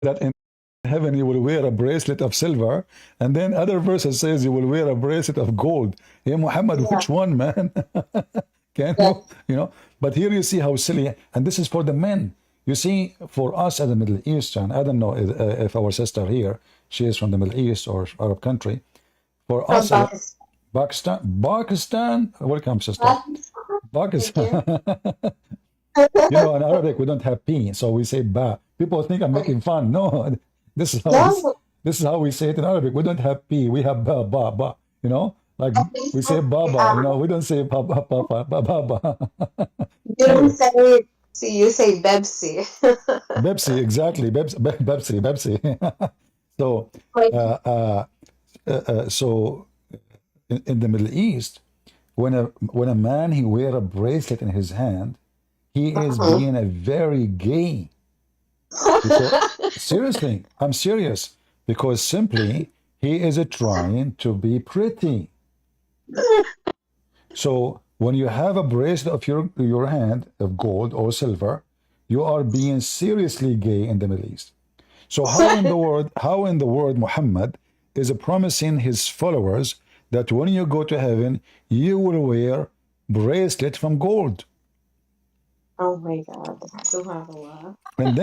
that in heaven you will wear a bracelet of silver, and then other verses says you will wear a bracelet of gold. Hey Muhammad, Yeah. which one, man? Can Yes. you know? But here you see how silly, and this is for the men. You see, for us as a Middle Eastern, I don't know if our sister here, she is from the Middle East or Arab country. For From us as a Pakistan. Pakistan, welcome, sister. Pakistan. Thank Pakistan. you. You know, in Arabic we don't have P, so we say ba. People think I'm making fun. No, this is how we No, this is how we say it in Arabic. We don't have P, we have ba ba ba. You know, like we say basically, baba. You know, we don't say ba ba ba ba ba ba. Ba. you don't Anyway, say see, you say Bebsi. Pepsi, exactly. Pepsi, Pepsi. So, Like, uh, uh, so in the Middle East, when a man he wear a bracelet in his hand, he is mhm. being a very gay. Because seriously, I'm serious. Because simply he is trying to be pretty. So when you have a bracelet of your hand of gold or silver, you are being seriously gay in the Middle East. So how in the world Muhammad is promising his followers that when you go to heaven, you will wear bracelet from gold. Oh my God. Subhanallah. And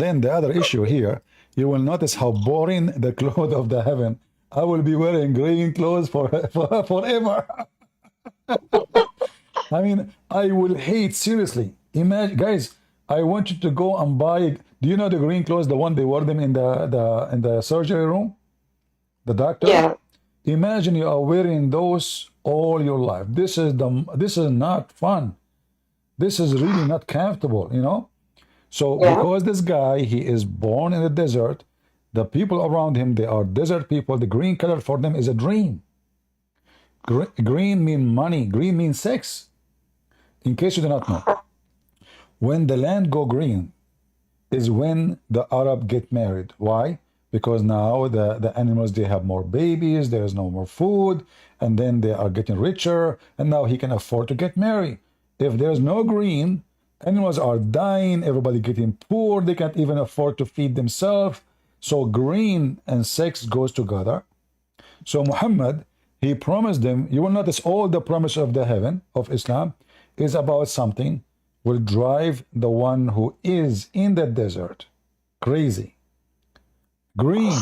then the other issue here, you will notice how boring the clothes of the heaven. I will be wearing green clothes for forever. I mean, I will hate seriously. Imagine, guys, I want you to go and buy. Do you know the green clothes, the one they wear them in the surgery room, the doctor? Yeah. Imagine you are wearing those all your life. This is not fun. This is really not comfortable, you know? So Yeah. because this guy he is born in the desert, the people around him they are desert people. The green color for them is a dream. Green mean money. Green means sex. In case you do not know, when the land go green is when the Arab get married. Why? Because now the animals they have more babies. There is no more food, and then they are getting richer, and now he can afford to get married. If there's no green, animals are dying. Everybody getting poor. They can't even afford to feed themselves. So green and sex goes together. So Muhammad, he promised them, you will notice all the promise of the heaven of Islam is about something will drive the one who is in the desert crazy. Green,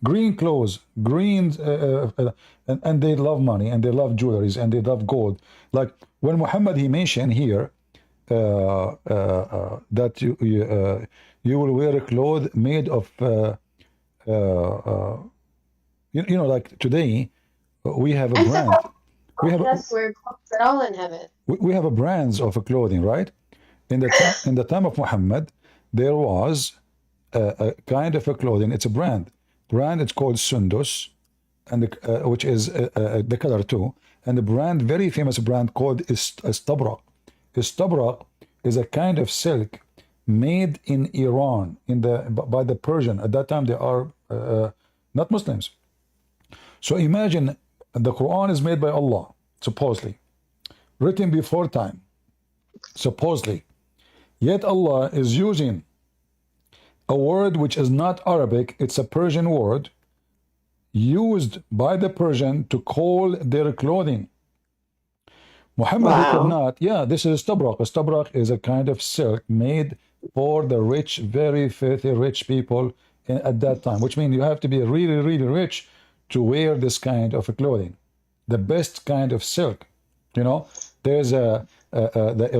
green clothes, green, and they love money and they love jewelries and they love gold. Like when Muhammad he mentioned here that you will wear a cloth made of like today we have a I thought brand. We have us wear clothes at all in heaven. we have a brands of clothing, right? In the time of Muhammad, there was a kind of a clothing. It's a brand. Brand. It's called Sundus, and which is the color too. And the brand, very famous brand called Istabra. Istabra is a kind of silk made in Iran by the Persian. At that time, they are not Muslims. So imagine the Quran is made by Allah, supposedly, written before time, supposedly. Yet Allah is using a word which is not Arabic, it's a Persian word, used by the Persian to call their clothing. Muhammad, he could Wow. not. Yeah, this is stabrak. Stabrak is a kind of silk made for the rich, very filthy rich people at that time, which means you have to be really, really rich to wear this kind of a clothing. The best kind of silk. You know, there's the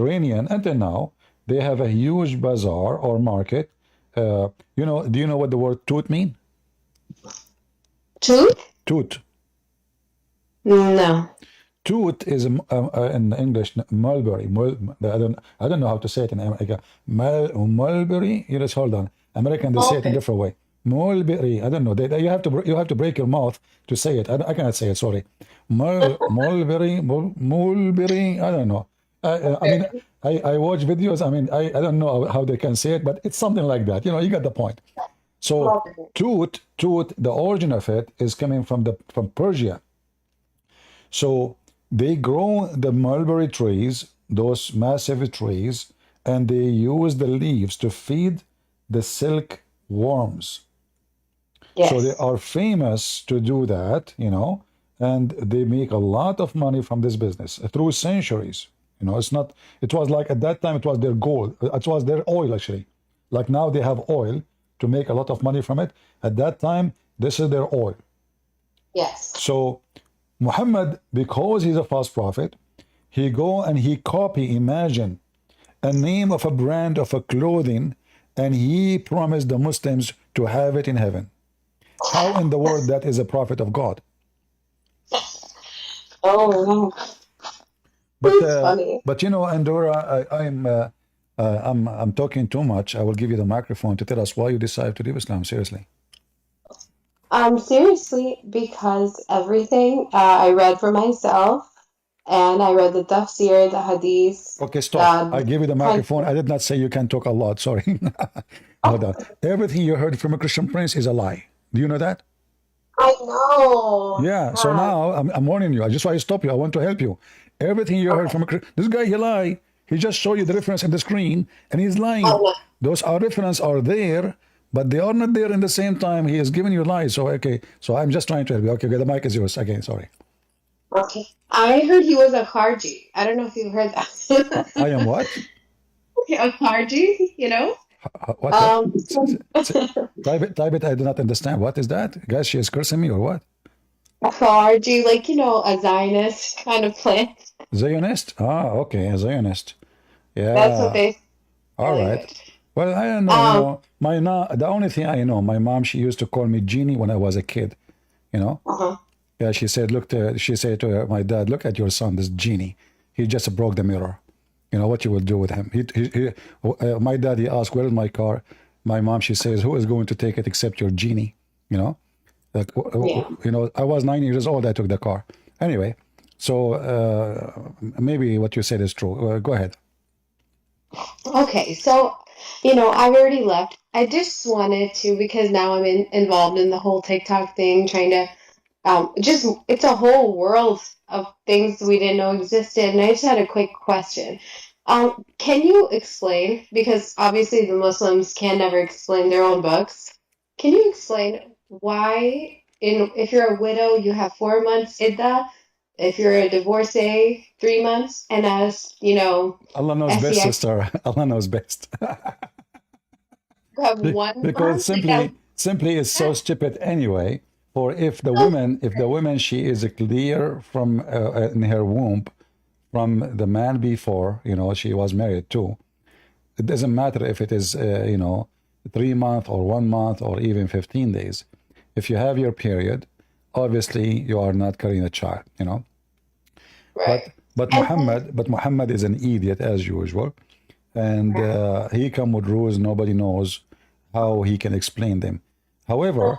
Iranian until now they have a huge bazaar or market. Do you know what the word toot mean? Tooth? Toot. No. Toot is in English mulberry. I don't know how to say it in America. Mulberry. You just hold on. American they say it in a Okay. different way. Mulberry. I don't know. You have to break your mouth to say it. I cannot say it. Sorry. Mulberry. I don't know. I mean, Okay. I watch videos. I mean, I don't know how they can say it, but it's something like that. You get the point. So Okay. toot. The origin of it is coming from Persia. So they grow the mulberry trees, those massive trees, and they use the leaves to feed the silk worms. So they Yes. are famous to do that, and they make a lot of money from this business through centuries. It's not, it was like at that time, it was their gold, it was their oil actually. Like now they have oil to make a lot of money from it. At that time, this is their oil. Yes. So Muhammad, because he's a false prophet, he go and he copy, imagine a name of a brand of a clothing, and he promised the Muslims to have it in heaven. How in the world that is a prophet of God? Oh no. But That's funny. Andorra, I'm talking too much. I will give you the microphone to tell us why you decided to leave Islam. Seriously. Seriously, because everything I read for myself, and I read the tafsir, the hadith, Okay, stop. I the give you the kind. microphone. I did not say you can talk a lot. Sorry. Hold on. Everything you heard from a Christian prince is a lie. Do you know that? I know. Yeah. So God. now I'm warning you. I just want to stop you. I want to help you. Everything you heard Okay. from this guy, he lie. He just showed you the reference in the screen, and he's Oh lying. no. Those are reference are there, but they are not there in the same time. He is giving you lies. So okay. So I'm just trying to help you. Okay. The mic is yours again. Sorry. Okay. I heard he was a Kharji. I don't know if you heard I am that. what? A Kharji, you know? What? Um, Type it. Type it. I do not understand. What is that? Guys, she is cursing me or what? a Kharji, like, a Zionist kind of plant. Zionist? Ah, okay, a Zionist. That's what Yeah. they my All right. language. Well, I don't know. Um, The only thing I know, my mom, she used to call me Genie when I was a kid. You know. uh-huh. Yeah. She said, she said to my dad, look at your son, this Genie. He just broke the mirror. You know what you will do with him? My dad, he asked, where is my car? My mom, she says, who is going to take it except your Genie? You know. Like, Yeah. I was 9 years old. I took the car. Anyway, so maybe what you said is true. Go ahead. Okay, so, I've already left. I just wanted to, because now I'm involved in the whole TikTok thing, trying to, it's a whole world of things we didn't know existed. And I just had a quick question. Can you explain, because obviously the Muslims can never explain their own books, can you explain why, if you're a widow, you have 4 months iddah, if you're a divorcee, 3 months, and as, Allah knows best, SEX, sister. Allah knows best. you have one Because month? Like that. simply is so stupid anyway. For if the woman she is clear from in her womb from the man before, she was married too. It doesn't matter if it is 3 months or 1 month or even 15 days. If you have your period, obviously you are not carrying a child. Right. But but And then, Muhammad is an idiot as usual, and he come with rules nobody knows how he can explain them. However,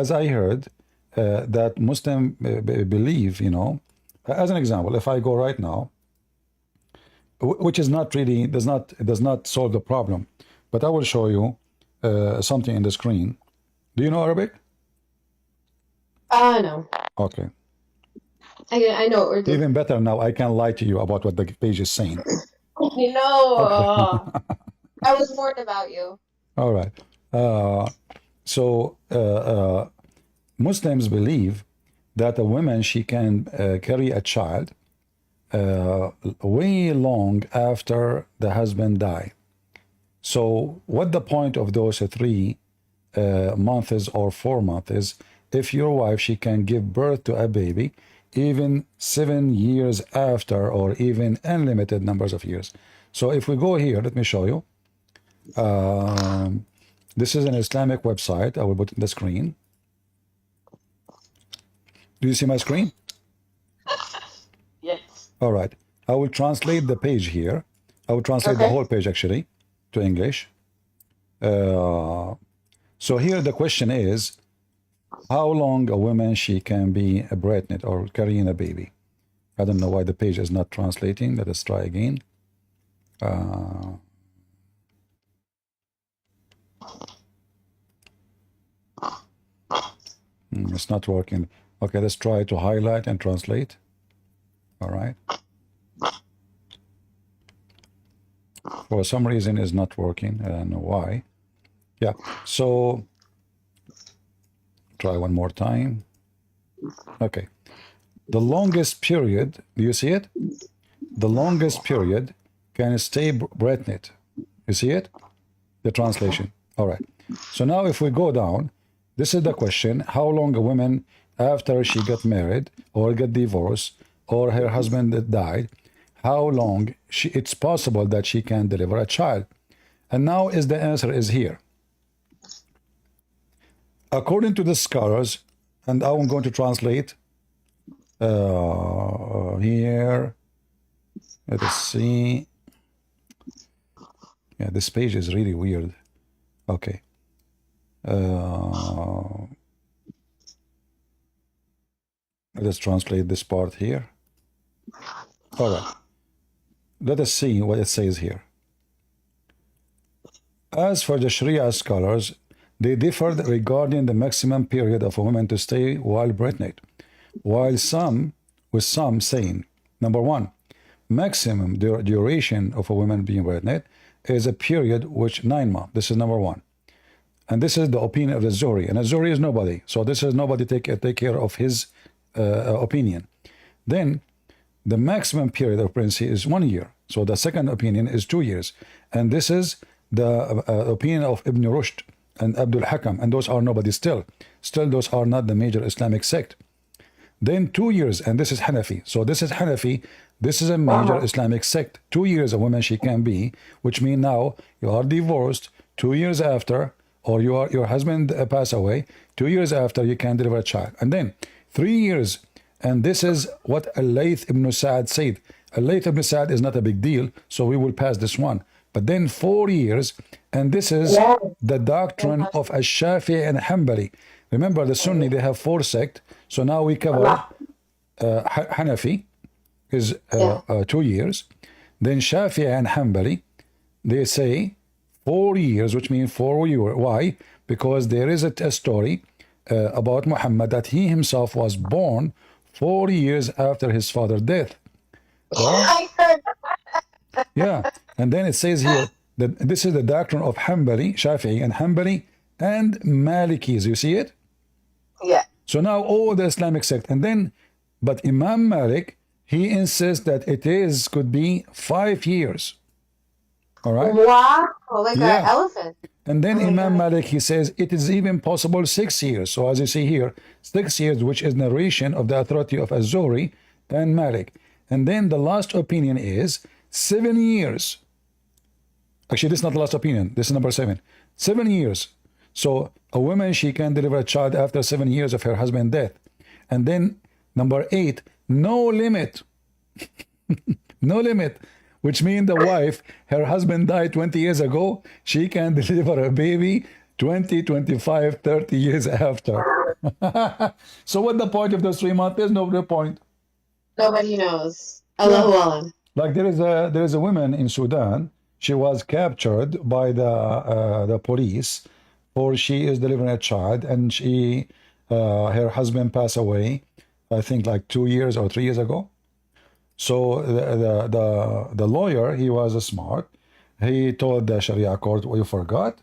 as I heard, that Muslim believe, as an example, if I go right now, which is not really does not solve the problem, but I will show you something in the screen. Do you know Arabic? no. Okay. I know Urdu. Even better now, I can lie to you about what the page is saying. You know, Okay. I was warned about you. All right. Uh, so Muslims believe that a woman she can carry a child way long after the husband die. So what the point of those 3 months or 4 months is? If your wife she can give birth to a baby even 7 years after, or even unlimited numbers of years. So if we go here, let me show you. This is an Islamic website. I will put in the screen. Do you see my screen? Yes. All right. I will translate the page here. I will translate the Okay. whole page actually to English. So here the question is, how long a woman she can be pregnant or carrying a baby? I don't know why the page is not translating. Let us try again. It's not working. Okay, let's try to highlight and translate. All right. For some reason, it's not working. I don't know why. Yeah. So try one more time. Okay. The longest period, do you see it? The longest period can stay pregnant. You see it? The translation. All right. So now if we go down, this is the question: how long a woman after she got married or get divorced or her husband that died, how long it's possible that she can deliver a child? And now is the answer is here. According to the scholars, and I'm going to translate here. Let us see. Yeah, this page is really weird. Okay. Let's translate this part here. All right. Let us see what it says here. As for the Sharia scholars, they differed regarding the maximum period of a woman to stay while pregnant, with some saying, number one, maximum duration of a woman being pregnant is a period which 9 months. This is number one. And this is the opinion of the Zuhri. And the Zuhri is nobody. So this is nobody take care of his opinion. Then the maximum period of pregnancy is 1 year. So the second opinion is 2 years. And this is the opinion of Ibn Rushd and Abdul Hakam. And those are nobody still. Still, those are not the major Islamic sect. Then 2 years, and this is Hanafi. So this is Hanafi. This is a major Islamic sect. 2 years a woman she can be, which means now you are divorced 2 years after, or your husband passed away 2 years after, you can deliver a child. And then 3 years, and this is what Al-Layth ibn Sa'd said. Al-Layth ibn Sa'd is not a big deal, so we will pass this one. But then 4 years, and this is the doctrine of Ash-Shafi'i and Hanbali. Remember, the Sunni, they have 4 sects. So now we cover Hanafi is 2 years. Then Shafi'i and Hanbali, they say 4 years, which means 4 years. Why? Because there is a story about Muhammad that he himself was born 4 years after his father's death. Right? Yeah. And then it says here that this is the doctrine of Hanbali, Shafi'i and Hanbali and Malikis. You see it? Yeah. So now all the Islamic sect. And then, but Imam Malik, he insists that could be 5 years. All right? Wow. Like an elephant. And then Imam Malik, he says it is even possible 6 years. So as you see here, 6 years, which is narration of the authority of Az-Zuhri and Malik. And then the last opinion is 7 years. Actually, this is not the last opinion. This is number 7. 7 years. So a woman, she can deliver a child after 7 years of her husband's death. And then number 8, no limit. No limit. Which means the wife, her husband died 20 years ago, she can deliver a baby 20, 25, 30 years after. So what the point of those 3 months? There's no point. Nobody knows. Allahu Alam. Like there is a woman in Sudan. She was captured by the police, for she is delivering a child, and her husband passed away, I think like 2 years or 3 years ago. So the lawyer, he was smart. He told the Sharia court, well, you forgot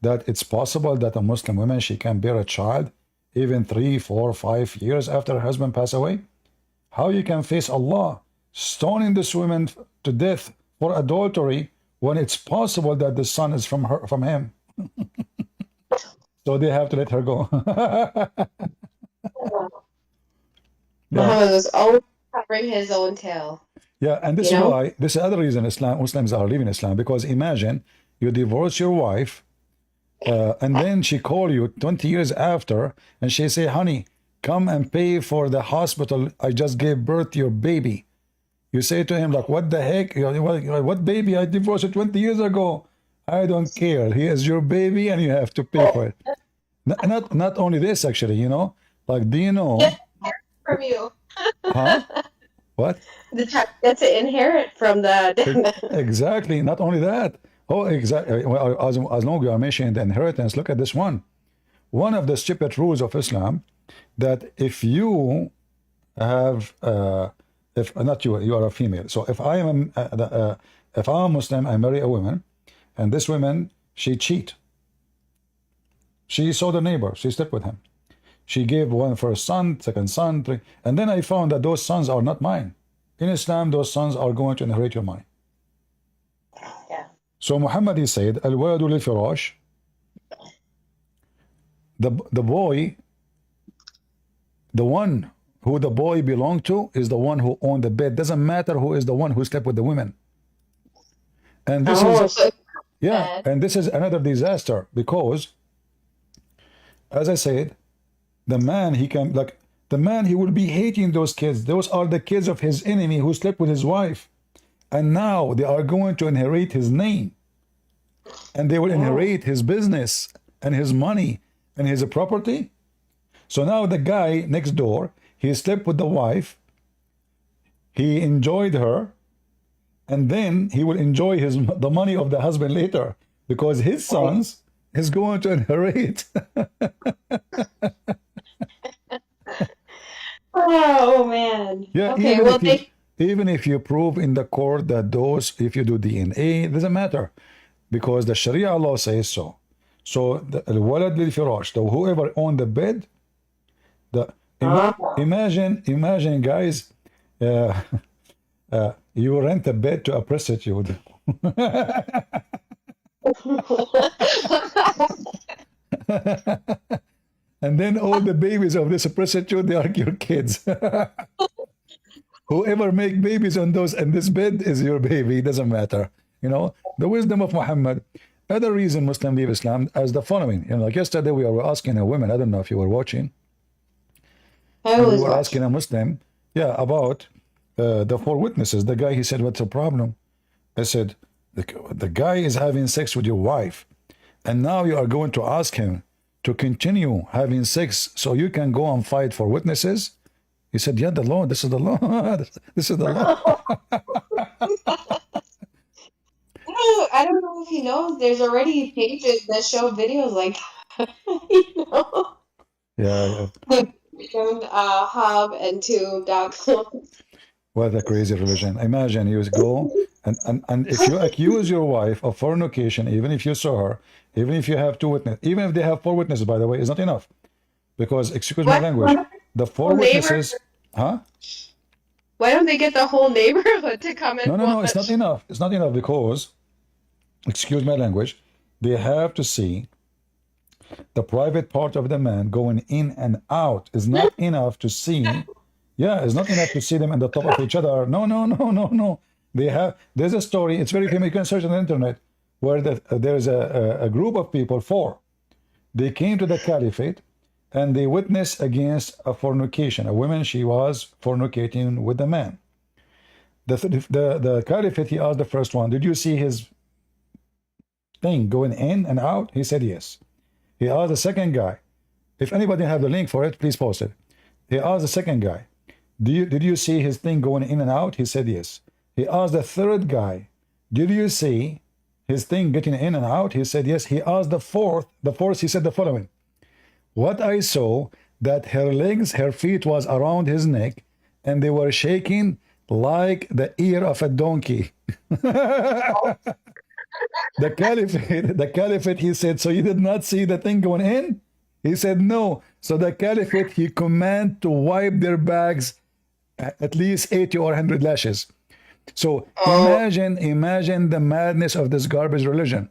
that it's possible that a Muslim woman, she can bear a child even 3, 4, 5 years after her husband passed away. How you can face Allah stoning this woman to death for adultery when it's possible that the son is from him? So they have to let her go. Muhammad was always covering his own tail. Yeah, and this is why, this is the other reason Muslims are leaving Islam, because imagine you divorce your wife, and then she call you 20 years after, and she say, honey, come and pay for the hospital. I just gave birth to your baby. You say to him, like, what the heck? What baby? I divorced you 20 years ago. I don't care. He is your baby, and you have to pay for it. Not only this, actually, like, do you know? Yes, from you. Huh? What? The child gets to inherit from the... Exactly. Not only that. Oh, exactly. Well, as long as you are mentioning the inheritance, look at this one. One of the stupid rules of Islam, that if you have, if not you, you are a female. So if I'm a Muslim, I marry a woman, and this woman, she cheat. She saw the neighbor. She slept with him. She gave one first son, second son, three. And then I found that those sons are not mine. In Islam, those sons are going to inherit your money. Yeah. So Muhammad, he said, Al-waladu lil-firash. The boy, the one who the boy belonged to is the one who owned the bed. Doesn't matter who is the one who slept with the women. And this is, So yeah, and this is another disaster because, as I said, the man, he can, like, the man, he will be hating those kids. Those are the kids of his enemy who slept with his wife. And now they are going to inherit his name. And they will inherit his business and his money and his property. So now the guy next door, he slept with the wife. He enjoyed her. And then he will enjoy the money of the husband later because his sons is going to inherit. Oh man. Yeah, Okay, well even if you prove in the court that those, if you do DNA, it doesn't matter because the Sharia law says so. So the walad lil firash, the whoever owned the bed, imagine guys, you rent a bed to a prostitute. And then all the babies of this prostitute, they are your kids. Whoever make babies on those and this bed is your baby. It doesn't matter. You know, the wisdom of Muhammad. Other reason Muslim leave Islam as the following. You know, like yesterday we were asking a woman, I don't know if you were watching. I We was were watching. asking a Muslim, yeah, about the four witnesses. The guy, he said, what's the problem? I said, the guy is having sex with your wife. And now you are going to ask him to continue having sex so you can go and fight for witnesses? He said, yeah, the law, this is the law. This is the law. I don't know if he knows. There's already pages that show videos like, you know, Yeah, hub and tube.com. what a crazy religion. Imagine you go and if you accuse your wife of fornication, even if you saw her, even if you have two witnesses, even if they have four witnesses, by the way, is not enough. Because, excuse my language, the four witnesses, huh? Why don't they get the whole neighborhood to come and No, watch? it's not enough. It's not enough because, excuse my language, they have to see the private part of the man going in and out. Is not enough to see. Yeah, it's not enough to see them on the top of each other. No. There's a story, it's very famous, you can search on the internet, where there's a group of people, four. They came to the caliphate and they witnessed against a fornication. A woman, she was fornicating with a man. The caliphate, he asked the first one, did you see his thing going in and out? He said yes. He asked the second guy, if anybody have the link for it, please post it. He asked the second guy, did you see his thing going in and out? He said yes. He asked the third guy, did you see his thing getting in and out? He said yes. He asked the fourth, he said the following, what I saw, that her legs, her feet was around his neck, and they were shaking like the ear of a donkey. The caliphate, he said, so you did not see the thing going in? He said no. So the caliphate, he command to wipe their bags at least 80 or 100 lashes. So imagine the madness of this garbage religion.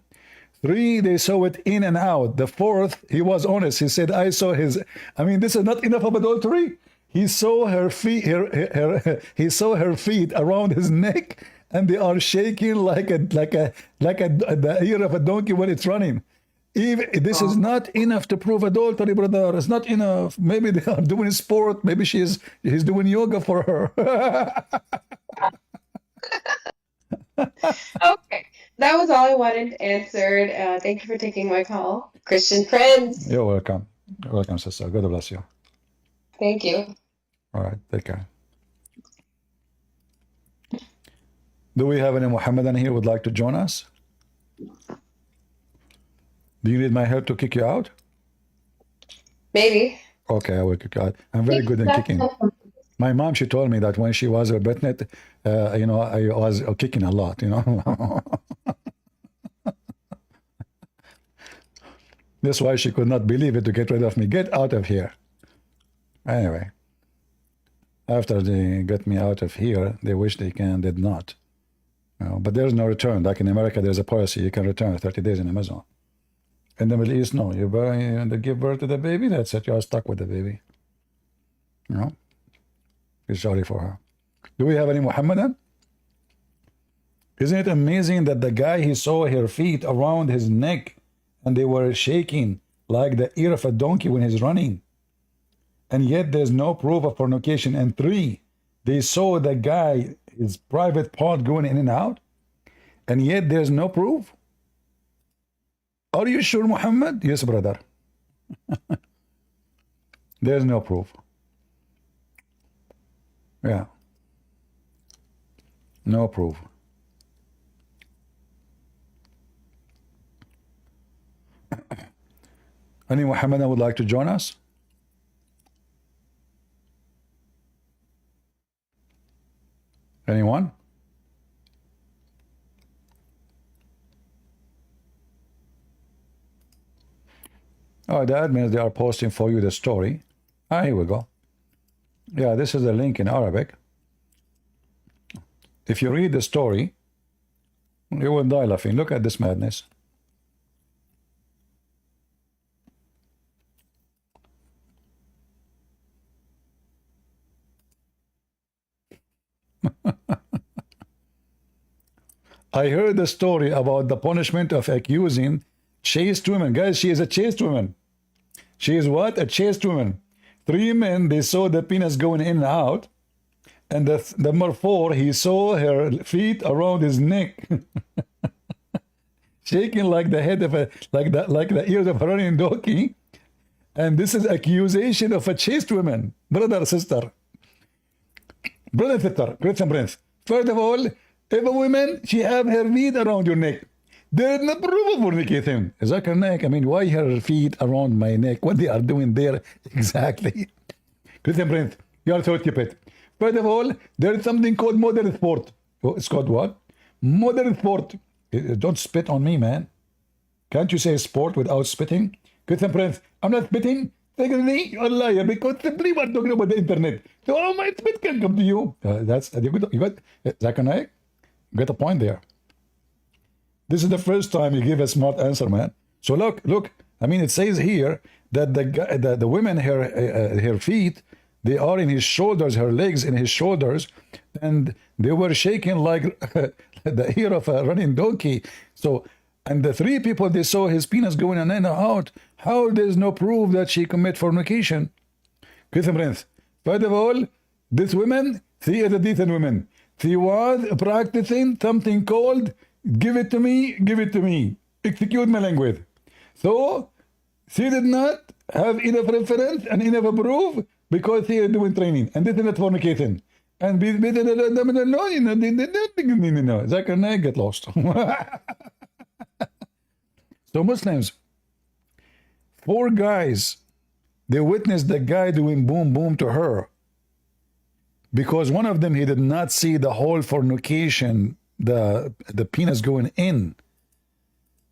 3, they saw it in and out. The 4th, he was honest. He said, I saw his, I mean, this is not enough of adultery. He saw her feet, he saw her feet around his neck, and they are shaking like the ear of a donkey when it's running. Even this is not enough to prove adultery, brother. It's not enough. Maybe they are doing sport. Maybe he's doing yoga for her. Okay, that was all I wanted answered. Thank you for taking my call, Christian friends. You're welcome. You're welcome, sister. God bless you. Thank you. All right, take care. Do we have any Muhammadan here who would like to join us? Do you need my help to kick you out? Maybe. Okay, I will kick you out. I'm very good at kicking. My mom, she told me that when she was a betnet, you know, I was kicking a lot, you know. That's why she could not believe it to get rid of me. Get out of here. Anyway, after they got me out of here, they wish they did not. But there's no return. Like in America, there's a policy you can return 30 days in Amazon. In the Middle East, no. You give birth to the baby, that's it. You're stuck with the baby. Feel sorry for her. Do we have any Muhammadan? Isn't it amazing that the guy, he saw her feet around his neck and they were shaking like the ear of a donkey when he's running? And yet there's no proof of fornication. And 3, they saw the guy, his private part going in and out, and yet there's no proof. Are you sure, Muhammad? Yes, brother. There's no proof. Yeah. No proof. Any Muhammadan would like to join us? Anyone? Oh, the admins, they are posting for you the story. Here we go. Yeah, this is the link in Arabic. If you read the story, you will die laughing. Look at this madness. I heard the story about the punishment of accusing chaste women. Guys, she is a chaste woman. She is what? A chaste woman. 3 men, they saw the penis going in and out. And the number 4, he saw her feet around his neck. Shaking like the head of like the ears of a running donkey. And this is accusation of a chaste woman. Brother, sister. Brother, sister, Christian Prince. First of all, if a woman, she have her feet around your neck, there is no proof of fornication. Zakir Naik, I mean, why her feet around my neck? What they are doing there exactly? Christian Prince, you are so stupid. First of all, there is something called modern sport. It's called what? Modern sport. Don't spit on me, man. Can't you say sport without spitting? Christian Prince, I'm not spitting. Secondly, you're a liar because simply we're talking about the internet. So all my spit can come to you. That's you got Zakir Naik? You got a point there. This is the first time you give a smart answer, man. So look. I mean, it says here that the women, her feet, they are in his shoulders, her legs in his shoulders, and they were shaking like the ear of a running donkey. So, and the 3 people, they saw his penis going in and out. How there's no proof that she commit fornication? Christian Prince, first of all, this woman, she is a decent woman. She was practicing something called give it to me, execute my language. So, she did not have enough reference and enough proof because she is doing training. And this is not fornication. And Zakir Naik get lost. So Muslims, 4 guys, they witnessed the guy doing boom boom to her. Because one of them, he did not see the whole fornication, the penis going in.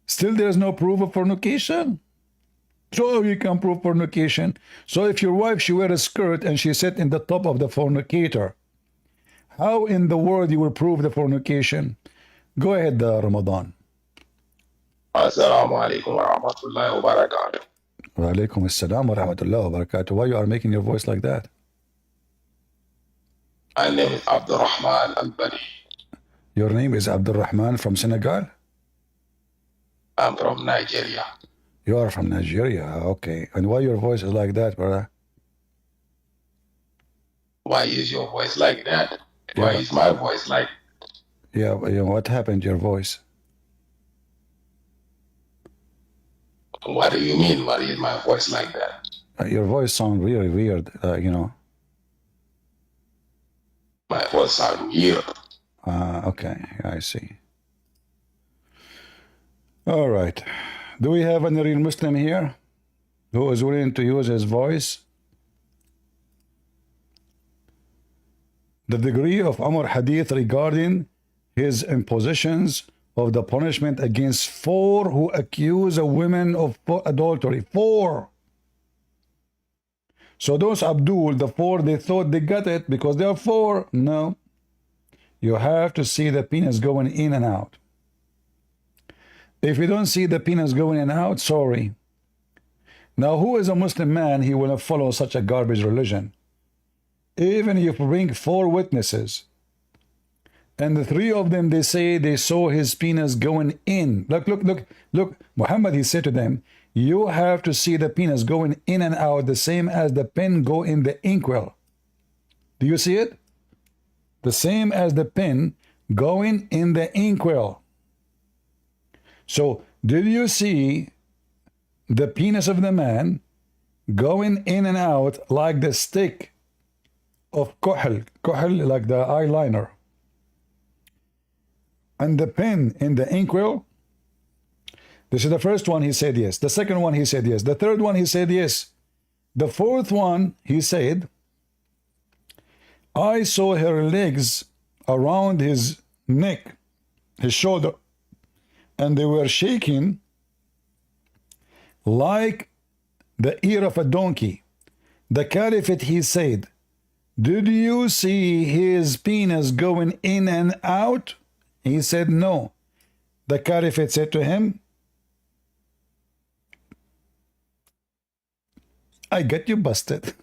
Still, there's no proof of fornication. So you can prove fornication. So if your wife, she wear a skirt and she sit in the top of the fornicator, how in the world you will prove the fornication? Go ahead, Ramadan. Assalamu alaikum wa rahmatullahi wa barakatuh. Wa alaikum assalam wa rahmatullahi wa barakatuh. Why you are making your voice like that? My name is Abdul Rahman Al-Bani. Your name is Abdul Rahman from Senegal? I'm from Nigeria. You are from Nigeria, okay. And why your voice is like that, brother? Why is your voice like that? Why is my voice like? Yeah, what happened to your voice? What do you mean? Why is my voice like that? Your voice sounds really weird, My voice sounds weird. Okay, I see. All right. Do we have any real Muslim here who is willing to use his voice? The degree of Umar Hadith regarding his impositions of the punishment against 4 who accuse a woman of adultery. 4. So those Abdul, the 4, they thought they got it because they are 4. No. You have to see the penis going in and out. If you don't see the penis going in and out, sorry. Now, who is a Muslim man? He will not follow such a garbage religion. Even if you bring 4 witnesses, and the 3 of them, they say they saw his penis going in. Look. Muhammad, he said to them, you have to see the penis going in and out the same as the pen go in the inkwell. Do you see it? The same as the pen going in the inkwell. So, did you see the penis of the man going in and out like the stick of kuhl, like the eyeliner? And the pen in the inkwell? This is the first one, he said yes. The second one, he said yes. The third one, he said yes. The fourth one, he said, I saw her legs around his neck, his shoulder, and they were shaking like the ear of a donkey. The Caliphate, he said, did you see his penis going in and out? He said no. The Caliphate said to him, I got you busted.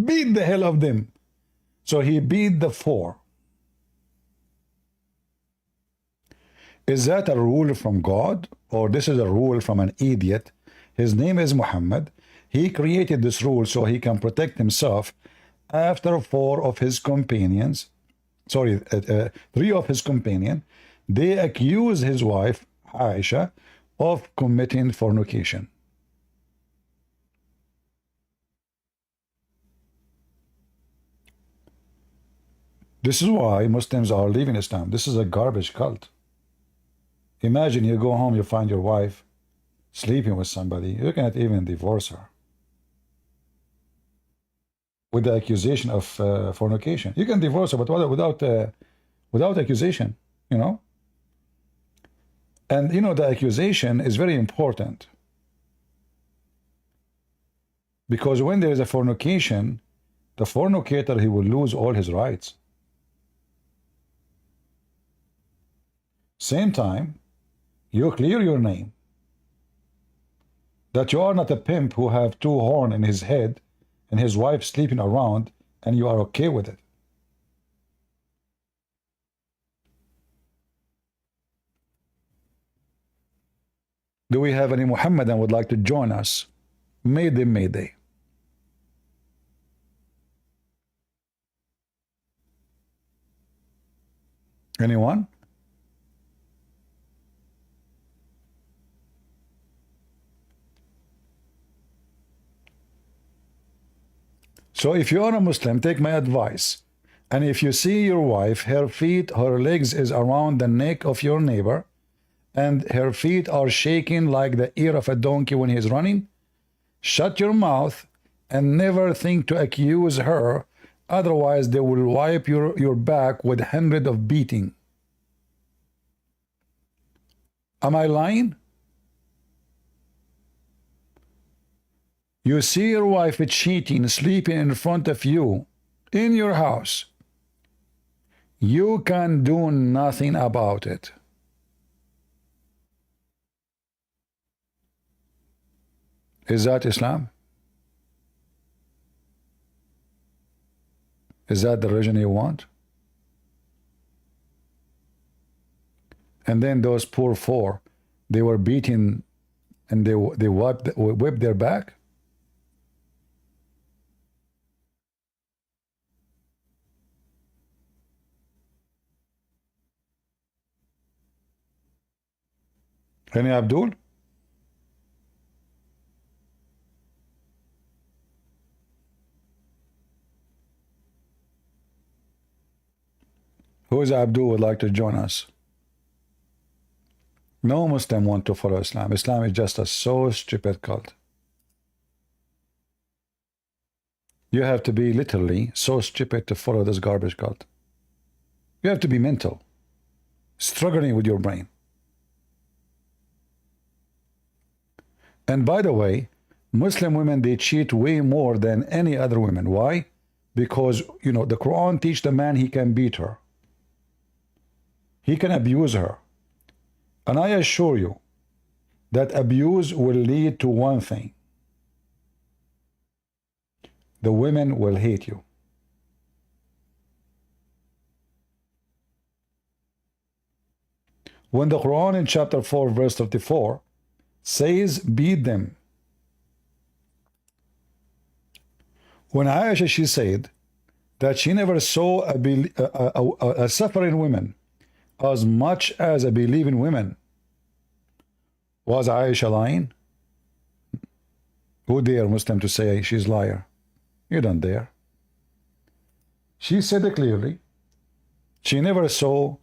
Beat the hell of them. So he beat the 4. Is that a rule from God? Or this is a rule from an idiot? His name is Muhammad. He created this rule so he can protect himself after 4 of his companions, 3 of his companions, they accuse his wife, Aisha, of committing fornication. This is why Muslims are leaving Islam. This is a garbage cult. Imagine you go home, you find your wife sleeping with somebody. You cannot even divorce her with the accusation of fornication. You can divorce her, but without accusation, you know. And you know, the accusation is very important, because when there is a fornication, the fornicator, he will lose all his rights. Same time, you clear your name, that you are not a pimp who have 2 horns in his head and his wife sleeping around, and you are okay with it. Do we have any Muhammadan would like to join us? Mayday, mayday. Anyone? So if you are a Muslim, take my advice. And if you see your wife, her feet, her legs is around the neck of your neighbor, and her feet are shaking like the ear of a donkey when he's running, shut your mouth and never think to accuse her. Otherwise, they will wipe your back with 100 of beating. Am I lying? You see your wife cheating, sleeping in front of you in your house. You can do nothing about it. Is that Islam? Is that the religion you want? And then those poor 4, they were beaten and they whipped their back. Any Abdul? Who is Abdul would like to join us? No Muslim want to follow Islam. Islam is just a so stupid cult. You have to be literally so stupid to follow this garbage cult. You have to be mental, struggling with your brain. And by the way, Muslim women, they cheat way more than any other women. Why? Because, you know, the Quran teaches the man he can beat her. He can abuse her. And I assure you that abuse will lead to one thing. The women will hate you. When the Quran in chapter 4 verse 34 says beat them. When Aisha, she said that she never saw a suffering woman as much as a believing woman. Was Aisha lying? Who dare Muslim to say she's a liar? You don't dare. She said it clearly. She never saw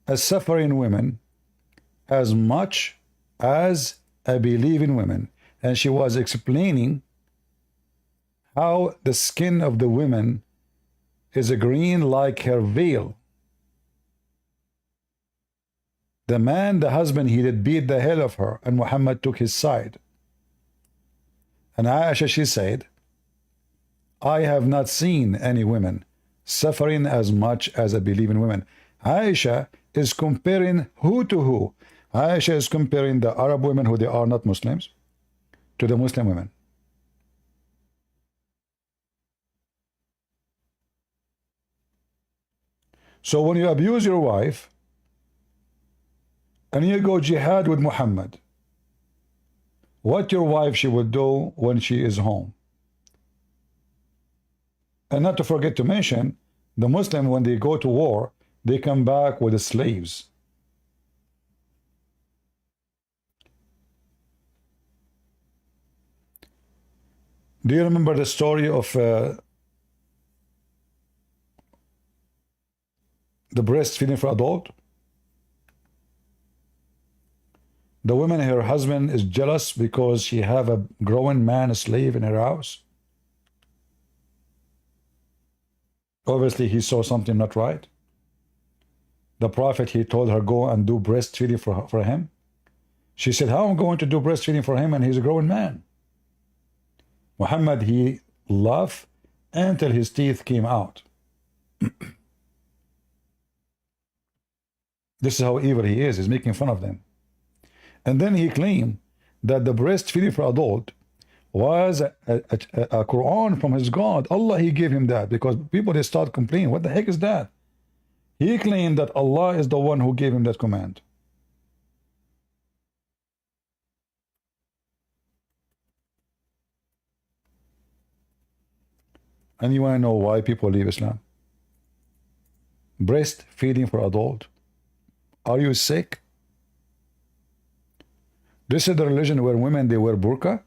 a suffering woman as much as a believing woman. And she was explaining how the skin of the women is green like her veil. The man, the husband, he did beat the hell of her, and Muhammad took his side. And Aisha, she said, I have not seen any women suffering as much as a believing woman. Aisha is comparing who to who? Aisha is comparing the Arab women, who they are not Muslims, to the Muslim women. So when you abuse your wife and you go jihad with Muhammad, what your wife she will do when she is home? And not to forget to mention, the Muslim, when they go to war, they come back with the slaves. Do you remember the story of the breastfeeding for adult? The woman, her husband is jealous because she have a grown man, a slave in her house. Obviously, he saw something not right. The Prophet, he told her, go and do breastfeeding for him. She said, how am I going to do breastfeeding for him and he's a grown man? Muhammad, he laughed until his teeth came out. This is how evil he is. He's making fun of them. And then he claimed that the breastfeeding for adult was a Quran from his God. Allah, he gave him that, because people, they start complaining. What the heck is that? He claimed that Allah is the one who gave him that command. And you want to know why people leave Islam? Breastfeeding for adult. Are you sick? This is the religion where women, they wear burqa.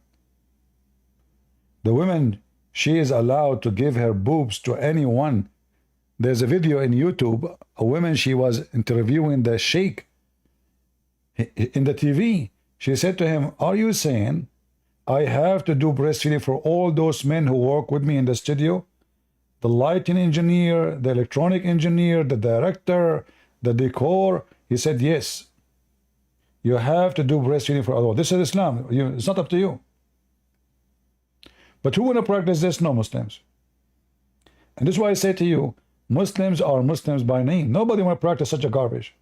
The woman, she is allowed to give her boobs to anyone. There's a video in YouTube, a woman, she was interviewing the sheikh in the TV. She said to him, are you saying I have to do breastfeeding for all those men who work with me in the studio? The lighting engineer, the electronic engineer, the director, the decor. He said, yes. You have to do breastfeeding for adults. This is Islam. It's not up to you. But who want to practice this? No Muslims. And this is why I say to you, Muslims are Muslims by name. Nobody want to practice such a garbage.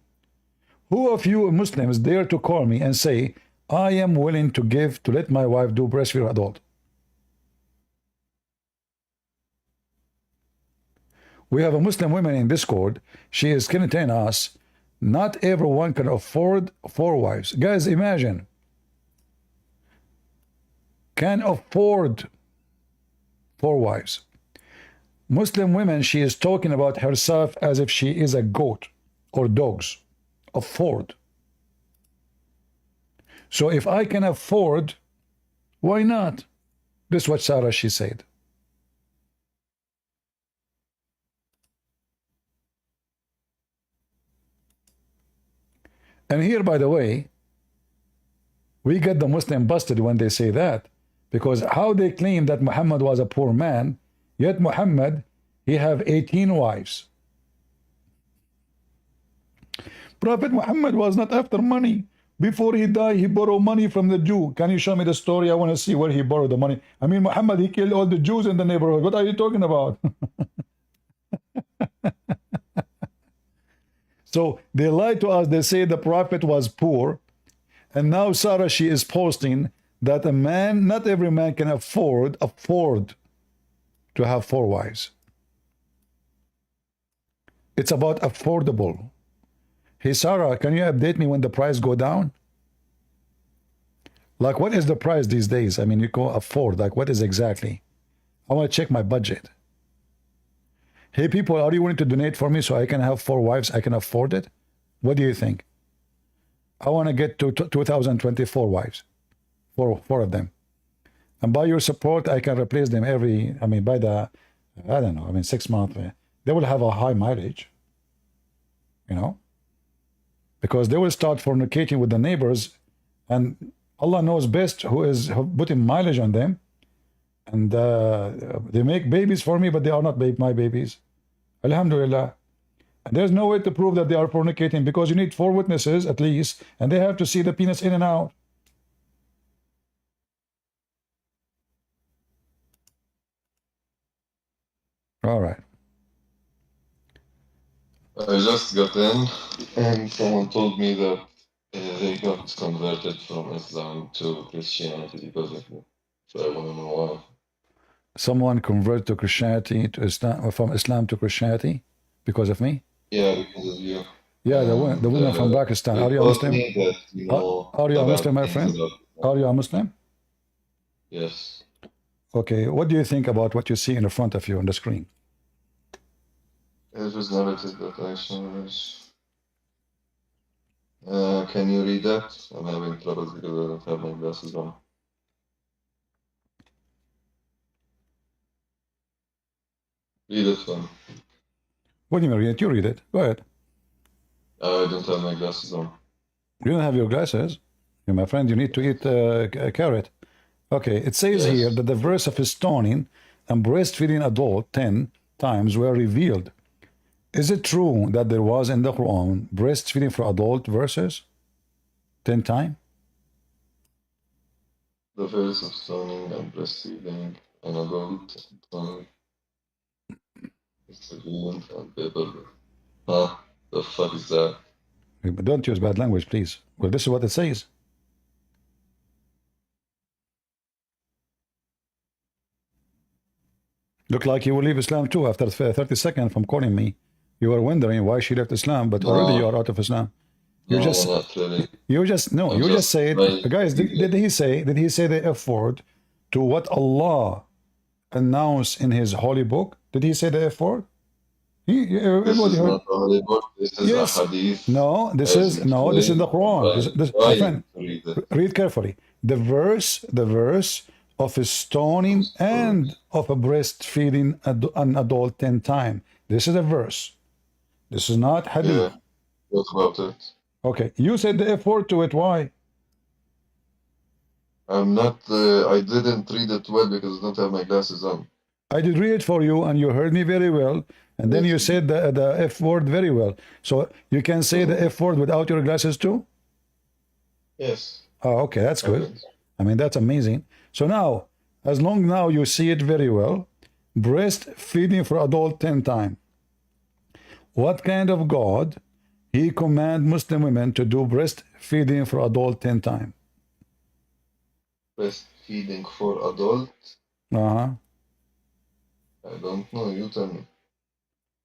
Who of you Muslims dare to call me and say, I am willing to let my wife do breastfeed for adult? We have a Muslim woman in Discord. She is telling us, not everyone can afford 4 wives. Guys, imagine. Can afford 4 wives. Muslim women, she is talking about herself as if she is a goat or dogs. Afford. So if I can afford, why not? This is what Sarah, she said. And here, by the way, we get the Muslim busted when they say that, because how they claim that Muhammad was a poor man, yet Muhammad, he have 18 wives. Prophet Muhammad was not after money. Before he died, he borrowed money from the Jew. Can you show me the story? I want to see where he borrowed the money. I mean, Muhammad, he killed all the Jews in the neighborhood. What are you talking about? So they lied to us. They say the prophet was poor. And now Sarah, she is posting that a man, not every man can afford to have 4 wives. It's about affordable. Hey, Sarah, can you update me when the price go down? Like, what is the price these days? I mean, you go afford. Like, what is exactly? I want to check my budget. Hey, people, are you willing to donate for me so I can have 4 wives? I can afford it? What do you think? I want to get to 2024 wives. Four of them. And by your support, I can replace them by the, I don't know, 6 months. They will have a high mileage. You know? Because they will start fornicating with the neighbors, and Allah knows best who is putting mileage on them. And they make babies for me, but they are not my babies. Alhamdulillah. And there's no way to prove that they are fornicating, because you need 4 witnesses at least, and they have to see the penis in and out. All right. I just got in, and someone told me that they got converted from Islam to Christianity because of me. So I want to know why. Someone converted to Christianity, to Islam, from Islam to Christianity because of me? Yeah, because of you. Yeah, the woman from Pakistan. Are you a Muslim? Are you a Muslim, my friend? Are you a Muslim? Yes. Okay, what do you think about what you see in front of you on the screen? It was narrated that I should. Can you read that? I'm having trouble because I don't have my glasses on. Read it one. What do you mean read it? You read it. Go ahead. I don't have my glasses on. You don't have your glasses? You, my friend, you need to eat a carrot. Okay, it says here that the verse of stoning and breastfeeding adult 10 times were revealed. Is it true that there was in the Quran breastfeeding for adult verses 10 times? The verse of stoning and breastfeeding an adult 20. It's revealed and paper. Huh? The fuck is that? But don't use bad language, please. Well, this is what it says. Look like you will leave Islam too after 30 seconds from calling me. You were wondering why she left Islam, but already you are out of Islam. You No, just, not really. you just said, guys. Did he say the F word to what Allah announced in His holy book? Did he say the F word? This is not a holy book. This is Yes. a hadith. No, this is the Quran. My friend, Read it. read carefully. The verse of a stoning and of a breastfeeding an adult 10 times. This is a verse. This is not hadith. Yeah. What about it? Okay, you said the F word to it. Why? I'm not. I didn't read it well because I don't have my glasses on. I did read it for you, and you heard me very well. And then you said the F word very well. So you can say the F word without your glasses too? Yes. Oh, okay, that's good. I mean, that's amazing. So now, as long now you see it very well, breastfeeding for adult 10 times. What kind of God He command Muslim women to do breastfeeding for adult 10 times? Breastfeeding for adult? Uh-huh. I don't know. You tell me.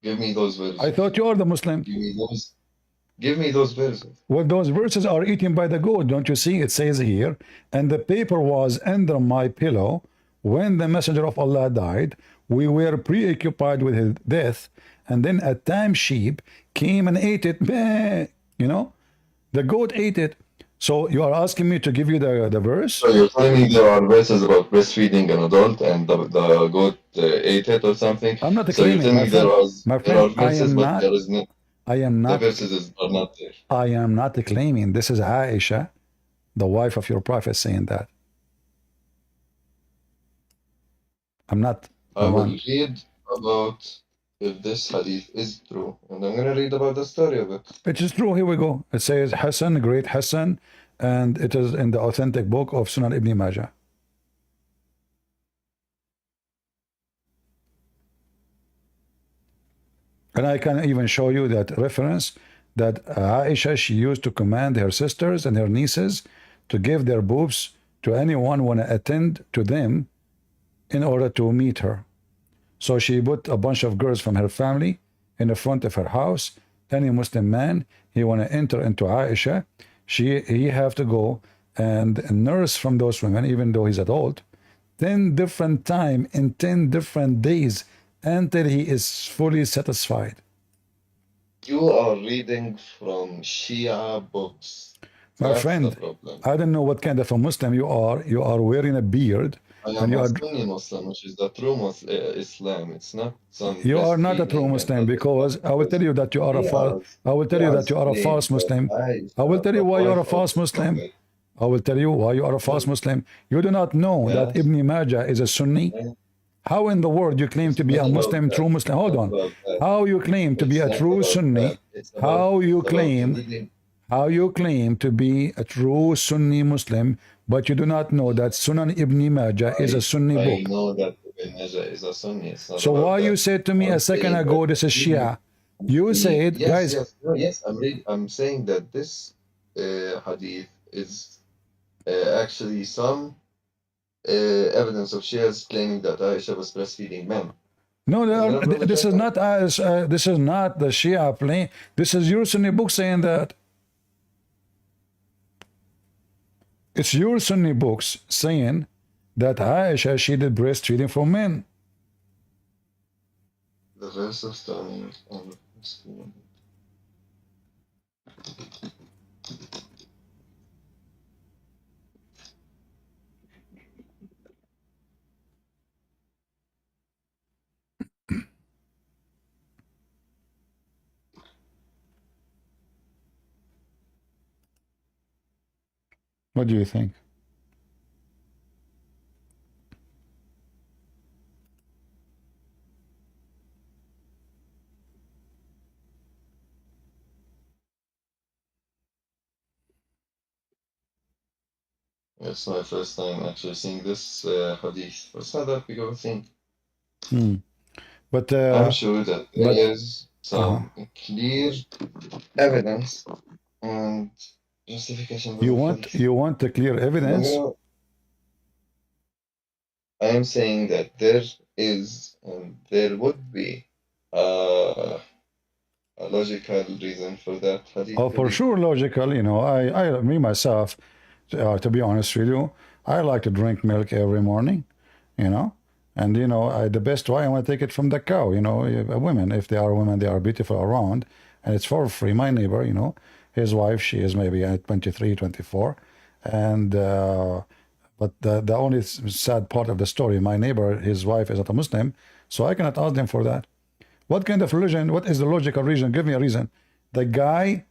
Give me those verses. I thought you are the Muslim. Give me those verses. Well, those verses are eaten by the goat. Don't you see? It says here, and the paper was under my pillow. When the messenger of Allah died, we were preoccupied with his death, and then a tame sheep came and ate it. You know, the goat ate it. So you are asking me to give you the verse? So you're telling me there are verses about breastfeeding an adult and the goat ate it or something? I'm not So claiming, my friend. My there are friend, I verses, am but not. there is no. I am not. The verses are not there. I am not claiming. This is Aisha, the wife of your prophet, saying that. I'm not. I will read about if this hadith is true, and I'm gonna read about the story of it. It is true. Here we go. It says Hassan, great Hassan, and it is in the authentic book of Sunan Ibn Majah. And I can even show you that reference that Aisha, she used to command her sisters and her nieces to give their boobs to anyone want to attend to them in order to meet her. So she put a bunch of girls from her family in the front of her house. Any Muslim man, he want to enter into Aisha, he have to go and nurse from those women, even though he's adult, 10 different time in 10 different days until he is fully satisfied. You are reading from Shia books. My That's friend, the problem. I don't know what kind of a Muslim you are. You are wearing a beard. I And am you a are Sunni Muslim, which is the true Islam. It's not some you are not a true breastfeeding and Muslim, other because stuff. I will tell you that you are a false. I will tell He you that has you are a claimed false that Muslim. Aisha, I will tell you the why you are a wife of false the Muslim. Prophet, I will tell you why you are a false Muslim. You do not know that yes, Ibn Majah is a Sunni. yeah, How in the world you claim it's to be not a about Muslim, that. true Muslim? It's Hold not on. about that. How you claim to be It's a not true about Sunni? that. It's How you about claim? reading. How you claim to be a true Sunni Muslim, but you do not know that Sunan Ibn Majah is a Sunni I book? know that Ibn Majah is a Sunni. It's not So about why you that. said to me I'm a second saying ago that this is reading Shia? You said, yes, guys, yes, no, yes. I'm saying that this hadith is actually some evidence of Shias claiming that Aisha was breastfeeding men. no, I'm gonna prove it this right is now. not us. This is not the Shia playing. This is your Sunni book saying that. It's your Sunni books saying that Aisha, she did breastfeeding for men. The verse of stunning on the screen. What do you think? It's my first time actually seeing this hadith. It's not that big of a thing. But I'm sure that there but is some clear evidence and justification for you the want hadith. the clear evidence? I am saying that there is and there would be a logical reason for that hadith Oh, to for be. sure, logical. You know, me myself, to be honest with you, I like to drink milk every morning. You know, and you know, the best way I want to take it from the cow. You know, women, if they are women, they are beautiful around, and it's for free. My neighbor, you know, his wife, she is maybe 23, 24, and but the only sad part of the story, my neighbor, his wife is not a Muslim, so I cannot ask them for that. What kind of religion? What is the logical reason? Give me a reason. The guy,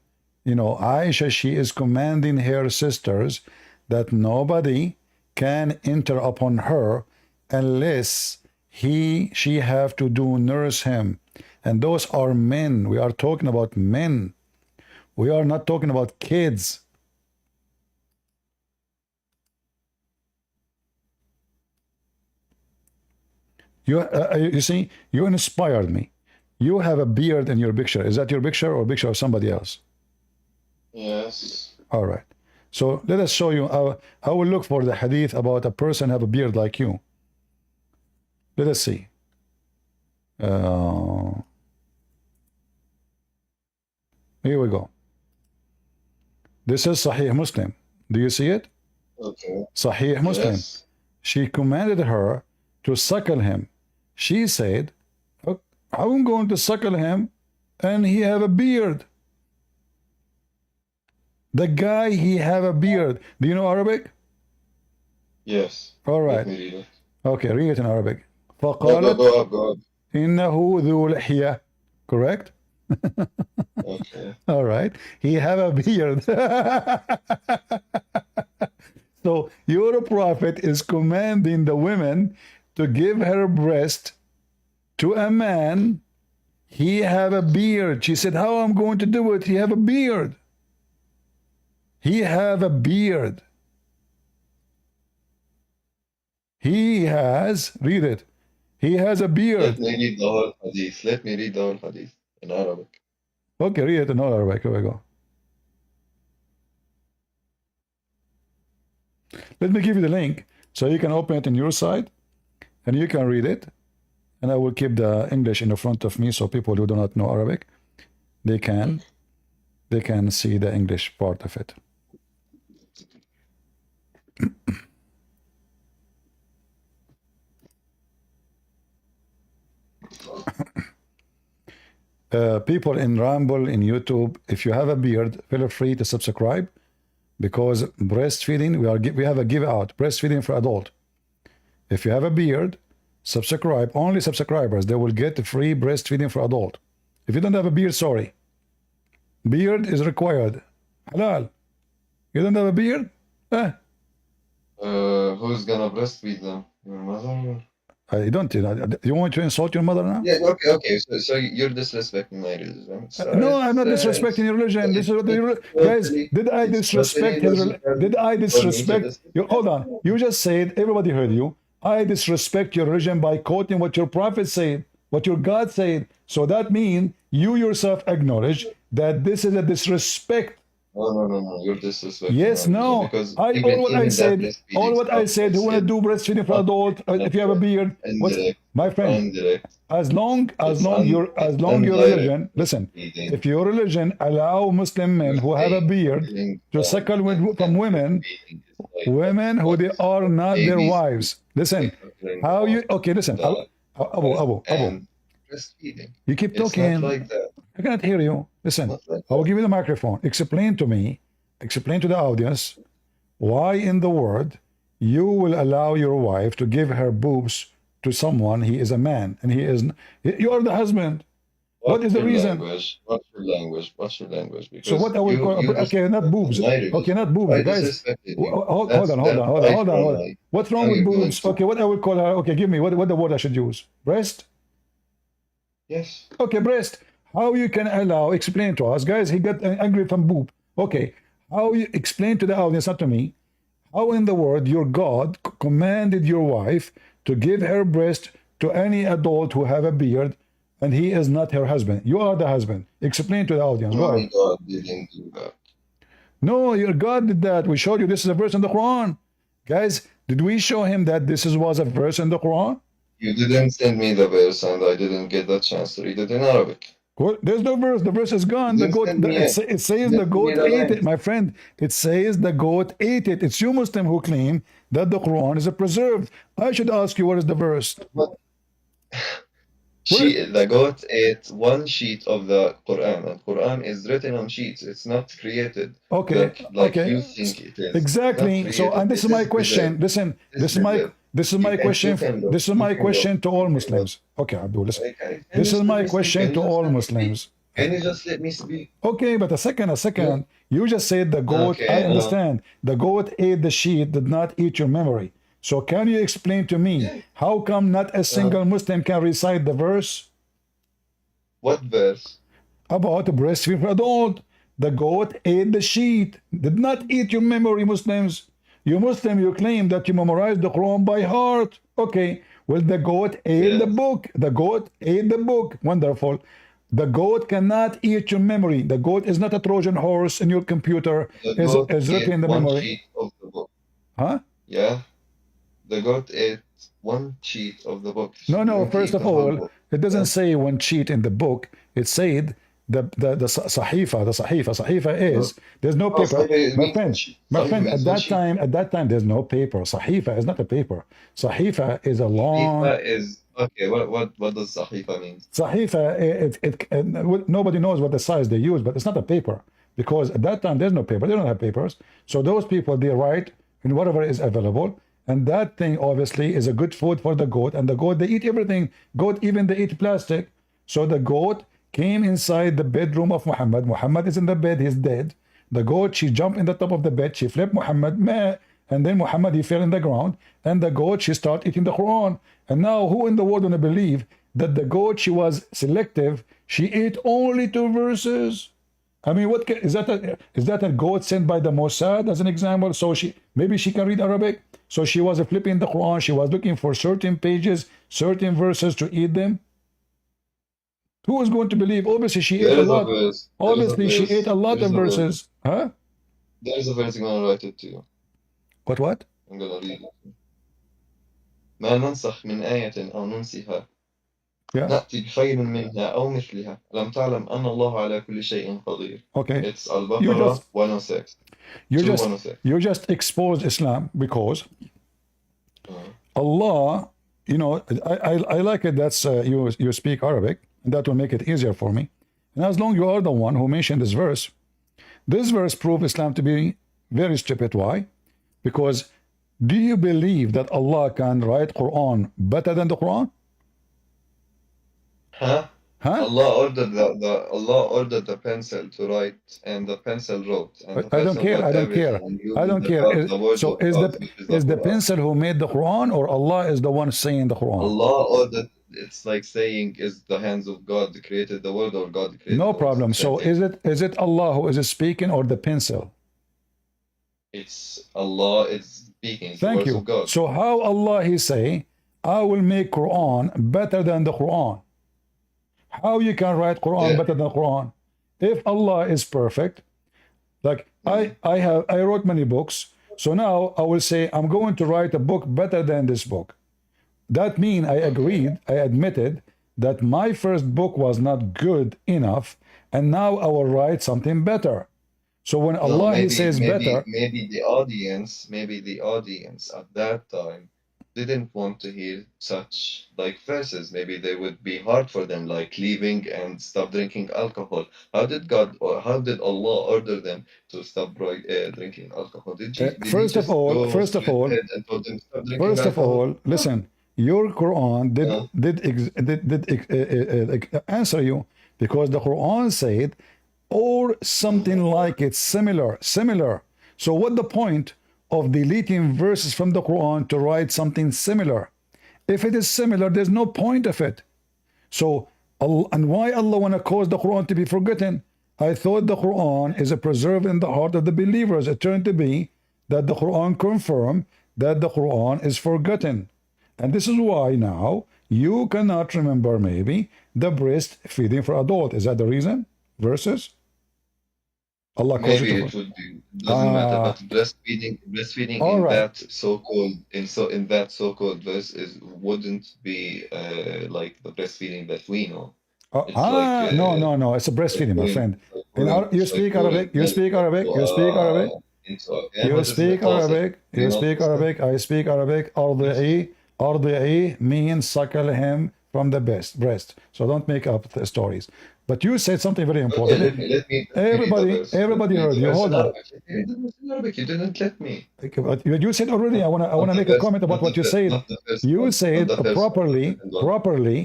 you know, Aisha, she is commanding her sisters that nobody can enter upon her unless she have to do nurse him. And those are men. We are talking about men. We are not talking about kids. You see, you inspired me. You have a beard in your picture. Is that your picture or a picture of somebody else? Yes. All right. So let us show you. I will look for the hadith about a person have a beard like you. Let us see. Here we go. This is Sahih Muslim. Do you see it? Okay. Sahih Muslim. Yes. She commanded her to suckle him. She said, I'm going to suckle him and he have a beard. The guy, he have a beard. Do you know Arabic? Yes. All Let right. me read it. Okay, read it in Arabic. Go فقالت up. إنه ذو لحية. Correct? Okay. All right. He have a beard. So your prophet is commanding the women to give her breast to a man He have a beard. She said, how I'm going to do it? He have a beard. He have a beard. He has, read it. He has a beard. Let me read the whole hadith. Let me read the whole hadith in Arabic. Okay, read it in Arabic. Here we go. Let me give you the link so you can open it on your side and you can read it. And I will keep the English in the front of me so people who do not know Arabic, they can see the English part of it. People in Rumble, in YouTube, if you have a beard, feel free to subscribe, because breastfeeding, we have a give out, breastfeeding for adult. If you have a beard, subscribe. Only subscribers, they will get free breastfeeding for adult. If you don't have a beard, sorry. Beard is required. Halal. You don't have a beard? Who's gonna breastfeed them? Your mother? I don't. You want to insult your mother now? Yeah, okay. So you're disrespecting my religion. No, I'm not disrespecting your religion. This is what guys. Did I disrespect his religion? Did I disrespect? Hold on. You just said, everybody heard you. I disrespect your religion by quoting what your prophet said, what your God said. So that means you yourself acknowledge that this is a disrespect. No. You're disrespecting. Yes, no. Because all what I said, who want to do breastfeeding for adult, if you have a beard, my friend, as long your religion, listen, if your religion allow Muslim men who have a beard to suckle from women who they are not their wives. Listen, how you, okay, listen, Abu. You keep talking. I cannot hear you. Listen, I will give you the microphone. Explain to me, explain to the audience, why in the world you will allow your wife to give her boobs to someone, he is a man, and he is, you are the husband. What is the reason? What's your language? Because so what I will call, okay, not boobs. Okay, not boobs, guys. Hold on. What's wrong with boobs? Okay, what I will call her, okay, give me, what the word I should use? Breast? Yes. Okay, breast. How you can allow, explain to us, guys, he got angry from boob. Okay, how you explain to the audience, not to me, how in the world your God commanded your wife to give her breast to any adult who have a beard, and he is not her husband. You are the husband. Explain to the audience. My God didn't do that. No, your God did that. We showed you this is a verse in the Quran. Guys, did we show him that this was a verse in the Quran? You didn't send me the verse, and I didn't get the chance to read it in Arabic. Well, there's no verse. The verse is gone. The goat. It says the goat ate it, my friend. It says the goat ate it. It's you Muslim who claim that the Quran is a preserved. I should ask you, what is the verse? The goat ate one sheet of the Quran, and Quran is written on sheets. It's not created. Okay. Like you think it is. Exactly. So, and this is my question. Listen, this is my question to all Muslims. Okay, Abdul, listen. This is my question to all Muslims. Can you just let me speak? Okay, but a second. Yeah. You just said the goat, I understand. The goat ate the sheet, did not eat your memory. So can you explain to me, how come not a single Muslim can recite the verse? What verse? About the breastfeeding for adult. The goat ate the sheet, did not eat your memory, Muslims. You Muslim, you claim that you memorized the Quran by heart. Okay, well, the goat ate the book. The goat ate the book. Wonderful. The goat cannot eat your memory. The goat is not a Trojan horse in your computer. Is written in the memory. Sheet of the book. Huh? Yeah. The goat ate one sheet of the book. No, first of all, it doesn't say one sheet in the book. It said the sahifa is, there's no paper. My friend, at that time there's no paper. Sahifa is not a paper. Sahifa is a long. Sahifa is, okay, what does sahifa mean? Sahifa, nobody knows what the size they use, but it's not a paper, because at that time there's no paper. They don't have papers. So those people, they write in whatever is available. And that thing obviously is a good food for the goat. And the goat, they eat everything. Goat, even they eat plastic. So the goat came inside the bedroom of Muhammad. Muhammad is in the bed, he's dead. The goat, she jumped in the top of the bed, she flipped Muhammad, meh, and then Muhammad, he fell in the ground. And the goat, she started eating the Quran. And now who in the world gonna believe that the goat, she was selective, She ate only 2 verses. I mean, what is that? Is that a goat sent by the Mossad as an example? So maybe she can read Arabic. So she was flipping the Quran. She was looking for certain pages, certain verses to eat them. Who is going to believe? Obviously, she ate There a is a lot. verse. There is a Obviously, she ate verse. a lot There of is a verse. verses. Huh? There is a verse. I'm gonna write it to you. What? I'm gonna read it. ما ننسخ من آية أو ننسها Yeah. نأتي بخير منها أو مثلها ألم تعلم أن الله على كل شيء قدير. Okay. It's Al-Baqarah 106. You just exposed Islam because Allah, you know, I like it. That's you speak Arabic, and that will make it easier for me. And as long you are the one who mentioned this verse proves Islam to be very stupid. Why? Because do you believe that Allah can write Quran better than the Quran? Huh? Huh? Allah ordered the pencil to write, and the pencil wrote, and the I don't pencil care. wrote I don't everything. care. And you I don't the care. God, the word So of God, which is the Quran. pencil who made the Quran, or Allah is the one saying the Quran? Allah ordered. It's like saying, "Is the hands of God created the word, or God created No the word?" problem. Same So thing. is it Allah who is speaking or the pencil? It's Allah is speaking. It's the Thank words you. of God. So how Allah he say, I will make Quran better than the Quran? How you can write Quran better than Quran? If Allah is perfect, like I wrote many books, so now I will say I'm going to write a book better than this book. That means I agreed, I admitted that my first book was not good enough, and now I will write something better. So when Allah he says better, maybe the audience at that time didn't want to hear such like verses. Maybe they would be hard for them, like leaving and stop drinking alcohol. How did Allah order them to stop drinking alcohol? Did he first of just all, go first of straight all, ahead and told them to stop drinking first of alcohol? all, listen. Your Quran No. did answer you because the Quran said, or something like it, similar. So what the point of deleting verses from the Quran to write something similar? If it is similar, there's no point of it. So, and why Allah want to cause the Quran to be forgotten? I thought the Quran is a preserve in the heart of the believers. It turned to be that the Quran confirmed that the Quran is forgotten. And this is why now you cannot remember maybe the breastfeeding for adult. Is that the reason? Verses? Allah calls Maybe it it would be doesn't matter, but breastfeeding all in right. that so-called verse is wouldn't be like the breastfeeding that we know. It's like No. It's a breastfeeding, my friend. You it's like speak pouring Arabic. You milk speak Arabic. You speak Arabic. into a You what is speak mitosis? Arabic. Do you You know speak this stuff? Arabic. I speak Arabic. أرضعي means suckle him from the breast. So don't make up the stories. But you said something very Okay, important. let me read the Everybody verse. Let heard me read you. the verse Hold in on. Arabic. Let me read the verse in Arabic. You didn't let me. But you said already. I wanna make a comment about what you said. You said properly.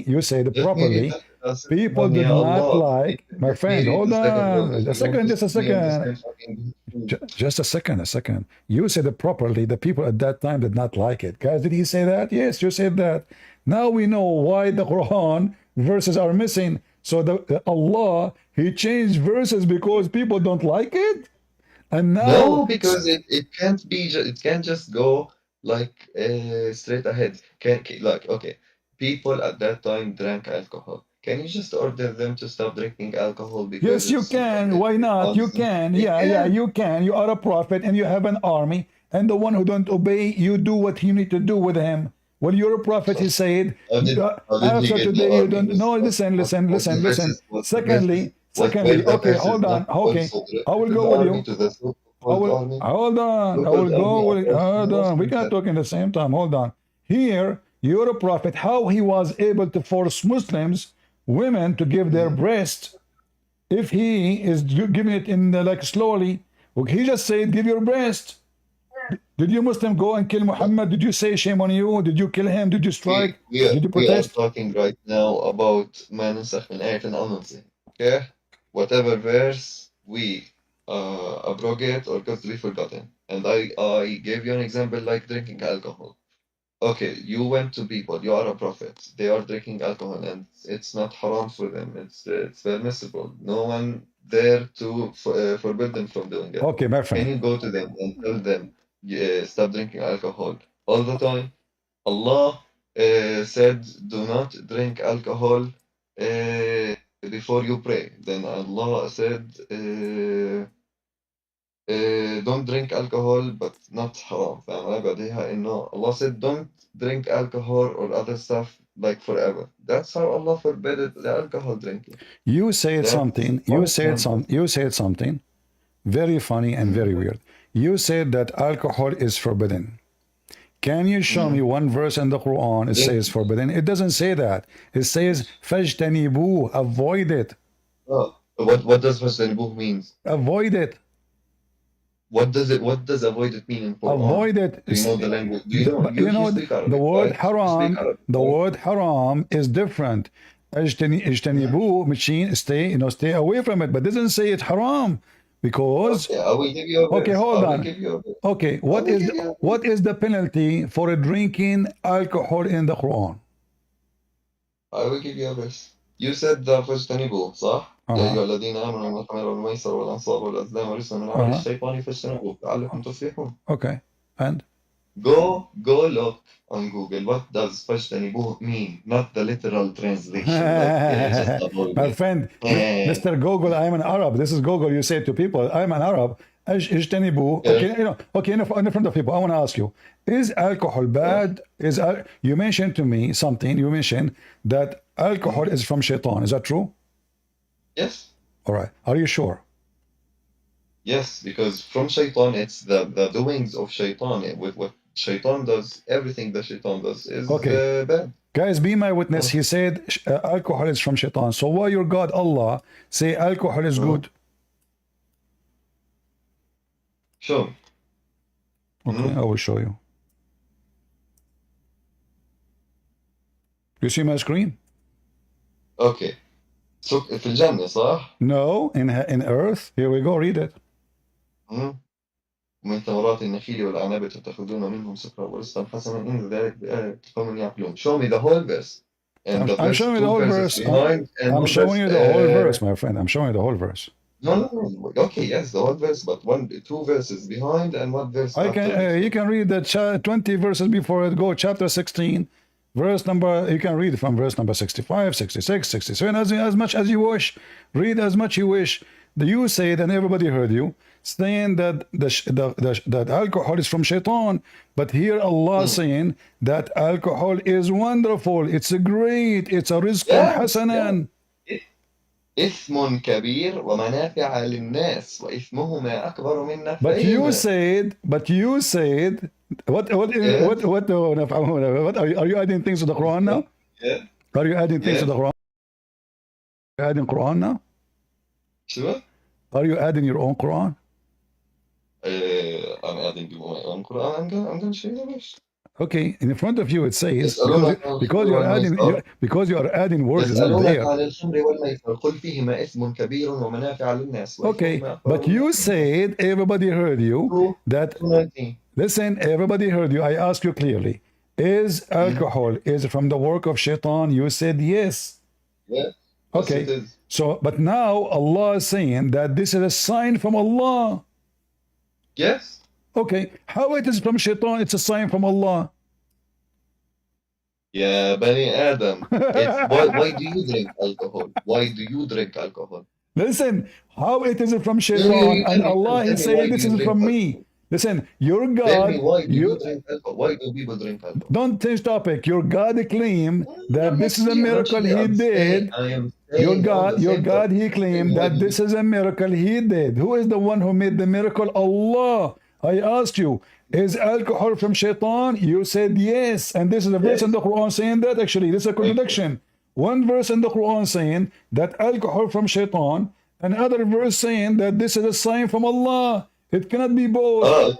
You said Let me read properly. the first People one, did Ya not Allah. like. My Let me friend, read hold the second on. one. Just a second. Just a second. You said it properly. The people at that time did not like it. Guys, did he say that? Yes, you said that. Now we know why the Quran verses are missing. So Allah, he changed verses because people don't like it. And now, No, because it can't be. It can't just go like straight ahead. Like okay, people at that time drank alcohol. Can you just order them to stop drinking alcohol because yes, you it's can. Why not? You honestly, can. you Yeah, can. you can. You are a prophet and you have an army. And the one who don't obey, you do what you need to do with him. When you're a prophet, he said, How did he after get the today, you army? don't. No, listen. What's the verses? Secondly, The okay, verses hold on. not Okay, also I will to the go with army, you. to the I so-called will army? hold on. I will So-called go army with hold on. We Muslims cannot that talk in the same time. Hold on. Here, you're a prophet. How he was able to force Muslims, women, to give their breast if he is giving it in like slowly? He just said, "Give your breast." Did you Muslim go and kill Muhammad? Did you say shame on you? Did you kill him? Did you strike? Did you we are protest? talking right now about ما ننسخ من آية أو ننسها. Okay? Whatever verse we abrogate or because we forgotten. And I gave you an example like drinking alcohol. Okay, you went to people, you are a prophet. They are drinking alcohol and it's not haram for them. It's permissible. No one there to forbid them from doing it. Okay, my Can friend. you go to them and tell them, yeah, stop drinking alcohol all the time? Allah said, do not drink alcohol before you pray. Then Allah said, don't drink alcohol but not haram. فاهم؟ بعدها إنه Allah said don't drink alcohol or other stuff like forever. That's how Allah forbade the alcohol drinking. You said That's something. one example. You said something very funny and very weird. You said that alcohol is forbidden. Can you show me one verse in the Quran it says forbidden? It doesn't say that. It says فَاجْتَنِبُوهُ, avoid it. Oh, what does فَاجْتَنِبُوهُ means? Avoid it. What does avoid it mean in Quran? Avoid it. Do you know the language? Do you The- know but you know speak Arabic, the word right? You speak haram. Arabic, The right? word haram is different. اجتنبوه, machine, stay away from it. But it doesn't say it's haram because. Okay, I will give you a verse. Okay, hold I will on. give you a verse. Okay, I will give you a verse. what is the penalty for drinking alcohol in the Quran? I will give you a verse. You said the فاجتنبوا صح؟ يا أيها Uh-huh. الذين آمنوا الخمر والميسر والأنصاب والأزلام رجس من عمل Uh-huh. الشيطان فاجتنبوه لعلكم تفلحون. Okay. And Go look on Google. What does فاجتنبوه mean? Not the literal translation. Like just avoid my it. friend, Mr. Google, I'm an Arab. This is Google. You say to people, I'm an Arab. اجتنبوا. Okay, okay, in front of people, I want to ask you: is alcohol bad? You mentioned to me something? You mentioned that alcohol is from shaitan. Is that true? Yes. All right. Are you sure? Yes, because from shaitan, it's the doings of shaitan. With what shaitan does, everything that shaitan does is Okay. bad. Guys, be my witness. He said alcohol is from shaitan. So why your God Allah say alcohol is good? Show me. Okay, I will show you. You see my screen? Okay. So في الجنة صح؟ No, in earth. Here we go. Read it. ومن ثمرات النخيل والأعناب تتخذون منهم سكرا ورزقا حسنا إن ذلك بآية قوم يعقلون. Show me the whole verse. And the I'm verse, showing you the two whole verses verse. behind, and I'm one showing you verse, the whole verse, my friend. I'm showing you the whole verse. No. Okay, yes, the whole verse, but two verses behind and one verse I after can. this. You can read the 20 verses before it. Go chapter 16, verse number. You can read from verse number 65, 66, 67, as much as you wish. Read as much you wish. You said, and everybody heard you saying that that alcohol is from shaitan, but here Allah saying that alcohol is wonderful. It's a great. It's a rizqun hasanan. إثم كبير ومنافع للناس وإثمهما أكبر من But you نفعهما. said, what Yes. what are you adding things to the Quran now? Yeah. Are you adding things to Yes. the Quran? Are you adding Quran now? شو؟ Are you adding your own Quran? I'm adding my own Quran. I'm gonna show you this. Okay, in front of you it says يسألونك عن because الخمر you are adding والميسر. because you are adding words is not يسألونك there. عن الخمر والميسر قل فيهما إثم كبير ومنافع للناس Okay, وإثمهما أكبر but من you نفعهما. said everybody heard you that 2:19. listen, everybody heard you. I asked you clearly, is alcohol is from the work of shaitan? You said yes. Yes. Okay. Yes, it is. So, but now Allah is saying that this is a sign from Allah. Yes. Okay, how it is from shaitan? It's a sign from Allah. يا بني آدم. Why do you drink alcohol? Why do you drink alcohol? Listen, how it is from You shaitan, tell and me, Allah tell He me say why do this you is drink from alcohol? me. Listen, your Tell me God, why do you you drink alcohol? Why do people drink alcohol? don't change topic. Your God claimed that this is a miracle He did. I am saying on the Your same God, topic. He claimed Why that do you- this is a miracle He did. Who is the one who made the miracle? Allah. I asked you, is alcohol from shaitan? You said yes. And this is a verse in the Quran saying that. Actually, this is a contradiction. One verse in the Quran saying that alcohol from shaitan, another verse saying that this is a sign from Allah. It cannot be both.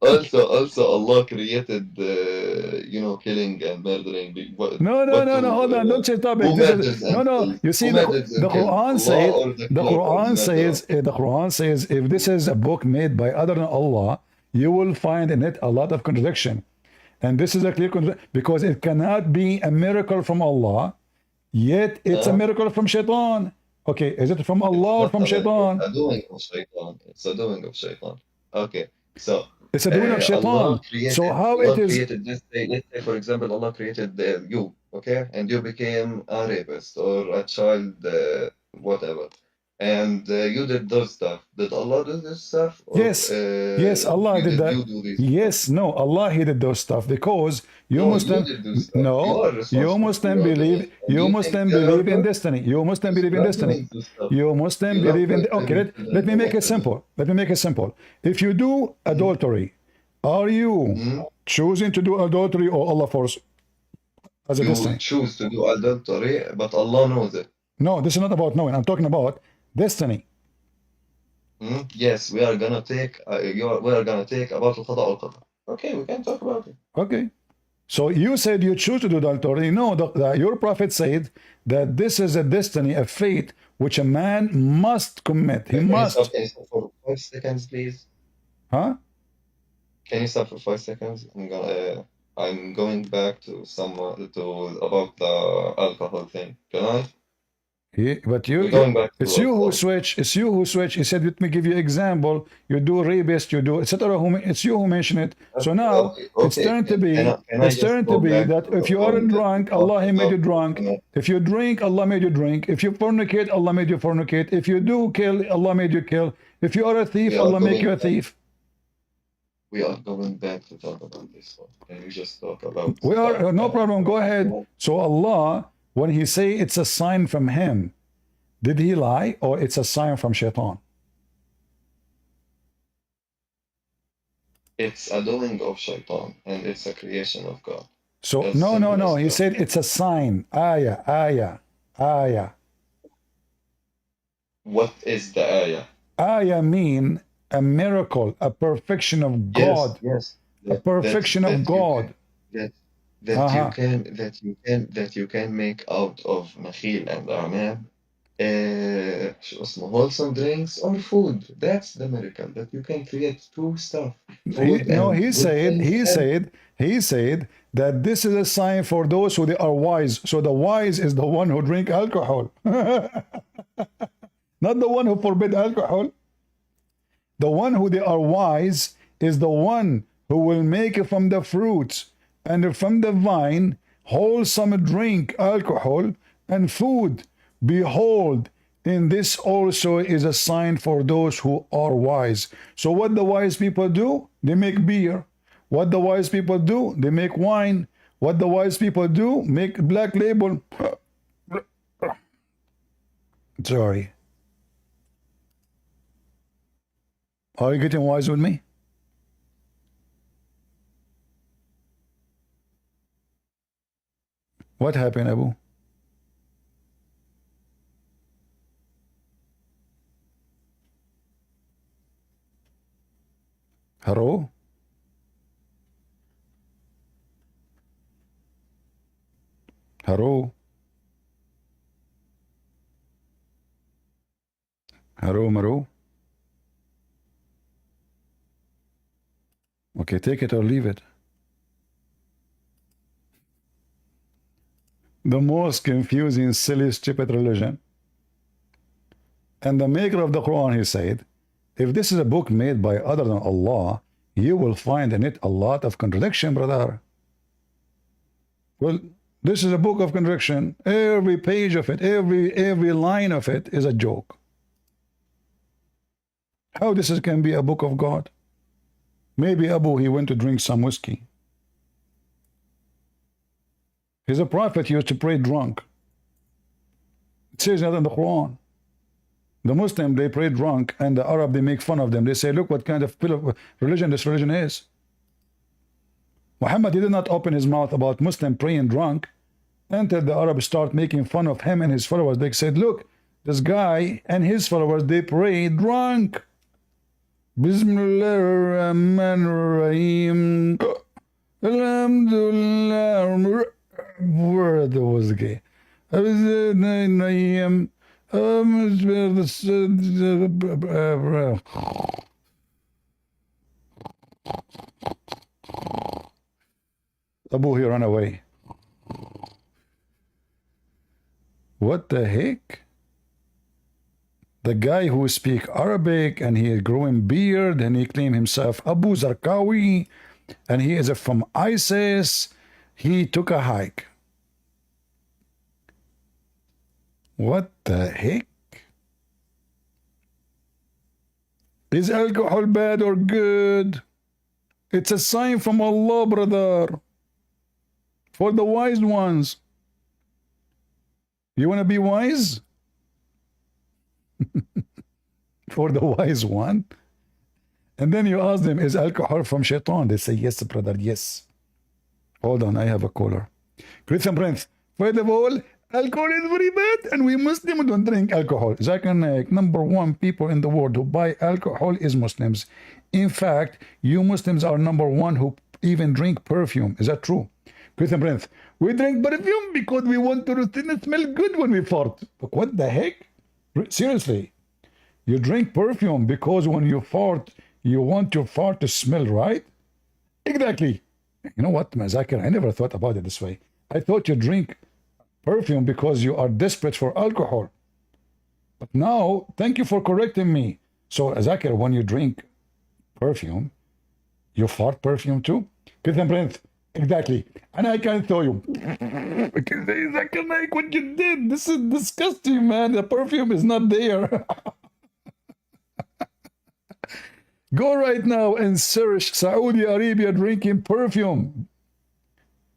Also, Allah created, killing and murdering. No, hold on, don't change topic. Who This murders is and kills? You see, Who murders and the kills? Quran Allah says, or the killer or the murderer? the Quran says, if this is a book made by other than Allah, you will find in it a lot of contradiction. And this is a clear contradiction because it cannot be a miracle from Allah, yet it's a miracle from Shaitan. Okay, is it from It's Allah or not from it's Shaitan? a doing of shaitan. It's a doing of shaitan. Okay, so It's a doing of Allah Shaitan. So created how it Allah is? created let's say for example Allah created you, okay, and you became a rapist or a child whatever, and you did those stuff. Did Allah do this stuff, or Yes, yes, Allah did that. you do this stuff? Yes, no, Allah he did those stuff because you No, you Muslim, did do stuff. You no, are responsible for your doing, and You you think Muslim they are believe in good? destiny. You Muslim You believe in stop destiny. doing this stuff. You Muslim You love believe in. Okay, giving to let them me or make it whatever. simple. Let me make it simple. If you do adultery, are you Mhm. choosing to do adultery or Allah force as a You destiny? choose to do adultery, but Allah knows it. No, this is not about knowing. I'm talking about destiny. Yes, we are gonna take we are gonna take about al-qada al-qadar. Okay, we can talk about it. Okay. So you said you choose to do adultery. No, your prophet said that this is a destiny, a fate, which a man must commit. He must. Can you stop for 5 seconds, please? Huh? Can you stop for 5 seconds? I'm going back to about the alcohol thing. Can I? But We're going back to it's you who alcohol. switch. It's you who switch. He said, let me give you example. You do rapist, you do etc. It's you who mention it. So now it's Okay. turned to be. Can I It's just turned to go be back that to if the you are point that we drunk, Allah talked He made you about? drunk. If you drink, Allah made you drink. If you fornicate, Allah made you fornicate. If you do kill, Allah made you kill. If you are a thief, We are Allah make you going a back. thief. We are going back to talk about this one. Can we just talk about We are no the problem. Go ahead. So Allah, when He say it's a sign from Him, did He lie or it's a sign from Shaitan? It's a doing of shaitan and it's a creation of God. So As no, simple as He that. said it's a sign. Ayah, ayah, ayah. What is the ayah? Ayah mean a miracle, a perfection of God, Yes. a perfection of God. That you can make out of nakhil and a'nab شو اسمه wholesome drinks or food. That's the miracle, that you can create two stuff, food and good things. He said that this is a sign for those who they are wise. So the wise is the one who drink alcohol, not the one who forbid alcohol. The one who they are wise is the one who will make from the fruits and from the vine wholesome drink, alcohol and food. Behold, in this also is a sign for those who are wise. So what the wise people do? They make beer. What the wise people do? They make wine. What the wise people do? Make black label. Sorry. Are you getting wise with me? What happened, Abu? Hello? Hello? Hello, Maru? Okay, take it or leave it. The most confusing, silly, stupid religion. And the maker of the Quran, he said, if this is a book made by other than Allah, you will find in it a lot of contradiction, brother. Well, this is a book of contradiction. Every page of it, every line of it is a joke. How can be a book of God? Maybe Abu, he went to drink some whiskey. He's a prophet, he used to pray drunk. It says that in the Quran. The Muslim, they pray drunk, and the Arab, they make fun of them. They say, look what kind of religion this religion is. Muhammad, he did not open his mouth about Muslim praying drunk until the Arabs start making fun of him and his followers. They said, look, this guy and his followers, they pray drunk. Bismillah ar-Rahman ar-Rahim. Alhamdulillah. Where was the gay? Abu, he ran away. What the heck? The guy who speak Arabic and he is growing beard and he claim himself Abu Zarqawi and he is from ISIS. He took a hike. What the heck? Is alcohol bad or good? It's a sign from Allah, brother. For the wise ones. You want to be wise? For the wise one. And then you ask them, is alcohol from shaitan? They say, yes, brother, yes. Hold on, I have a caller. Christian Prince, first of all, alcohol is very bad, and we Muslims don't drink alcohol. Zakir Naik, number one people in the world who buy alcohol is Muslims. In fact, you Muslims are number one who even drink perfume. Is that true? Christian Prince, we drink perfume because we want to smell good when we fart. But what the heck? Seriously, you drink perfume because when you fart, you want your fart to smell right? Exactly. You know what, Zakir, I never thought about it this way. I thought you drink perfume because you are desperate for alcohol. But now, thank you for correcting me. So, Zakir, when you drink perfume, you fart perfume too? Christian Prince, exactly. And I can tell you, because Zakir Naik, what you did, this is disgusting, man. The perfume is not there. Go right now and search Saudi Arabia drinking perfume.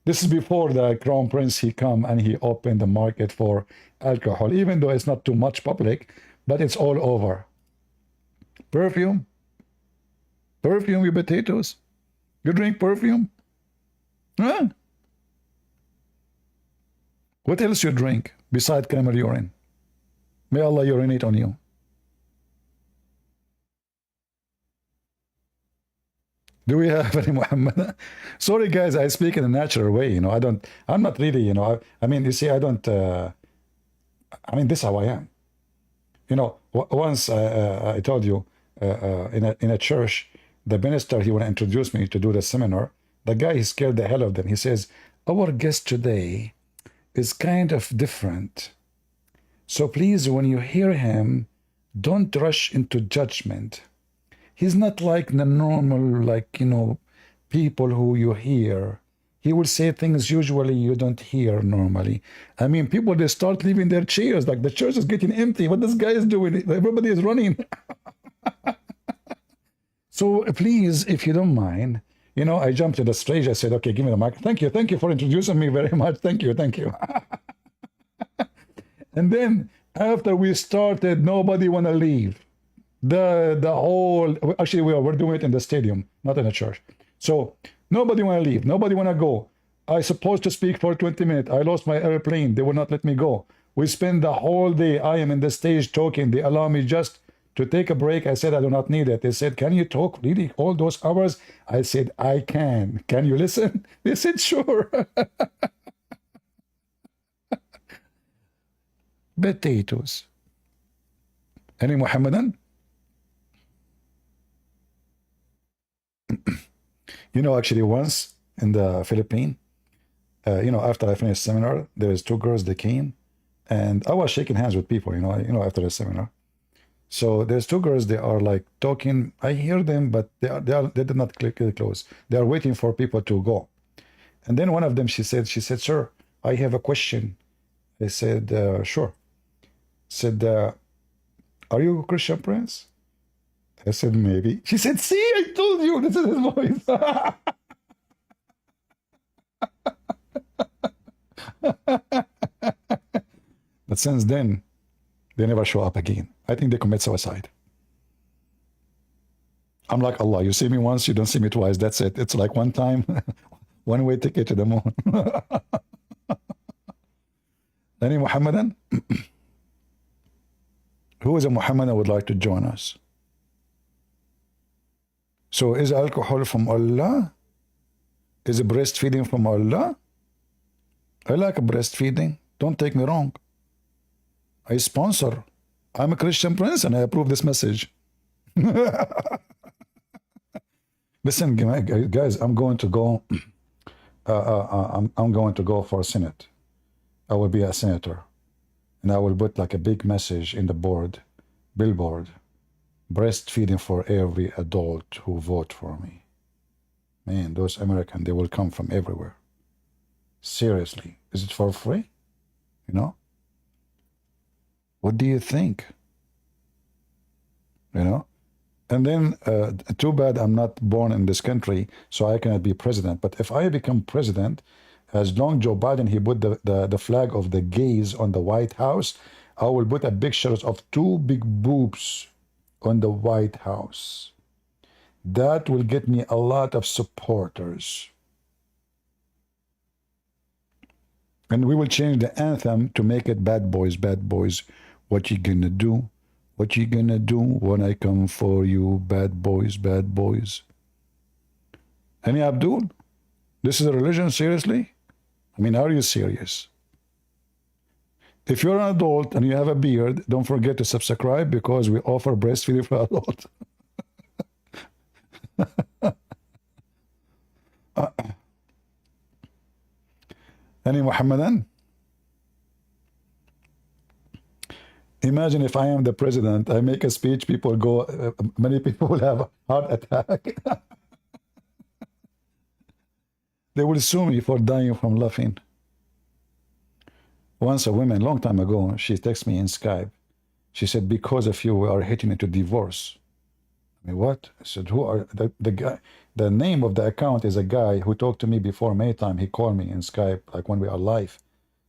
This is before the Crown Prince, he come and he opened the market for alcohol, even though it's not too much public, but it's all over. Perfume? Perfume, you potatoes? You drink perfume? Huh? What else you drink besides camel urine? May Allah urinate on you. Do we have any Muhammad? Sorry, guys, I speak in a natural way. You know, I'm not really, you know, I mean, you see, I mean, this is how I am. You know, once I told you in a church, the minister, he want to introduce me to do the seminar. The guy, he scared the hell of them. He says, our guest today is kind of different. So please, when you hear him, don't rush into judgment. He's not like the normal, like, you know, people who you hear. He will say things usually you don't hear normally. I mean, people, they start leaving their chairs, like the church is getting empty. What this guy is doing? Everybody is running. So please, if you don't mind, you know, I jumped to the stage. I said, okay, give me the mic. Thank you for introducing me very much. Thank you. And then after we started, nobody want to leave. The whole, actually we're doing it in the stadium, not in a church. So nobody want to leave, nobody want to go. I supposed to speak for 20 minutes. I lost my airplane. They will not let me go. We spend the whole day. I am in the stage talking. They allow me just to take a break. I said, I do not need it. They said, can you talk really all those hours? I said, I can. Can you listen? They said, sure. Potatoes. Any Muhammadan? You know, actually once in the Philippines, you know, after I finished seminar, there was two girls that came and I was shaking hands with people, you know, after the seminar. So there's two girls, they are like talking. I hear them, but they did not click close. They are waiting for people to go. And then one of them, she said, sir, I have a question. I said, sure. Said, are you a Christian Prince? I said, maybe. She said, see, I told you, this is his voice. But since then, they never show up again. I think they commit suicide. I'm like Allah. You see me once, you don't see me twice. That's it. It's like one time, one-way ticket to the moon. Any Muhammadan? Who is a Muhammadan would like to join us? So is alcohol from Allah? Is breastfeeding from Allah? I like breastfeeding. Don't take me wrong. I sponsor. I'm a Christian Prince and I approve this message. Listen, guys, I'm going to go I'm going to go for Senate. I will be a senator, and I will put like a big message in the billboard, breastfeeding for every adult who vote for me. Man, those Americans, they will come from everywhere. Seriously, is it for free? You know? What do you think? You know? And then, too bad I'm not born in this country, so I cannot be president. But if I become president, as long Joe Biden, he put the flag of the gays on the White House, I will put a picture of two big boobs on the White House. That will get me a lot of supporters. And we will change the anthem to make it bad boys, what you gonna do? What you gonna do when I come for you, bad boys, bad boys? Any Abdul? This is a religion, seriously? I mean, are you serious? If you're an adult and you have a beard, don't forget to subscribe because we offer breastfeeding for adults. Any Muhammadan? Imagine if I am the president, I make a speech, people go, many people will have a heart attack. They will sue me for dying from laughing. Once a woman, long time ago, she texted me in Skype. She said, because of you, we are heading into divorce. I mean, what? I said, who are the guy? The name of the account is a guy who talked to me before May time. He called me in Skype, like when we are live.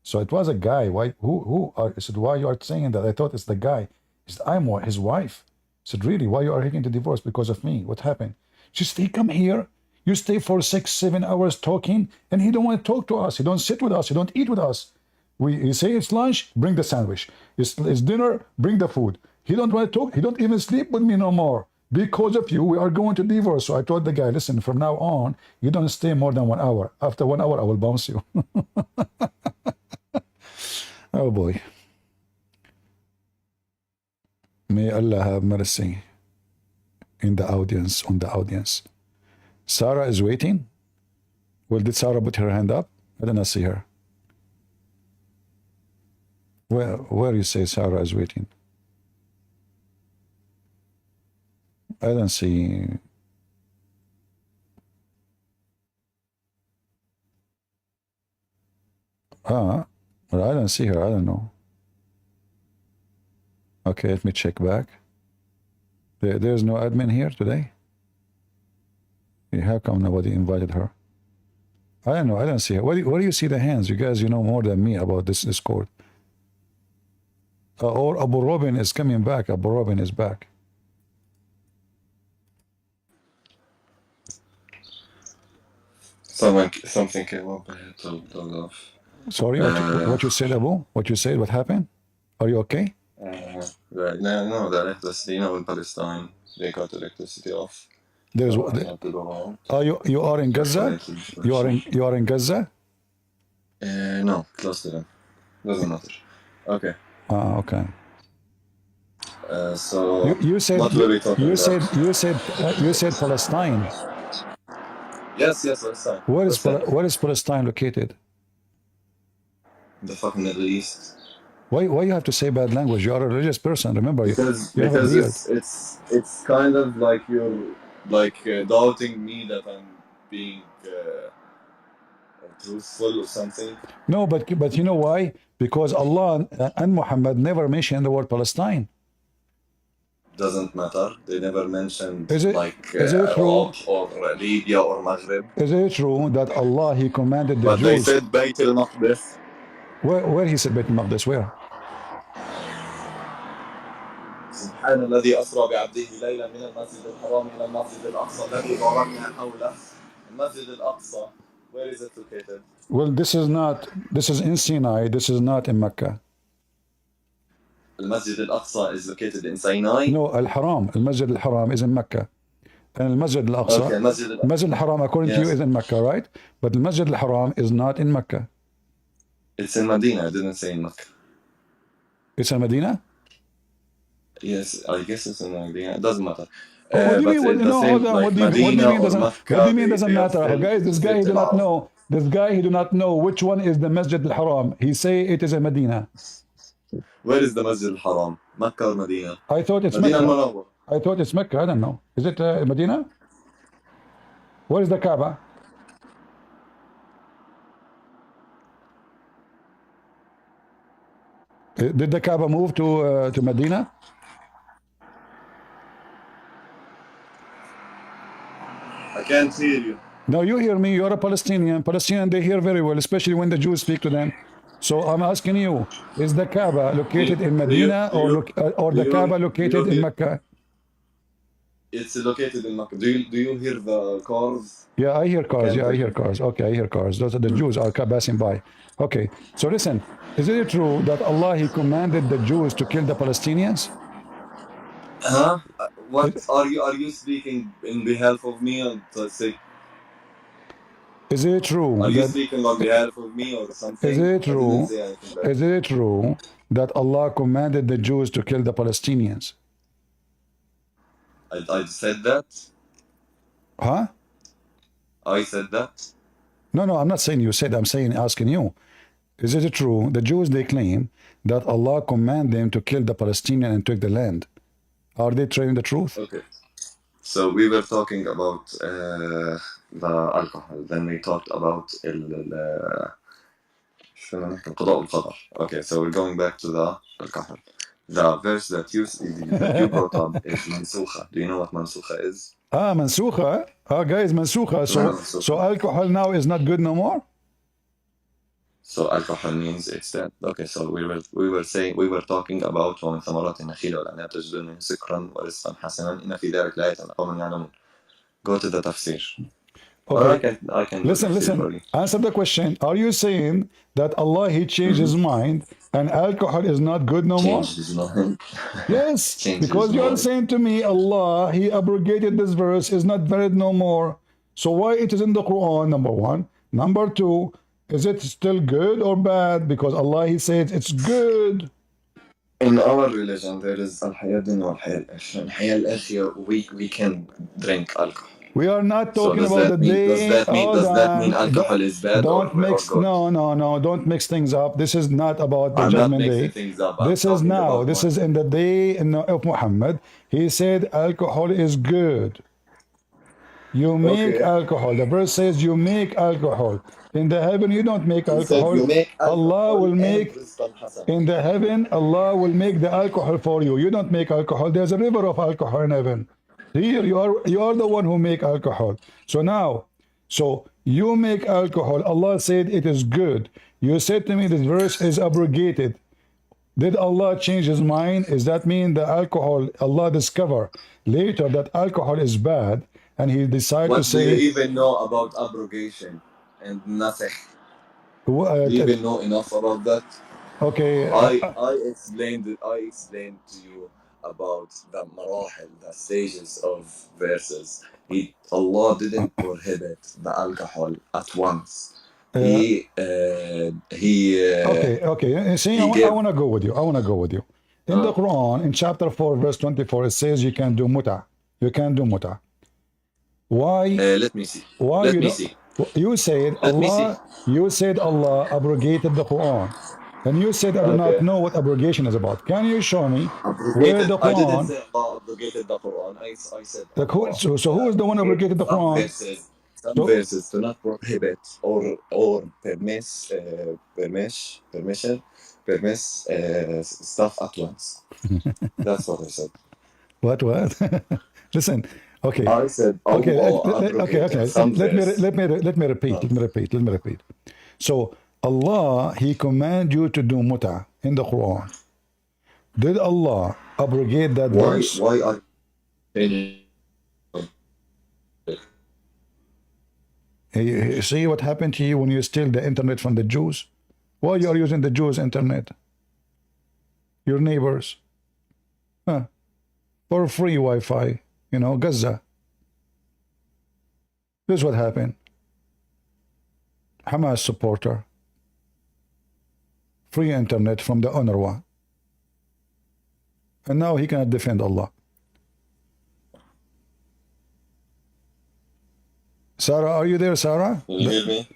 So it was a guy. Why? Who are? I said, why you are saying that? I thought it's the guy. He said, I'm his wife. I said, really? Why you are heading to divorce? Because of me. What happened? She said, he come here. You stay for 6-7 hours talking, and he don't want to talk to us. He don't sit with us. He don't eat with us. You say it's lunch, bring the sandwich. It's dinner, bring the food. He don't want to talk. He don't even sleep with me no more. Because of you, we are going to divorce. So I told the guy, listen, from now on, you don't stay more than 1 hour. After 1 hour, I will bounce you. Oh boy. May Allah have mercy in the audience, on the audience. Sarah is waiting. Well, did Sarah put her hand up? I did not see her. Where you say Sarah is waiting? I don't see. Well, I don't see her. I don't know. Okay, let me check back. There's no admin here today? How come nobody invited her? I don't know. I don't see her. Where do you see the hands? You guys, you know more than me about this Discord. Or Abu Robin is coming back. Abu Robin is back. Something came up. I had to log off. Sorry, what you said, Abu? What you said? What happened? Are you okay? Right. No, the electricity, in Palestine, they cut electricity off. There's So I had to go home. you are in Gaza? You are in Gaza? No, close to them. Doesn't matter. Okay. Okay. So You said what were we talking about? you said Palestine. Yes, Palestine. Where is Palestine located? The fucking Middle East. Why you have to say bad language? You are a religious person. Remember, Because you have a beard. it's kind of like you're like doubting me that I'm being truthful or something. No, but you know why? Because Allah and Muhammad never mentioned the word Palestine. Doesn't matter. They never mentioned Is it Iraq true? or Libya or Maghreb. Is it true that Allah he commanded the But Jews? they said Bayt al-Maqdis. Where he said Bayt al-Maqdis? Where? سبحان الذي أسرى بعبده ليلا من المسجد الحرام إلى المسجد الأقصى الذي باركنا حوله. المسجد الأقصى. Where is it located? Well, this is in Sinai. This is not in Mecca. المسجد الأقصى is located in Sinai. No, Al-Haram. Al-Masjid Al-Haram is in Mecca. And Al-Masjid Al-Aqsa. Okay, Masjid Al-Haram, according to you, is in Mecca, right? But Al-Masjid Al-Haram is not in Mecca. It's in Medina. I didn't say in Mecca. It's in Medina? Yes, I guess it's in Medina. It doesn't matter. What do you mean? Hold on. What do you mean doesn't matter? Guys, this guy do not know. This guy, he do not know which one is the Masjid al-Haram. He say it is in Medina. Where is the Masjid al-Haram? Mecca or Medina? I thought it's Medina Mecca. al-Munawwar. I thought it's Mecca. I don't know. Is it Medina? Where is the Kaaba? Did the Kaaba move to Medina? I can't hear you. No, you hear me. You're a Palestinian. Palestinian, they hear very well, especially when the Jews speak to them. So I'm asking you: is the Kaaba located in Medina or the Kaaba located in Mecca? It's located in Mecca. Do you hear the cars? Yeah, I hear cars. Can't Yeah, I hear hear you. cars. Okay, I hear cars. Those are the Jews are passing by. Okay, so listen, is it true that Allah He commanded the Jews to kill the Palestinians? Huh? What Is, are you speaking in behalf of me? Or let's say, is it true are you that speaking on behalf of me or is something? it I didn't true? say anything like Is it true that Allah commanded the Jews to kill the Palestinians? I said that. Huh? I said that. No, no, I'm not saying you said. I'm saying asking you. Is it true? The Jews they claim that Allah commanded them to kill the Palestinian and take the land. Are they telling the truth? Okay. So we were talking about the alcohol. Then we talked about شنو نحكي القضاء والقدر. Okay, so we're going back to the alcohol. The verse that you brought up is منسوخة. Do you know what منسوخة is? Mansukha. Guys, Mansukha. So alcohol now is not good no more? So alcohol means it's that. Okay, so we were talking about ومن ثمرات النخيل والأعناب تجدون منه سكرا ورزقا حسنا إن في ذلك لآية لقوم يعلمون. Go to the tafsir. Okay. I can do Listen, tafsir for listen. you. Answer the question. Are you saying that Allah He changed His mind and alcohol is not good no more? Change his mind. Yes, Change his because you are mind. saying to me, Allah, He abrogated this verse, is not valid no more. So why it is in the Quran, number one? Number two, is it still good or bad? Because Allah, He says it's good. In our religion, there is الحياة الدنيا والحياة الآخرة. الحياة الآخرة, we can drink alcohol. We are not So talking does about the that mean day. does that mean alcohol is bad or Mix. good? No. Don't mix things up. This is not about the I'm not Judgment mixing Day. things up. I'm This is talking now. about This one. is in the day of Muhammad. He said alcohol is good. You make Okay. alcohol. The verse says you make alcohol. In the heaven, you don't make He said alcohol. you make Allah alcohol will and make rizqan hasan. in the heaven. Allah will make the alcohol for you. You don't make alcohol. There's a river of alcohol in heaven. Here you are the one who make alcohol. So you make alcohol. Allah said it is good. You said to me this verse is abrogated. Did Allah change His mind? Does that mean the alcohol Allah discover later that alcohol is bad, and He decided to What do you say? even know about abrogation and nothing? Do you Uh, even know enough about that? okay, I explained to you about the marahil, the stages of verses. Allah didn't prohibit the alcohol at once. Okay. See, I gave. want to go with you. I want to go with you. In the Quran, in chapter 4, verse 24, it says you can do muta. You can do muta. Why? Let me see. Why Let you me don't? see. You said Let me Allah. You said Allah abrogated the Quran, and you said I do not know what abrogation is about. Can you show me where the I didn't Quran? say Allah abrogated the Quran. I said The, Allah so who is the one abrogated the some Quran? verses. Some So verses do not prohibit or permit stuff at once. That's what I said. what? Listen. Okay. I said Okay. Allah abrogated some verse. Let me repeat. So Allah, He command you to do muta in the Quran. Did Allah abrogate that verse? Why are You see what happened to you when you steal the internet from the Jews? Why you are using the Jews' internet? Your neighbors. For free Wi-Fi, Gaza. This is what happened. Hamas supporter. Free internet from the UNRWA. And now he cannot defend Allah. Sarah, are you there, Sarah? Can you hear me?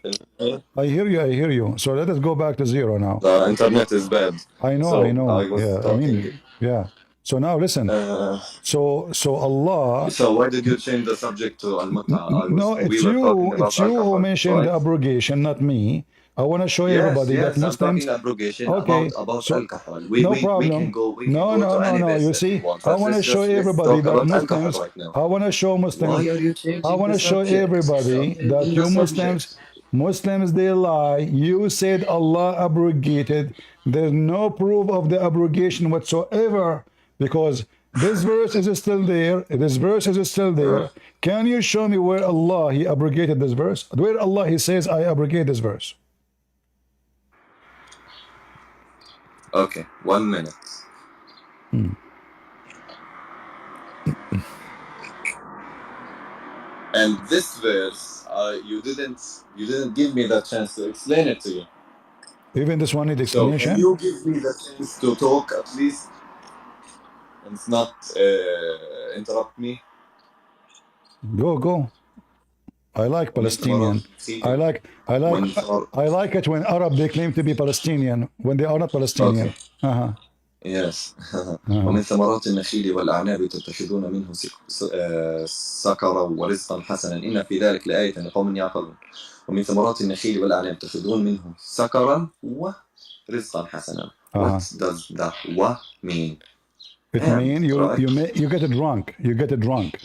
I hear you. I hear you. So let us go back to zero now. The internet is bad. I know. So I know. I was Yeah. I talking. mean, yeah. So now listen. Uh, So Allah. so why did you change the subject to al-mut'a? No, We were talking about it's you who alcohol, mentioned the right? abrogation, not me. I want to show everybody that Yes, I'm Muslims. talking abrogation Okay, about so alcohol. no We can problem. go No, to no, no, any no. base You that we see, want, I but want to show let's everybody talk that about alcohol Muslims. right now. I want to show Why Muslims. are you I changing want the to show subject? everybody Stop that changing you the subject. Muslims they lie. You said Allah abrogated. There's no proof of the abrogation whatsoever because this verse is still there. This verse is still there. Can you show me where Allah He abrogated this verse? Where Allah He says I abrogate this verse? Okay, 1 minute. And this verse, you didn't give me the chance to explain it to you. Even this one needs So can explanation. you give me the chance to talk at least, and not interrupt me? Go. I like ومن ثمرات Palestinian. I النخيل like I like ومن ثمر I like it when Arab they claim to be Palestinian when they are not Palestinian. Okay. Yes. Uh-huh. ومن ثمرات النخيل والأعناب تتخذون منه سكرا ورزقا حسنا إن في ذلك لآية لقوم يعقلون. ومن ثمرات النخيل والأعناب تأخذون منه سكرا ورزقا حسنا. What does that wa mean? It means you get drunk. You get drunk.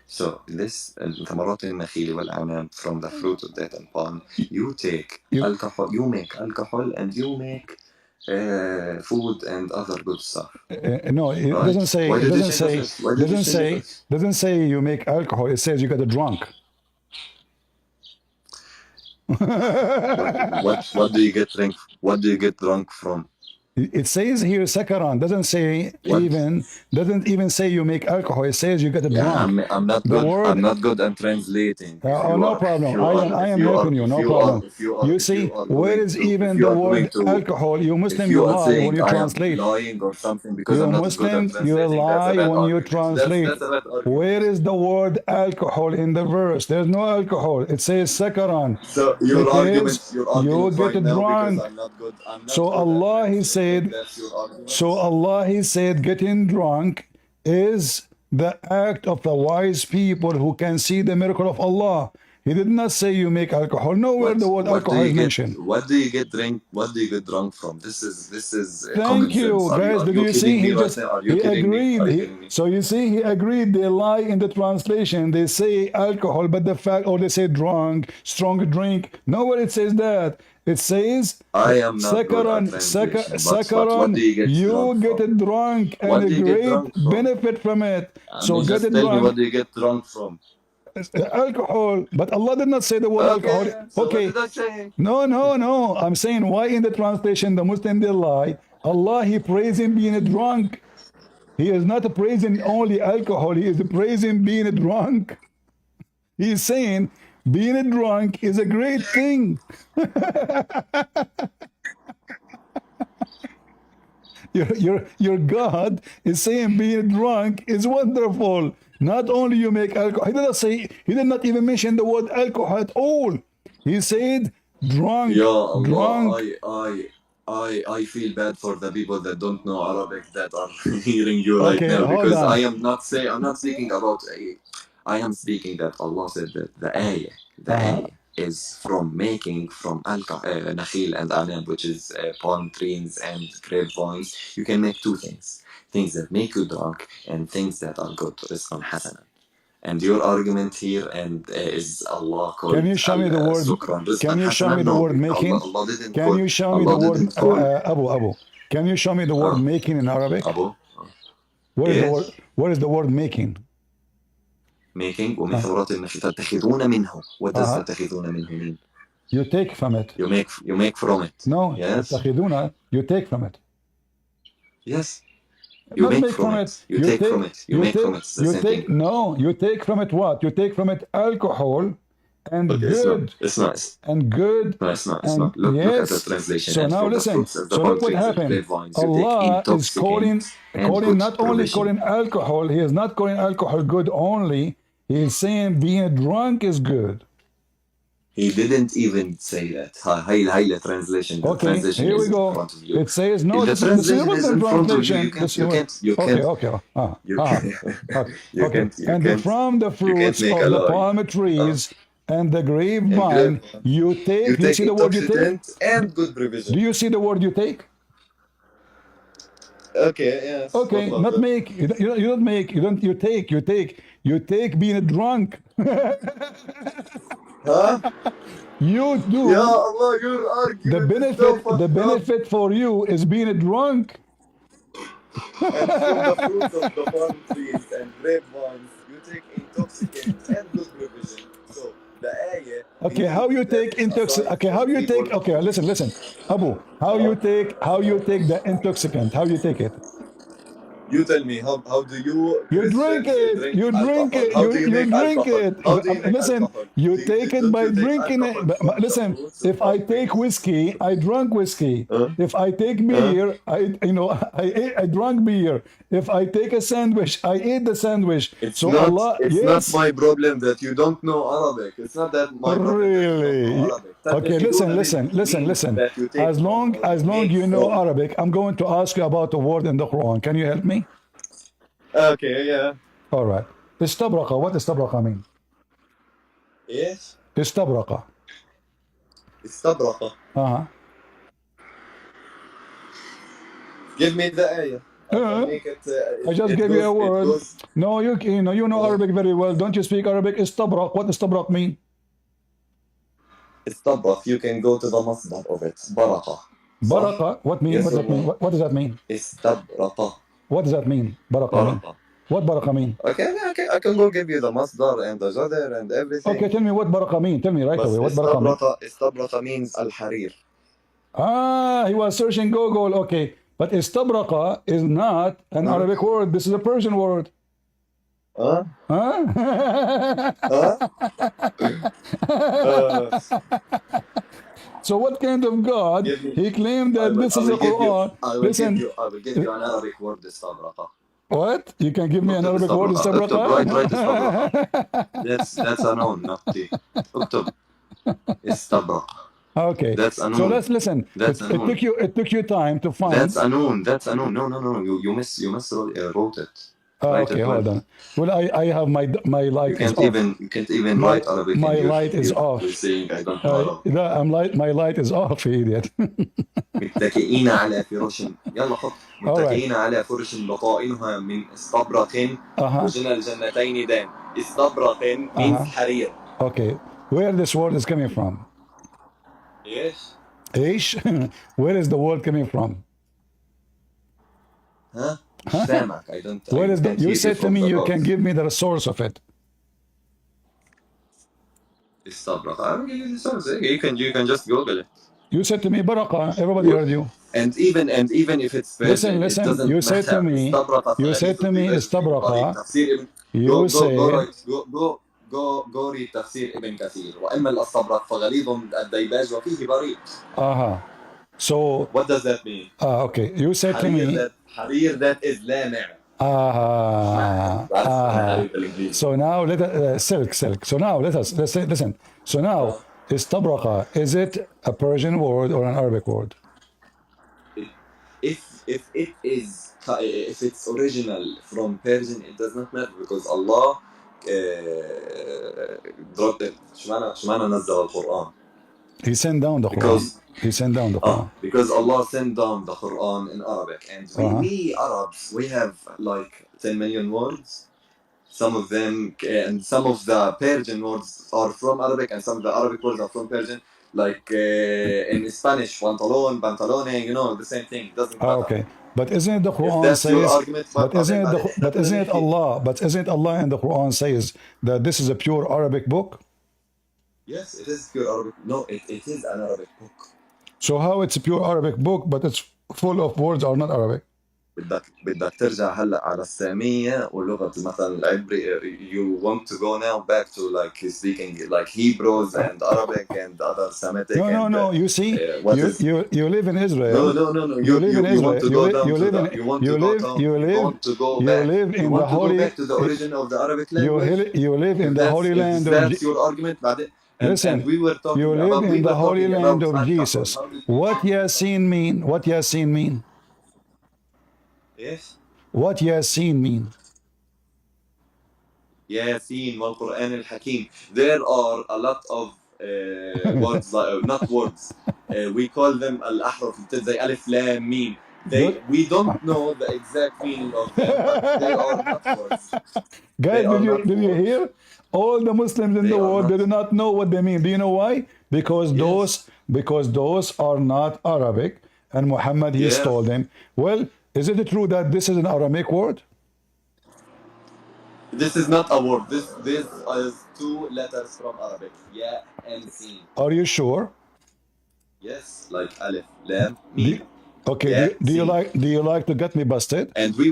So this ثمرات النخيل والأعناب from the fruit of date and palm, you take alcohol, you make alcohol, and you make food and other good stuff. No, it Right? doesn't say. Why It did you doesn't change say. this? Why did you change this? Doesn't say you make alcohol. It says you get drunk. What do you get drunk? What do you get drunk from? It says here sakaran. What? Doesn't even say you make alcohol. It says you get drunk. I'm not The good. word. I'm not good at translating. Oh, no problem. I am helping you. No problem. You see, where is even the word alcohol? You Muslim, you lie when you translate. Lying or something because You I'm not Muslim, good at you translating. lie when you Argument. translate. That's a bad argument. Where is the word alcohol in the verse? There's no alcohol. It says sakaran. So your argument You get right now drunk. because I'm not good. So Allah He said. That's your argument. So Allah He said, getting drunk is the act of the wise people who can see the miracle of Allah. He did not say you make alcohol. Nowhere the word alcohol is mentioned. What do you get drunk? What do you get drunk from? This is Thank you, guys. Did you see? He just he agreed. So you see, he agreed. They lie in the translation. They say alcohol, but the fact, or they say drunk, strong drink. Nowhere it says that. It says I am not sakaran, sakaran. You get drunk and a great benefit from it. So get tell drunk. me, what do you get drunk from? Alcohol, but Allah did not say the word alcohol. So what did I say? No. I'm saying why in the translation the Muslim they lie. Allah He praising being drunk. He is not praising only alcohol. He is praising being drunk. He is saying being drunk is a great thing. Your God is saying being drunk is wonderful. Not only you make alcohol. He did not even mention the word alcohol at all. He said drunk. Ya Allah, drunk. I feel bad for the people that don't know Arabic that are hearing you right now, because I'm not speaking about I am speaking that Allah said that the ayah is from making from nakhil and anab, which is palm trees and grapevines. You can make two things that make you drunk and things that are good, rizqan hasanan. And your argument here is Allah called. Can you show me the word? Can you show me the word making? Allah didn't can you show me the word Abu? Can you show me the word making in Arabic? Abu. What is the word making? Making ومن ثمرات النخيل تتخذون منه. What does تتخذون منه mean? You take from it. You make from it. No. Yes. تتخذون. You take from it. Yes. You make from it. You take from it. You make from it. It's the same thing. No, you take from it what? You take from it alcohol and good. It's nice. And good. No, it's not. It's not. Look at the translation. So now listen. So look what happened. Allah is calling not only calling alcohol. He is not calling alcohol good only. He's saying being drunk is good. He didn't even say that. هاي the translation. The Okay, translation here we is in go. front of you. It says no. If the This is a translation is Muslim in front of you, translation. This is okay. Okay. you can't, Okay. you Okay. can't, you And can't, from the you can't fruits make a of the lie. palm trees and the And grapevine, grapevine. you You take. Do you take see the word you take? intoxicant and good provision. Do you see the word you take? Okay, yes. What Okay, about not that? make. You don't make. You don't. You take. You take. You take being drunk. Huh? You Ya do. Allah, your The argument is so benefit. The fucked up. benefit for you is being drunk. And from the fruits of the palm trees and grapevines, you take intoxicant and good provision. So the ayah Okay, means how you that take it's a sign okay, for how you people take okay, to. listen. Abu, how you take the intoxicant? How you take it? You tell me, how do you You drink Christians it. drink You drink alcohol? it. How do you You make drink alcohol? it. How do you make Listen, alcohol? you take it Don't by you take drinking it. alcohol from the Listen, fruits of if I palm take trees? whiskey, I drunk whiskey. Huh? If I take Huh? beer, I drank beer. If I take a sandwich, I ate the sandwich. So Allah, It's not yes, my problem that you don't know Arabic. It's not that my problem that you don't know really. Arabic. Okay, تتخذون منه means listen. that you take from or As you long make you know from. Arabic, I'm going to ask you about a word in the Quran. Can you help me? Okay, yeah. All right. Istabraqa. What istabraqa mean? ايش؟ Istabraqa. استبرق. Uh-huh. Give me the ayah. I can Uh, make it. I just gave you a It word. goes. No, you know Arabic very well. Don't you speak Arabic? Istabraq. What istabraq mean? استبرق. You can go to the مصدر of it. برقة. صح؟ Baraqa. What mean? Yes What does or that mean? no? What does that mean? استبرق. What does that mean? Baraqa mean? برقة. What baraqa mean? Okay, I can go give you the masdar and the jadr and Okay, everything. tell me what baraqa mean. Tell me right But away. What baraqa mean? استبرق means al-harir. Ah, he was searching Google. Okay, but istabraqa is not an Huh? Arabic word. This is a Persian word. Huh? Huh? Huh? So what kind of God? Give me. He claimed that this is a Quran. Listen, I will give you an Arabic word استبرق. what? You can give me an اكتب Arabic word, استبرق. اكتب write استبرق. istabraqa? That's a noun, not T. اكتب استبرق. Okay, That's a so noun. let's listen. That's a noun. It took you time to That's find. a noun. That's a noun. No. You miss wrote it. Write Okay, it well. hold on. Well, I have my light is off. You can't even My write Arabic my and light is you're off. saying I don't know Arabic. لا, my light is off, idiot. متكئين على فرش يلا خط All right. متكئين على فرش بطائنها من استبرق Uh-huh. وجنى الجنتين دان استبرق means حرير. Okay. Where this word is coming from? ايش؟ Ish? Where is the word coming from? ها؟ مش سامعك. I Where is the? can't You hear said to from me the you dots. can give me the source of it. استبرق. I will give you the source. You can just Google it. You said to me baraqa. Everybody heard you. And even if it's Persian, it Listen. doesn't You said to matter. me. استبرق You غريب said to me الرواج في طريق istabraqa. تفسير ابن You said. write go read تفسير ابن كثير وأما الاستبرق فغليظ الديباج وفيه بريق. So. What does that mean? Okay. You said to me. حرير that is لامع. So now let us silk. So now let's listen. So now istabraqa, is it a Persian word or an Arabic word? If it's original from Persian, it does not matter because Allah dropped it. شو معنى نزل القرآن? He sent down the Quran. He sent down the Quran. Because Allah sent down the Quran in Arabic, and we Arabs, we have like 10 million words. Some of them, and some of the Persian words are from Arabic, and some of the Arabic words are from Persian. Like in Spanish, pantalon, pantalone, the same thing. It doesn't matter. Okay, but isn't it the Quran If that's your says? argument, But isn't it Allah? But isn't Allah in the Quran says that this is a pure Arabic book? Yes, it is pure Arabic. No, it is an Arabic book. So how it's a pure Arabic book, but it's full of words are not Arabic? بدك ترجع هلا على السامية ولغة مثلا العبري. You want to go now back to like speaking like Hebrews and Arabic and other Semitic No, no, and no. You see, what you is you you live in Israel. no. You live in You want Israel. to go down to the you want to go down you want to go You back live you in the want to go holy. back to the origin of the Arabic language. You live in the holy If land of. that's your argument, بعدين and Listen, we were you talking live about in the holy land of alcohol. Jesus. How did you What Yasin mean? What Yasin mean? Yes. What Yasin mean? Yasin والقرآن الحكيم. There are a lot of words not words. We call them الأحرف زي ألف لام ميم. Good. We don't know the exact meaning of them, but they are not words. Guys, They are not did you words. hear? All the Muslims in They the are world, not. they do not know what they mean. Do you know why? Yes. Because those are not Arabic, and Muhammad he Yes. stole them. Well, is it true that this is an Aramaic word? This is not a word. This is two letters from Arabic. Ya and Sin. Are you sure? Yes, like Alif, Lam, Do, Mim. okay. Ya, Sin. Do you like to get me busted? And we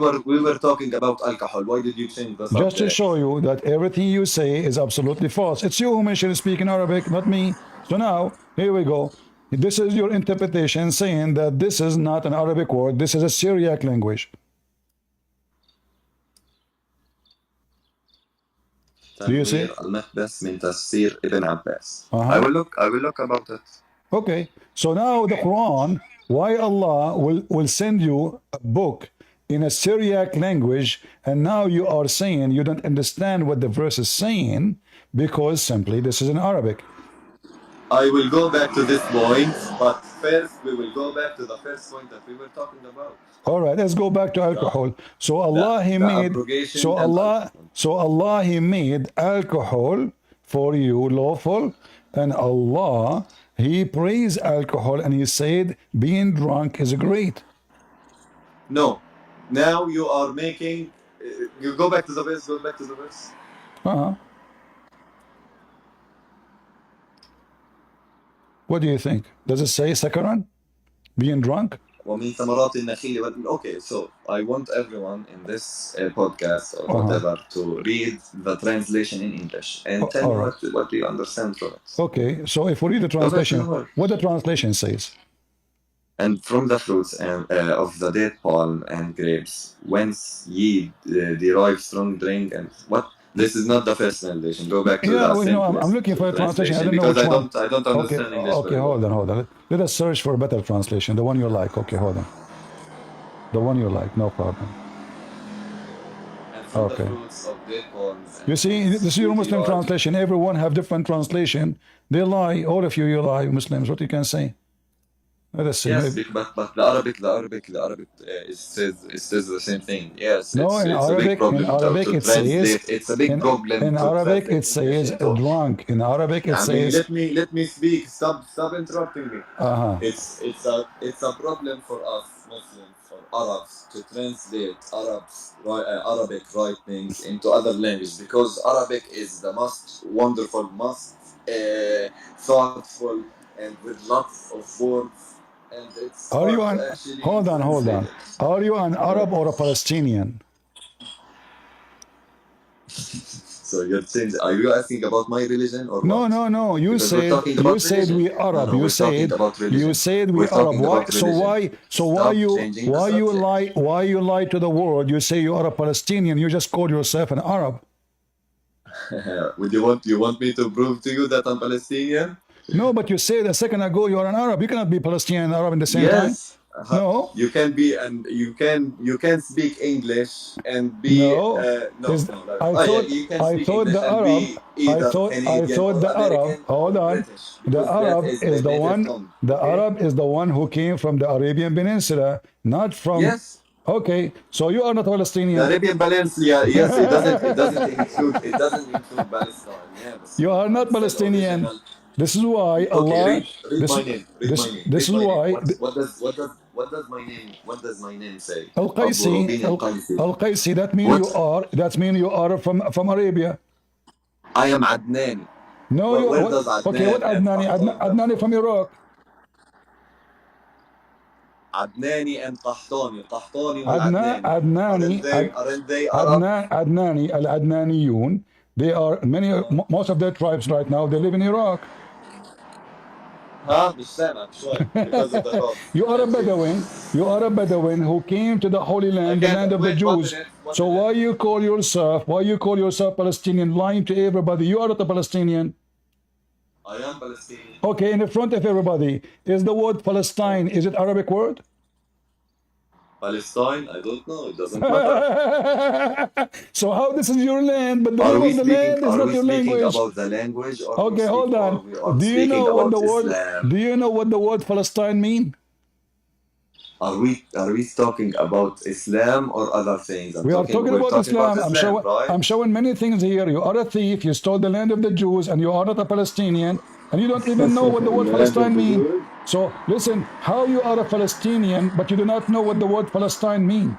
were talking about alcohol. Why did you change the Just to subject? show you that everything you say is absolutely false. It's you who mentioned speaking Arabic, not me. So now, here we go. This is your interpretation saying that this is not an Arabic word, this is a Syriac language. Do you see? تنوير المقدس من تفسير ابن عباس. Uh-huh. I will look about it. Okay. So now the Quran, why Allah will send you a book in a Syriac language, and now you are saying you don't understand what the verse is saying because simply this is in Arabic. I will go back to this point, but first we will go back to the first point that we were talking about. All right, let's go back to alcohol. So Allah He made Allah He made alcohol for you lawful, and Allah He praised alcohol and He said being drunk is great. No, now you are making. You go back to the verse. Go back to the verse. Uh-huh. What do you think? Does it say sakaran? Being drunk? ومن ثمرات النخيل. Okay, so I want everyone in this podcast or whatever to read the translation in English and tell me what do you understand from it. Okay, so if we read the translation, what the translation says? And from the fruits of the date palm and grapes, whence ye derive strong drink and what? This is not the first translation. Go back to the simplest. I'm looking for a translation. I don't know which one. I don't understand English. Okay, hold on. Let us search for a better translation. The one you like. Okay, hold on. The one you like, no problem. And from the fruits of date palms. You see, this is your Muslim translation. Everyone have different translation. They lie. All of you lie, Muslims. What you can say? Let us see. Yes, but the Arabic it says the same thing. Yes, no, it's a big problem. In Arabic it says it's a big problem. In Arabic it says drunk. In Arabic it says. Let me speak. Stop interrupting me. It's a problem for us Muslims, for Arabs, to translate Arabic writings into other languages because Arabic is the most wonderful, most thoughtful, and with lots of words. And it's hold on. Are you an Arab or a Palestinian? So you're saying, are you asking about my religion or no, what? No. You said we Arab. No, you said we Arab. Why you lie to the world? You say you are a Palestinian. You just call yourself an Arab. Would you want me to prove to you that I'm Palestinian? No, but you said a second ago you are an Arab. You cannot be Palestinian and Arab in the same time. No, you can be, and you can speak English and be. I thought the Arab. Hold on. The Arab is the one. The Arab is the one who came from the Arabian Peninsula, not from. Yes. Okay, so you are not Palestinian. The Arabian Peninsula, yes, it doesn't include Palestine. Yeah, you are not Palestinian. This is why Allah. Read my name. This is why. What does my name say? Al-Qaisi. That means you are from Arabia. I am Adnan. No, where does Adnan? Okay, what Adnani? Adnani from Iraq. Adnani and Qahtani. Qahtani wal Adna, Adnani. Adnani, Aren't they Arab? Adnani, Al Adnaniyun. They are most of their tribes right now. They live in Iraq. Huh? مش سامع شوي because of the dogs. You are a Can't hear. Bedouin. You are a Bedouin who came to the Holy Land, the Again, land of the wait, one Jews. minute, one So minute. why you call yourself Palestinian, lying to everybody? You are not a Palestinian. I am Palestinian. Okay, in the front of everybody, is the word Palestine, is it Arabic word? Palestine? I don't know. It doesn't matter. So how this is your land, but the Are name we of the speaking? land is Are not we your speaking language. about the language, or Okay, hold on. we are Do you speaking know what about the word? Islam? Do you know what the word Palestine mean? Are we talking about Islam or other things? We are talking about Islam. right? I'm showing many things here. You are a thief. You stole the land of the Jews, and you are not a Palestinian, and you don't even know what the word Land of Palestine the mean. Jews? So listen, how you are a Palestinian, but you do not know what the word Palestine mean?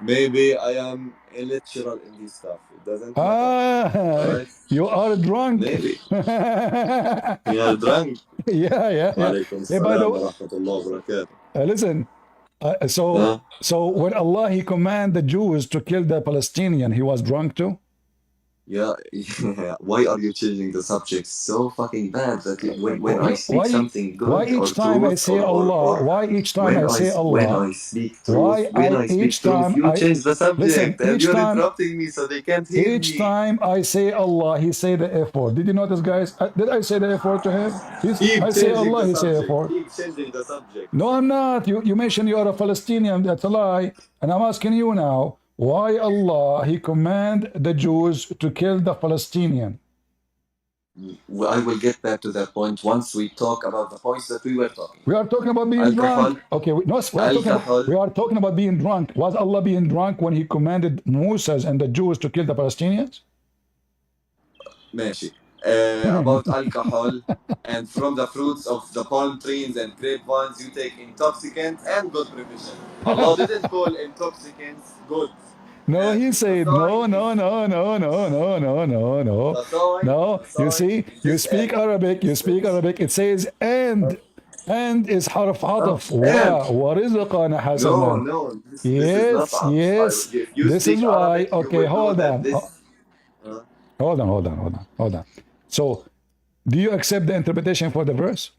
Maybe I am illiterate in this stuff. It doesn't matter. Right? You are drunk. Maybe. You are drunk. Yeah. Alaikum Hey, by the salam way, wa rahmatullah wa barakatuh. listen. Huh? So when Allah He commanded the Jews to kill the Palestinian, He was drunk too. Yeah, why are you changing the subject so fucking bad that when I speak Why something why good or each time I truth say Allah? Why each time I say when Allah? I speak Why truth, when I speak each truth, time you change the listen, subject and each you're time interrupting me so they can't hear each me. time I say Allah, He say the F word. Did you notice, guys? Did I say the F word to him? Keep I say changing Allah, the He say F subject. word. Keep changing the subject. No, I'm not. You mentioned you are a Palestinian. That's a lie. And I'm asking you now, why Allah He command the Jews to kill the Palestinian? I will get back to that point once we talk about the points that we were talking We about. are talking about being Alcohol. drunk. Okay, Alcohol. we are talking about being drunk. Was Allah being drunk when He commanded Moses and the Jews to kill the Palestinians? ماشي. About alcohol and from the fruits of the palm trees and grapevines you take intoxicants and good prevention. Allah didn't call intoxicants good. No, And He the said sign no. the sign No, you see, in you this speak ayah. Arabic. You speak Arabic. It says and is حرف عطف. And ورزقنا حسنا. no, this is not عطف. Yes. If you This speak is why. Arabic, you Okay, will know hold that on. this. Hold on. So, do you accept the interpretation for the verse?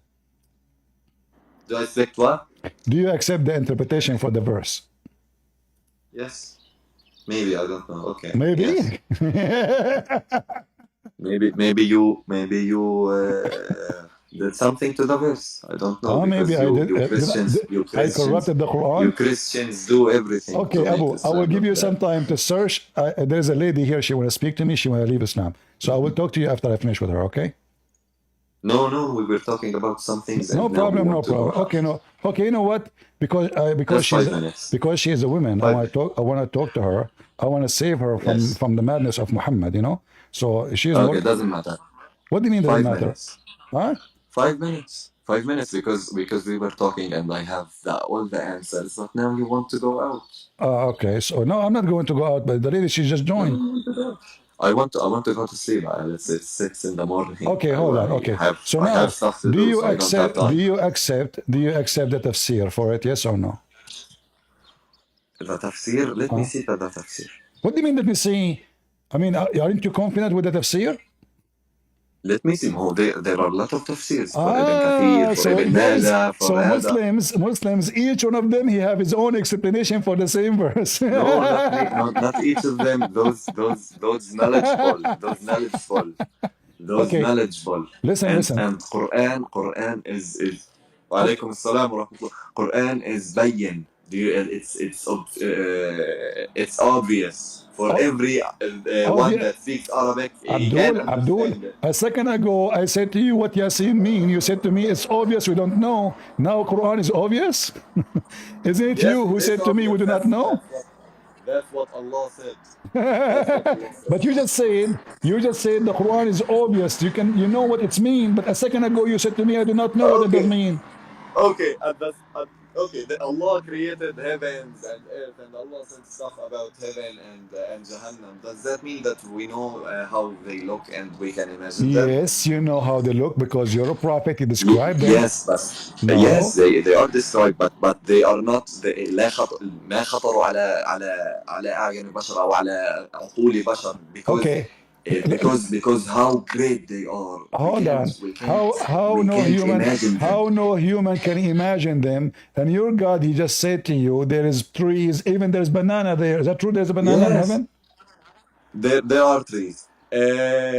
Do I expect what? Do you accept the interpretation for the verse? Yes. Maybe I don't know. Okay. Maybe. Yes. Maybe you did something to the verse. I don't know, because Maybe I did. I corrupted the Quran. you Christians do everything Okay, to make Abu, I Islam will give look you bad. some time to search. There's a lady here. She want to speak to me. She want to leave Islam. So I will talk to you after I finish with her. Okay? No, we were talking about some things. No and now we problem. want No to go problem. out. Okay, no. Okay, you know what? Because Just she's 5 minutes. because she is a woman. 5 I want to talk to her. I want to save her Yes. from the madness of Muhammad. You know. So she is Okay, more. doesn't matter. What do you mean doesn't 5 matter? minutes. Huh? 5 minutes. 5 minutes because we were talking and I have all the answers. But now you want to go out. Okay. So no, I'm not going to go out. But the lady, she just joined. I want to go to sleep. It's 6 in the morning. Okay, hold on. Okay. So I now, have stuff to do, so I don't have time. do you accept the tafsir for it? Yes or no? The tafsir. Let me see the tafsir. What do you mean? Let me see. I mean, aren't you confident with the tafsir? Let me see. There are a lot of tafsirs for Ibn Kathir, for Ibn Mala, for so Hada. Muslims, each one of them, he have his own explanation for the same verse. No, not each of them. Those knowledgeful. Okay. Knowledgeable. Listen. And Quran is. Wa alaikum assalam wa rahmatullah. Quran is bayyin. It's obvious for every one that speaks Arabic. Abdul, a second ago I said to you what Yasin mean. You said to me it's obvious we don't know. Now Quran is obvious. Isn't it you who said to me we do not know? That's what Allah said. But you just said the Quran is obvious. You know what it's mean. But a second ago you said to me I do not know what it does mean. Okay, Okay, Allah created heavens and earth, and Allah said stuff about heaven and Jahannam. Does that mean that we know how they look and we can imagine them? Yes, you know how they look because you're a prophet. You describe them. Yes, but yes, No. they are destroyed, but they are not. They لا ما خطروا على أعين بشر أو على عقول بشر Okay. because how great they are. Hold on. We can't imagine them. How no human can imagine them? And your God, He just said to you, there is trees, even there's banana there. Is that true? There's a banana in Yes, heaven? there are trees.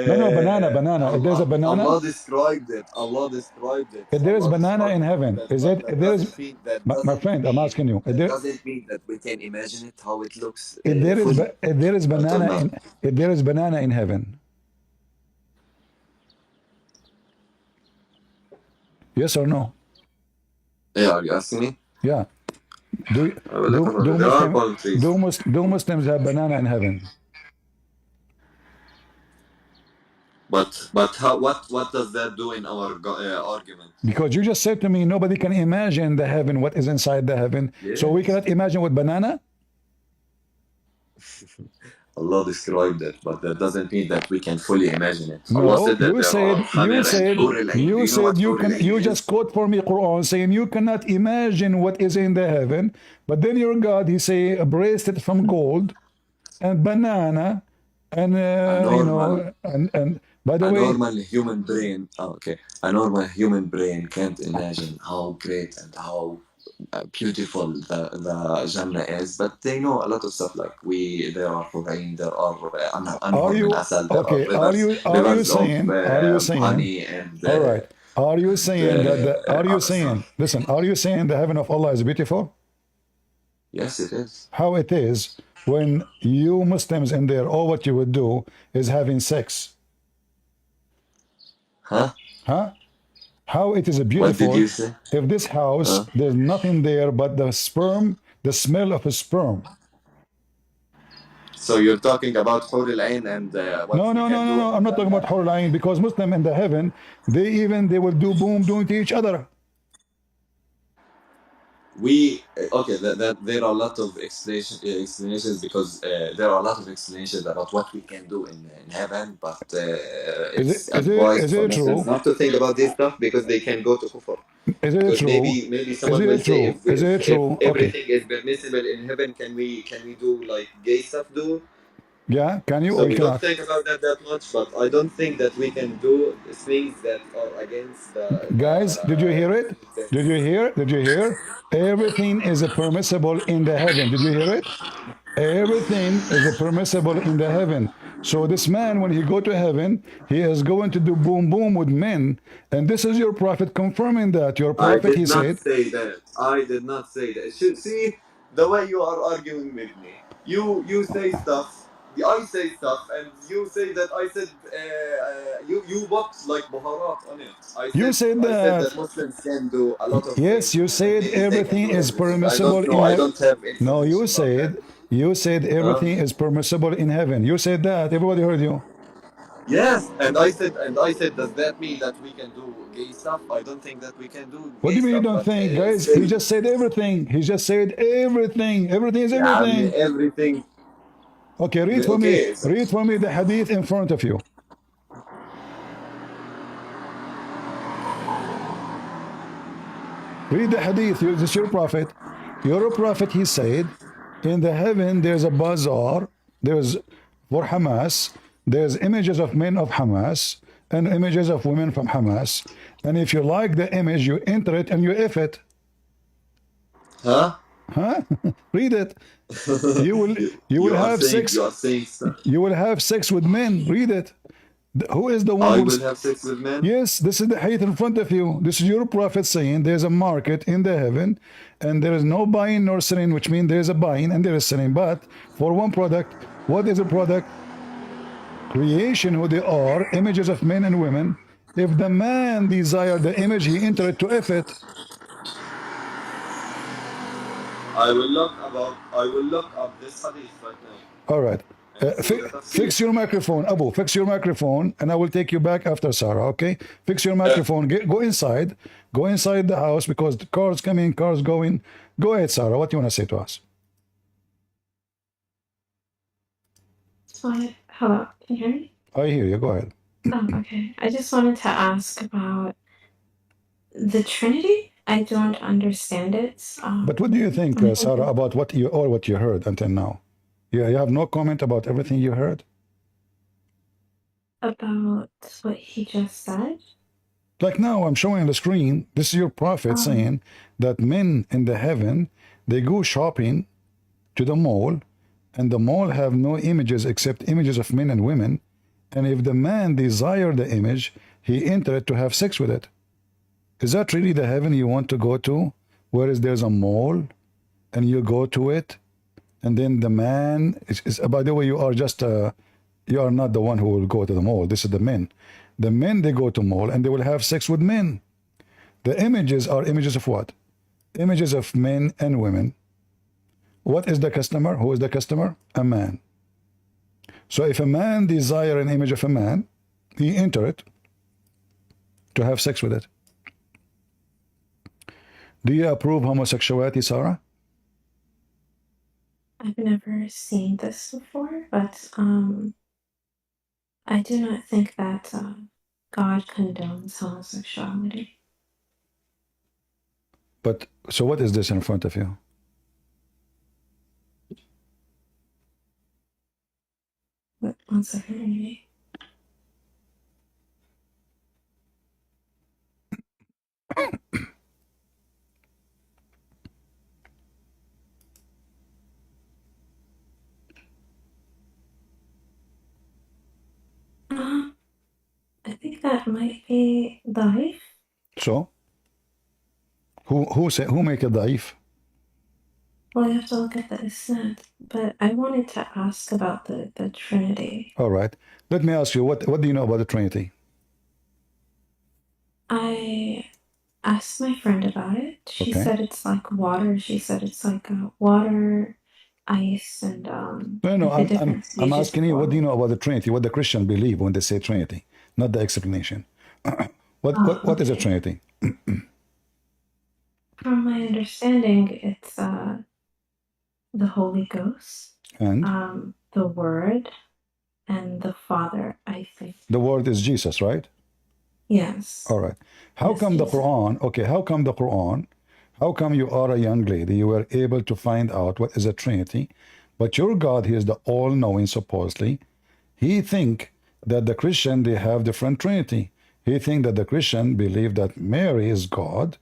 No, banana. If there's a banana, Allah described it. Allah described it. if there is Allah banana in described heaven, it. is But it? If that there is, doesn't mean that my doesn't friend, I'm mean asking you, that doesn't mean that we can imagine it how it looks fully. if there is I don't banana know. in, if there is banana in heaven, yes or no? Yeah, are you asking me? Yeah. Do There are palm trees. do Muslims have banana in heaven? But how what does that do in our argument? Because you just said to me nobody can imagine the heaven, what is inside the heaven. So we Yes. cannot imagine what banana? Allah described it, but that doesn't mean that we can fully imagine it. Allah No, said that there are khamir and hur al-ain. Do you you know what said hur al-ain you is? just quote for me Quran saying you cannot imagine what is in the heaven, but then your God He say a bracelet from gold and banana and A normal and by the A way, normal human brain, okay, a normal human brain can't imagine how great and how beautiful the Jannah is, but they know a lot of stuff like there are rain, there are are anhar min you asal, there are okay? rivers of Are you saying? honey and All right. Are you saying that are you other saying? stuff. Listen, are you saying the heaven of Allah is beautiful? Yes, it is. How it is when you Muslims in there, all what you would do is having sex, Huh? huh? How it is What did beautiful you say? if this house Huh? there's nothing there but the sperm, the smell of a sperm. So you're talking about Hur al-Ain and what we can do I'm in not talking about Jannah? Hur Ain because Muslim in the heaven, they will do boom doing to each other. Okay, that there are a lot of explanations because there are a lot of explanations about what we can do in heaven, but it's advised Is for it Muslims true? not to think about this stuff because they can go to kufr. Is it Because true? maybe Is someone will it say true? Is it if true? Okay. everything is permissible in heaven, can we do like gay stuff do? Yeah, can you So or you we don't cannot? think about that much, but I don't think that we can do things that are against Guys, did you hear it? good things. Did you hear? Did you hear? Everything is a permissible in the heaven. Did you hear it? Everything is a permissible in the heaven. So this man, when he go to heaven, he is going to do boom boom with men, and this is your prophet confirming that. Your I prophet, he did not said, say that. I did not say that. See the way you are arguing with me. You say stuff. I say stuff, and you say that I said you put like buharat on it. you said I said that. that Muslims can do a lot of Yes, things you in heaven. said Maybe they can everything do is everything. I permissible don't know. in I heaven. don't have No, information about that. you said Huh? everything is permissible in heaven. You said that. Everybody heard you. Yes, and I said, does that mean that we can do gay stuff? I don't think that we can do What do gay you mean you stuff, don't but think, guys? He still, just said everything. He just said everything. Everything is yeah, I mean, everything. everything. Okay, read for me. Okay, so Read for me the hadith in front of you. Read the hadith. This is your prophet. Your prophet, he said, in the heaven there's a bazaar. There's for Hamas. There's images of men of Hamas and images of women from Hamas. And if you like the image, you enter it and you if it. huh? Huh? Read it. You will you will have You sex. are saying stuff. You will have sex with men. Read it. Who is the one I who? will have sex with men. Yes, this is the hadith in front of you. This is your prophet saying there's a market in the heaven and there is no buying nor selling, which means there's a buying and there is selling. But for one product, what is a product? Creation, who they are, images of men and women. If the man desire the image, he enter it to if it. I will look up this hadith right now. All right. Fix your microphone, Abu. Fix your microphone, and I will take you back after Sarah. Okay? Fix your microphone. Go inside. Go inside the house because the cars coming, cars going. Go ahead, Sarah. What do you want to say to us? Hello, can you hear me? I hear you. Go ahead. Oh, okay. I just wanted to ask about the Trinity. I don't understand it. But what do you think, Sarah, about what you heard until now? You have no comment about everything you heard? About what he just said. Like now, I'm showing on the screen. This is your prophet saying that men in the heaven, they go shopping to the mall, and the mall have no images except images of men and women. And if the man desire the image, he enter it to have sex with it. Is that really the heaven you want to go to? Whereas there's a mall, and you go to it, and then the man is by the way, you are just you are not the one who will go to the mall. This is the men. The men, they go to mall and they will have sex with men. The images are images of what? Images of men and women. What is the customer? Who is the customer? A man. So if a man desire an image of a man, he enter it to have sex with it. Do you approve homosexuality, Sarah? I've never seen this before, but I do not think that God condones homosexuality. But so what is this in front of you? One second, maybe. I think that might be life. So who make a daif? Well, you have to look at the isnad. But I wanted to ask about the Trinity. All right. Let me ask you, what do you know about the Trinity? I asked my friend about it. She said it's like water. She said it's like water, ice, and No, like the different I'm stages asking of you, what do you water. know about the Trinity? What the Christian believe when they say Trinity, not the explanation. What is a Okay. Trinity? From my understanding, it's the Holy Ghost, And the Word, and the Father, I think. the word is Jesus, right? Yes. All right. How Yes, come the Jesus. Quran? Okay, how come the Quran? How come you are a young lady? You were able to find out what is a Trinity, but your God, He is the all-knowing. Supposedly, He think that the Christian they have different Trinity. He think that the Christian believe that Mary is God,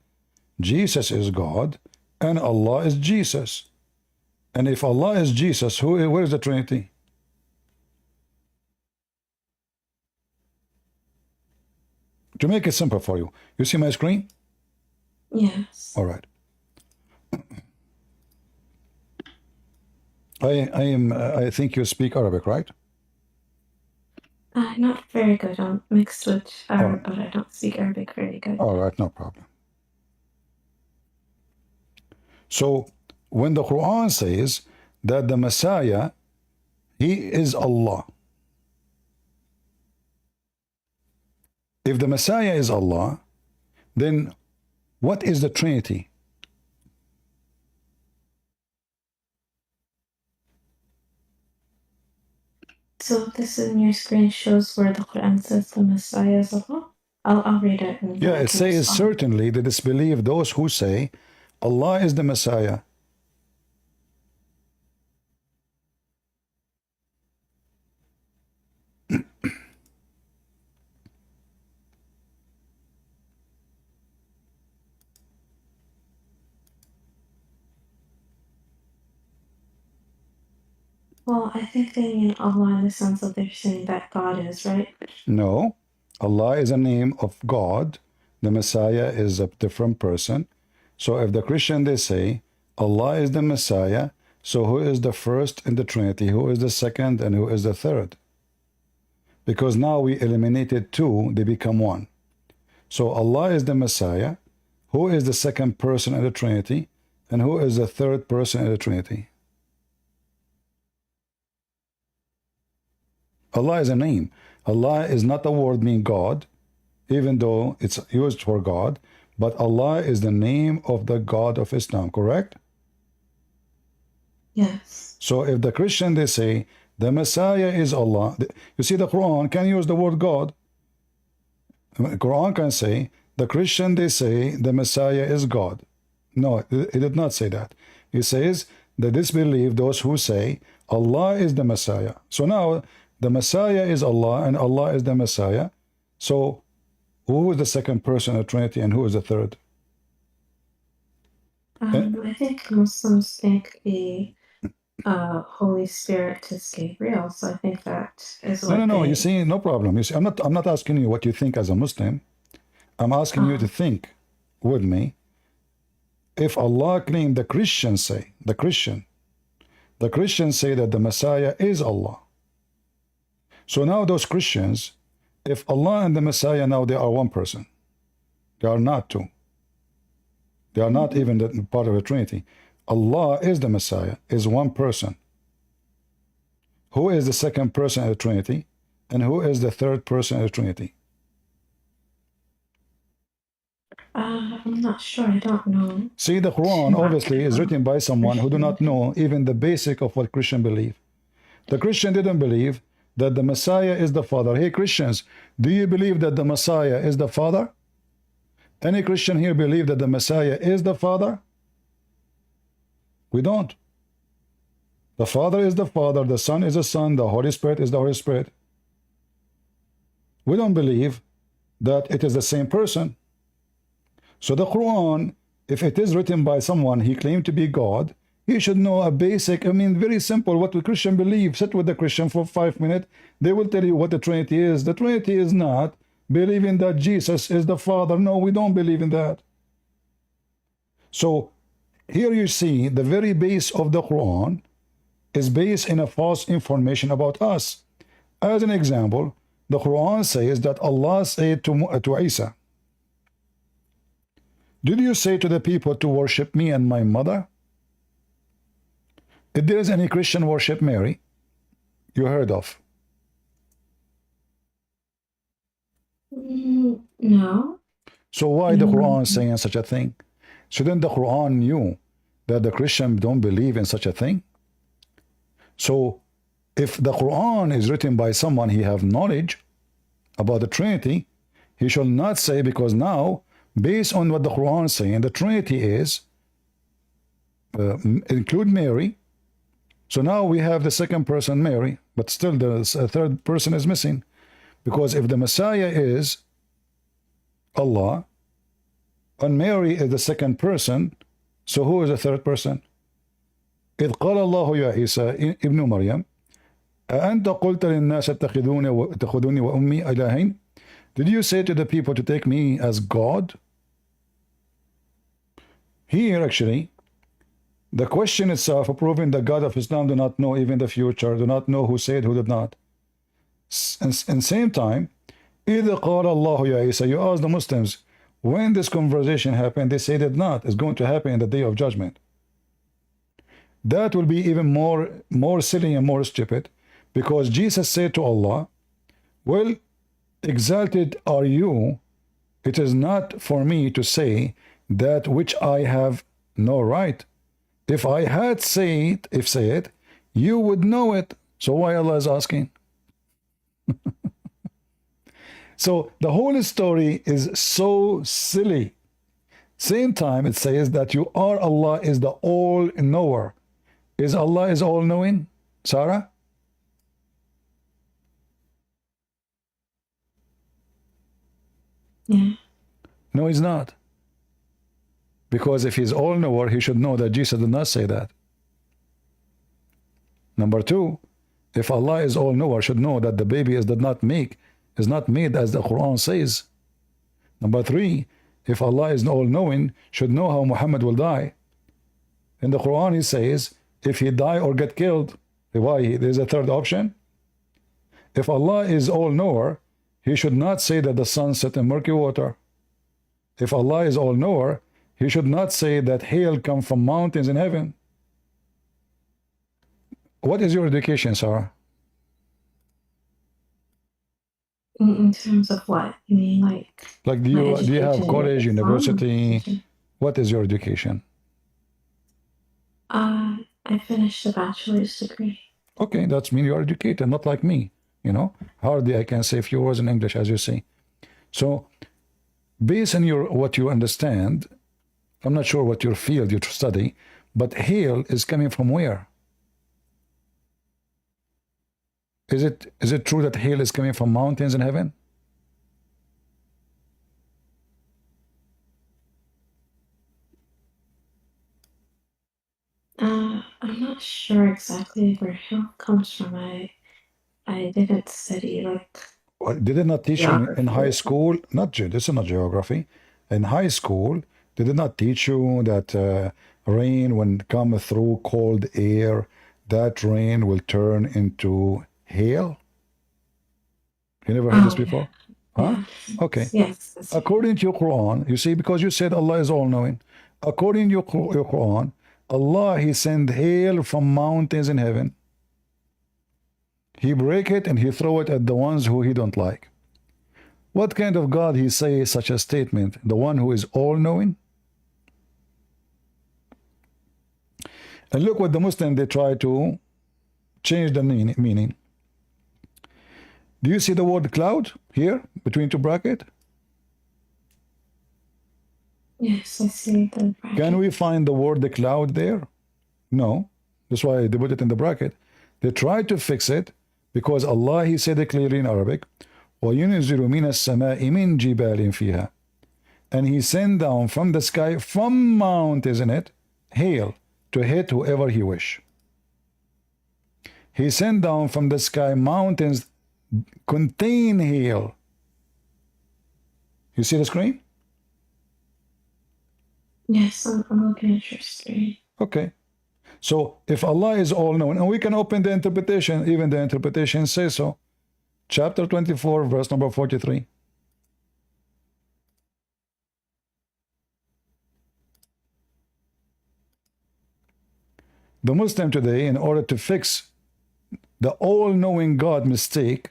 Jesus is God, and Allah is Jesus. And if Allah is Jesus, where is the Trinity? To make it simple for you, you see my screen? Yes. All right. I think you speak Arabic, right? Not very good. I'm mixed with All Arab, right. but I don't speak Arabic very good. All right, no problem. So when the Quran says that the Messiah, he is Allah. If the Messiah is Allah, then what is the Trinity? So this in your screen shows where the Quran says the Messiah is Allah. I'll read it and then Yeah, I it can says respond. certainly they disbelieve those who say Allah is the Messiah. Well, I think they mean Allah in the sense that they're saying that God is, right? No, Allah is a name of God. The Messiah is a different person. So if the Christian they say Allah is the Messiah, so who is the first in the Trinity? Who is the second and who is the third? Because now we eliminated two, they become one. So Allah is the Messiah. Who is the second person in the Trinity? And who is the third person in the Trinity? Allah is a name. Allah is not a word meaning God, even though it's used for God, but Allah is the name of the God of Islam, correct? Yes. So if the Christian, they say, the Messiah is Allah. You see, the Quran can use the word God. The Quran can say, the Christian, they say, the Messiah is God. No, it did not say that. It says, the disbelief, those who say, Allah is the Messiah. So now, the Messiah is Allah, and Allah is the Messiah. So, who is the second person of the Trinity, and who is the third? I think Muslims think the Holy Spirit is Gabriel, so I think that is what No. they... You see, no problem. You see, I'm not asking you what you think as a Muslim. I'm asking you to think with me. If Allah claimed, the Christians say, the Christians say that the Messiah is Allah. So now those Christians, if Allah and the Messiah now they are one person, they are not two. They are not even the part of the Trinity. Allah is the Messiah, is one person. Who is the second person of the Trinity? And who is the third person of the Trinity? I'm not sure. I don't know. See, the Quran obviously is written by someone who do not know even the basic of what Christian believe. The Christian didn't believe that the Messiah is the Father. Hey, Christians, do you believe that the Messiah is the Father? Any Christian here believe that the Messiah is the Father? We don't. The Father is the Father, the Son is the Son, the Holy Spirit is the Holy Spirit. We don't believe that it is the same person. So the Quran, if it is written by someone he claimed to be God, he should know a basic, very simple, what the Christian believe. Sit with the Christian for 5 minutes. They will tell you what the Trinity is. The Trinity is not believing that Jesus is the Father. No, we don't believe in that. So here you see the very base of the Quran is based in a false information about us. As an example, the Quran says that Allah said to Isa, did you say to the people to worship me and my mother? If there is any Christian worship Mary, you heard of? No. So why the Quran saying such a thing? Shouldn't the Quran knew that the Christian don't believe in such a thing? So if the Quran is written by someone he have knowledge about the Trinity, he shall not say, because now, based on what the Quran is saying, the Trinity is include Mary. So now we have the second person, Mary, but still the third person is missing. Because if the Messiah is Allah, and Mary is the second person, so who is the third person? إذ قال الله يا عيسى ابن مريم أأنت قلت للناس اتخذوني وأمي إلهين? Did you say to the people to take me as God? Here actually, the question itself proving the God of Islam do not know even the future, do not know who said, who did not. And same time, إذ قال الله يا عيسى, you ask the Muslims, when this conversation happened, they say did not. It's going to happen in the day of judgment. That will be even more silly and more stupid, because Jesus said to Allah, well, exalted are you, it is not for me to say that which I have no right. If I had said, you would know it. So why Allah is asking? So the whole story is so silly. Same time it says that you are Allah is the all-knower. Is Allah is all-knowing, Sarah? Yeah. No, he's not. Because if he's all-knower, he should know that Jesus did not say that. Number two, if Allah is all-knower, should know that the baby is not made as the Quran says. Number three, if Allah is all-knowing, should know how Muhammad will die. In the Quran, he says, if he die or get killed, why? There's a third option. If Allah is all-knower, he should not say that the sun set in murky water. If Allah is all-knower, he should not say that hail come from mountains in heaven. What is your education, Sarah? In terms of what? You mean Like, my do you have education in college, Islam? university? What is your education? I finished a bachelor's degree. Okay, that's mean you're educated, not like me. You know, hardly I can say a few words in English, as you say. So, based on your what you understand, I'm not sure what your field you study, but hail is coming from where? Is it true that hail is coming from mountains in heaven? I'm not sure exactly where hail comes from. I didn't study Did it not teach you in high geography. school? This is not geography. In high school, did it not teach you that rain, when come through cold air, that rain will turn into hail? You never heard this Oh yeah, before? Huh? Okay. yes. According to your Quran, you see, because you said Allah is all knowing. According to your Quran, Allah, He send hail from mountains in heaven. He break it and He throw it at the ones who He don't like. What kind of God He say such a statement? The one who is all knowing? And look what the Muslim, they try to change the meaning. Do you see the word cloud here between two brackets? Yes, I see the bracket. Can we find the word the cloud there? No. That's why they put it in the bracket. They try to fix it because Allah, He said it clearly in Arabic, وَيُنْزِلُ مِنَ السَّمَاءِ مِنْ جِبَالٍ فِيهَا. And He sent down from the sky, from mount, isn't it, hail to hit whoever He wish. He sent down from the sky mountains contain hail. You see the screen? Yes, I'm looking at your screen. Okay. So if Allah is all knowing, and we can open the interpretation, even the interpretation says so. Chapter 24, verse number 43. The Muslim today, in order to fix the all-knowing God mistake,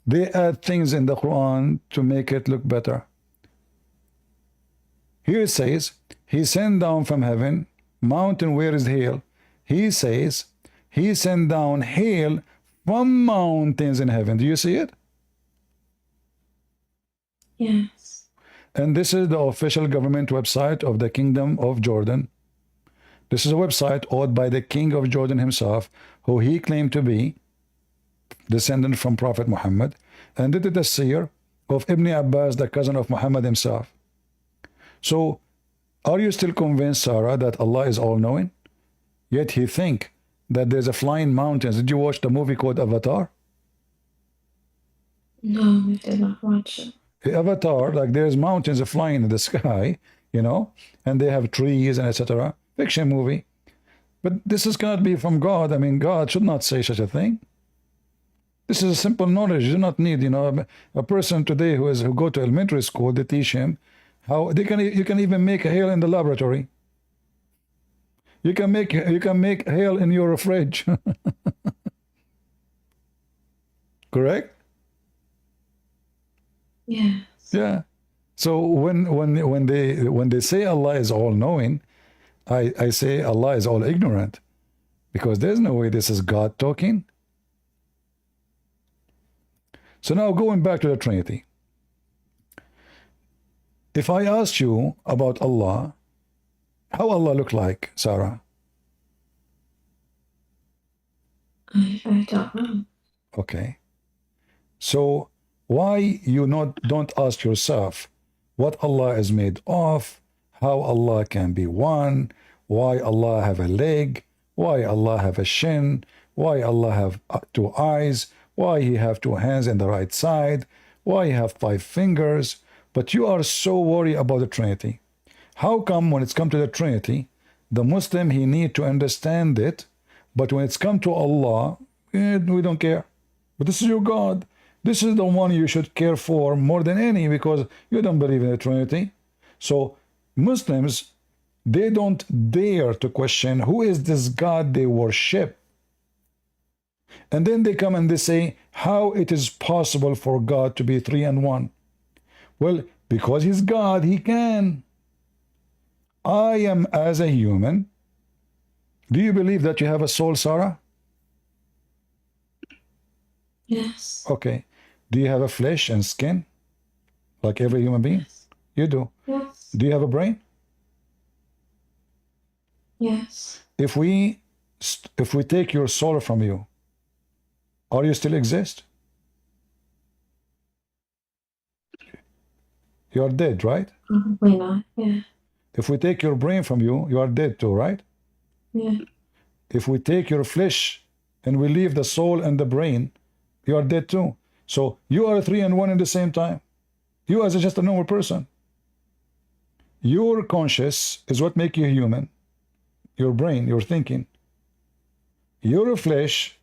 they add things in the Quran to make it look better. Here it says, He sent down from heaven, mountain where is hail. He says, He sent down hail from mountains in heaven. Do you see it? Yes. And this is the official government website of the Kingdom of Jordan. This is a website owned by the King of Jordan himself, who he claimed to be descendant from Prophet Muhammad, and did the seer of Ibn Abbas, the cousin of Muhammad himself. So, are you still convinced, Sarah, that Allah is all-knowing? Yet He think that there's a flying mountains. Did you watch the movie called Avatar? No, I did not watch it. Avatar, like there's mountains flying in the sky, you know, and they have trees and etc. Fiction movie. But this is cannot be from God. I mean, God should not say such a thing. This is a simple knowledge. You do not need, you know, a person today who go to elementary school, they teach him how you can even make hail in the laboratory. You can make hail in your fridge. Correct? Yes. Yeah. So when they say Allah is all knowing, I say Allah is all ignorant, because there's no way this is God talking. So now going back to the Trinity. If I asked you about Allah, how Allah look like, Sarah? I don't know. Okay. So why you don't ask yourself what Allah is made of, how Allah can be one, why Allah have a leg, why Allah have a shin, why Allah have two eyes, why He have two hands in the right side, why He have 5 fingers, but you are so worried about the Trinity. How come when it's come to the Trinity, the Muslim, he need to understand it, but when it's come to Allah, we don't care. But this is your God. This is the one you should care for more than any, because you don't believe in the Trinity. So Muslims, they don't dare to question who is this God they worship. And then they come and they say how it is possible for God to be three and one. Well, because he's God, he can. I am as a human. Do you believe that you have a soul, Sarah? Yes. Okay. Do you have a flesh and skin like every human being? Yes. You do. Yes. Do you have a brain? Yes. If we take your soul from you, are you still exist? You are dead, right? Probably not. Yeah. If we take your brain from you, you are dead too, right? Yeah. If we take your flesh and we leave the soul and the brain, you are dead too. So you are three and one at the same time. You as just a normal person. Your conscious is what makes you human. Your brain, your thinking. Your flesh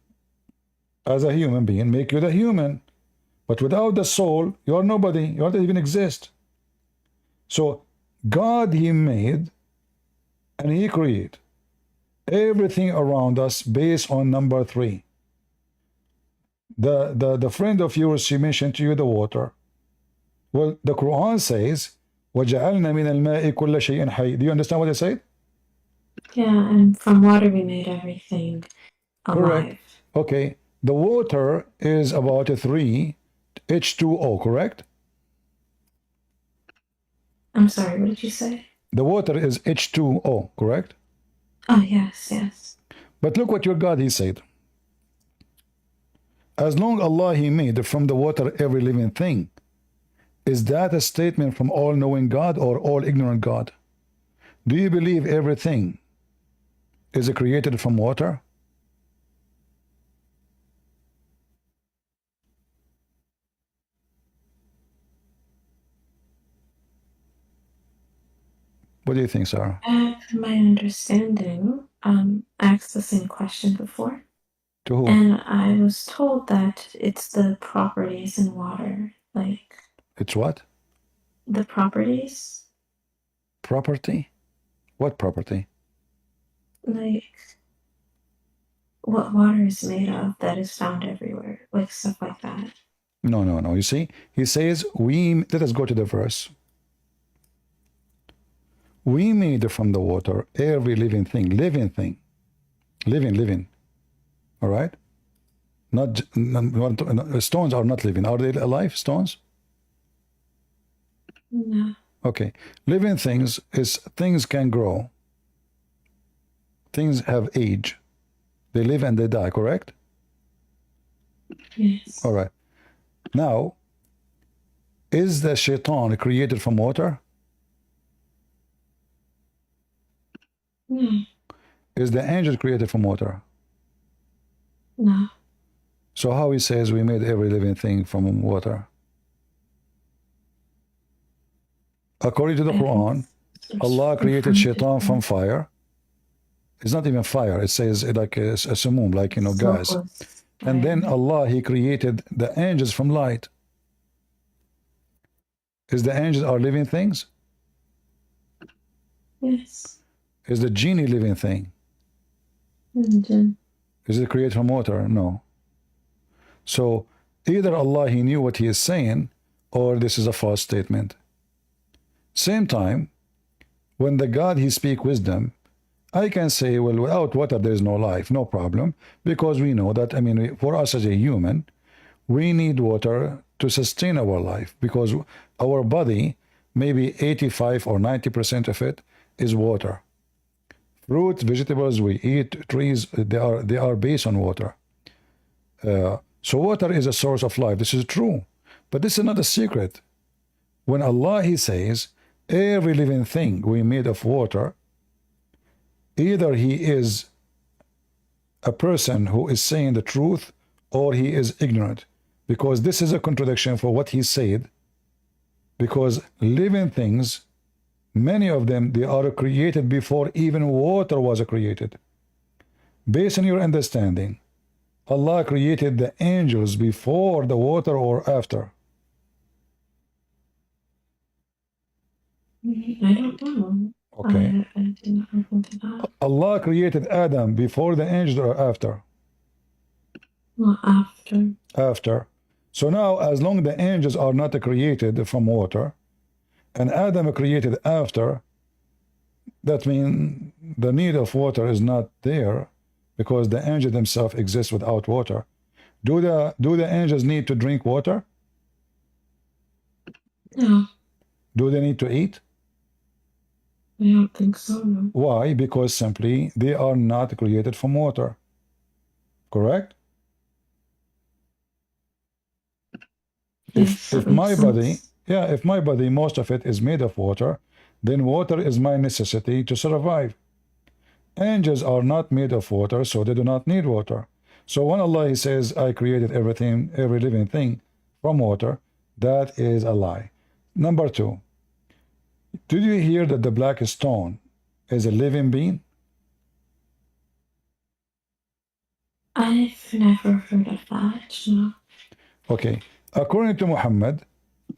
as a human being make you the human. But without the soul, you are nobody. You don't even exist. So God, he made and he created everything around us based on number three. The friend of yours, she mentioned to you the water. Well, the Quran says, وَجَعَلْنَا مِنَ الْمَاءِ كُلَّ شَيْءٍ حَيٍّ. Do you understand what I said? Yeah, and from water we made everything alive. Correct. Okay. The water is about a 3 H2O, correct? I'm sorry, what did you say? The water is H2O, correct? Oh, yes, yes. But look what your God, he said. As long Allah, he made from the water every living thing. Is that a statement from all-knowing God or all-ignorant God? Do you believe everything is created from water? What do you think, Sarah? My understanding, I asked the same question before. To who? And I was told that it's the properties in water. Like, It's what? the properties? Property? What property? Like, what water is made of that is found everywhere. Like, stuff like that. No, no, no. You see, he says, let us go to the verse. We made from the water every living thing. Living. All right? Not stones are not living. Are they alive, stones? No. Okay. Living things is things can grow. Things have age. They live and they die, correct? Yes. All right. Now, is the shaitan created from water? No. Is the angel created from water? No. So how he says we made every living thing from water? According to the Quran, Allah created shaitan from fire. It's not even fire. It says like a sumum, like, you know, gas. And then Allah, he created the angels from light. Is the angels are living things? Yes. Is the genie living thing? Mm-hmm. Is it created from water? No. So either Allah, he knew what he is saying, or this is a false statement. Same time, when the God, he speak wisdom, I can say, well, without water there is no life, no problem, because we know that, I mean, for us as a human, we need water to sustain our life, because our body, maybe 85 or 90% of it is water. Fruit, vegetables we eat, trees, they are based on water. So water is a source of life. This is true. But this is not a secret. When Allah, he says, every living thing we made of water, either he is a person who is saying the truth or he is ignorant. Because this is a contradiction for what he said. Because living things, many of them, they are created before even water was created. Based on your understanding, Allah created the angels before the water or after? I don't know. Okay. I did not look into that. Allah created Adam before the angels or after? Well, after. After. So now, as long as the angels are not created from water, and Adam created after, that means the need of water is not there, because the angel themselves exist without water. Do the angels need to drink water? No, Do they need to eat? I don't think so, no. Why? Because simply they are not created from water. Correct? Yes, If that makes my sense. body, yeah, if my body, most of it is made of water, then water is my necessity to survive. Angels are not made of water, so they do not need water. So when Allah says, I created everything, every living thing from water, that is a lie. Number two, did you hear that the black stone is a living being? I've never heard of that, no. Okay. According to Muhammad,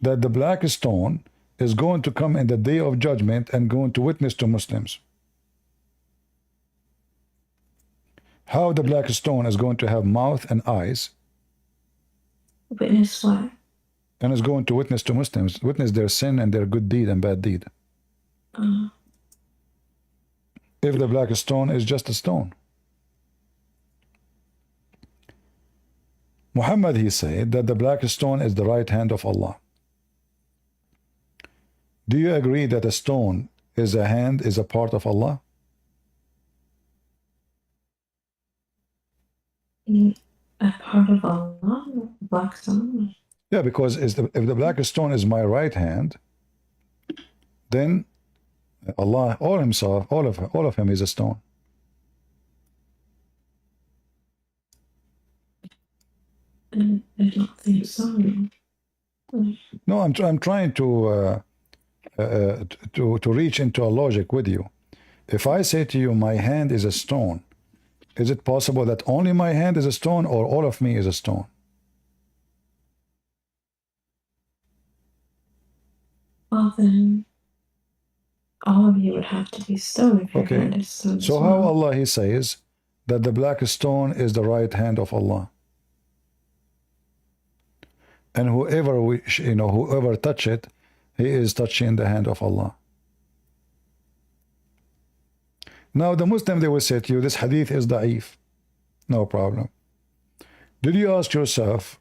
that the black stone is going to come in the day of judgment and going to witness to Muslims. How the black stone is going to have mouth and eyes Witness what? and is going to witness to Muslims, witness their sin and their good deed and bad deed. If the black stone is just a stone. Muhammad, he said that the black stone is the right hand of Allah. Do you agree that a stone is a hand, is a part of Allah? A part of Allah? Black stone? Yeah, because if the black stone is my right hand, then Allah, all himself, all of him is a stone. I don't think so, no. No, I'm trying to reach into a logic with you. If I say to you, my hand is a stone, is it possible that only my hand is a stone or all of me is a stone? Well, then all of you would have to be stone if your hand is stone. So how Allah, he says that the black stone is the right hand of Allah, and whoever whoever touch it, he is touching the hand of Allah. Now the Muslim, they will say to you, this hadith is da'if. No problem. Did you ask yourself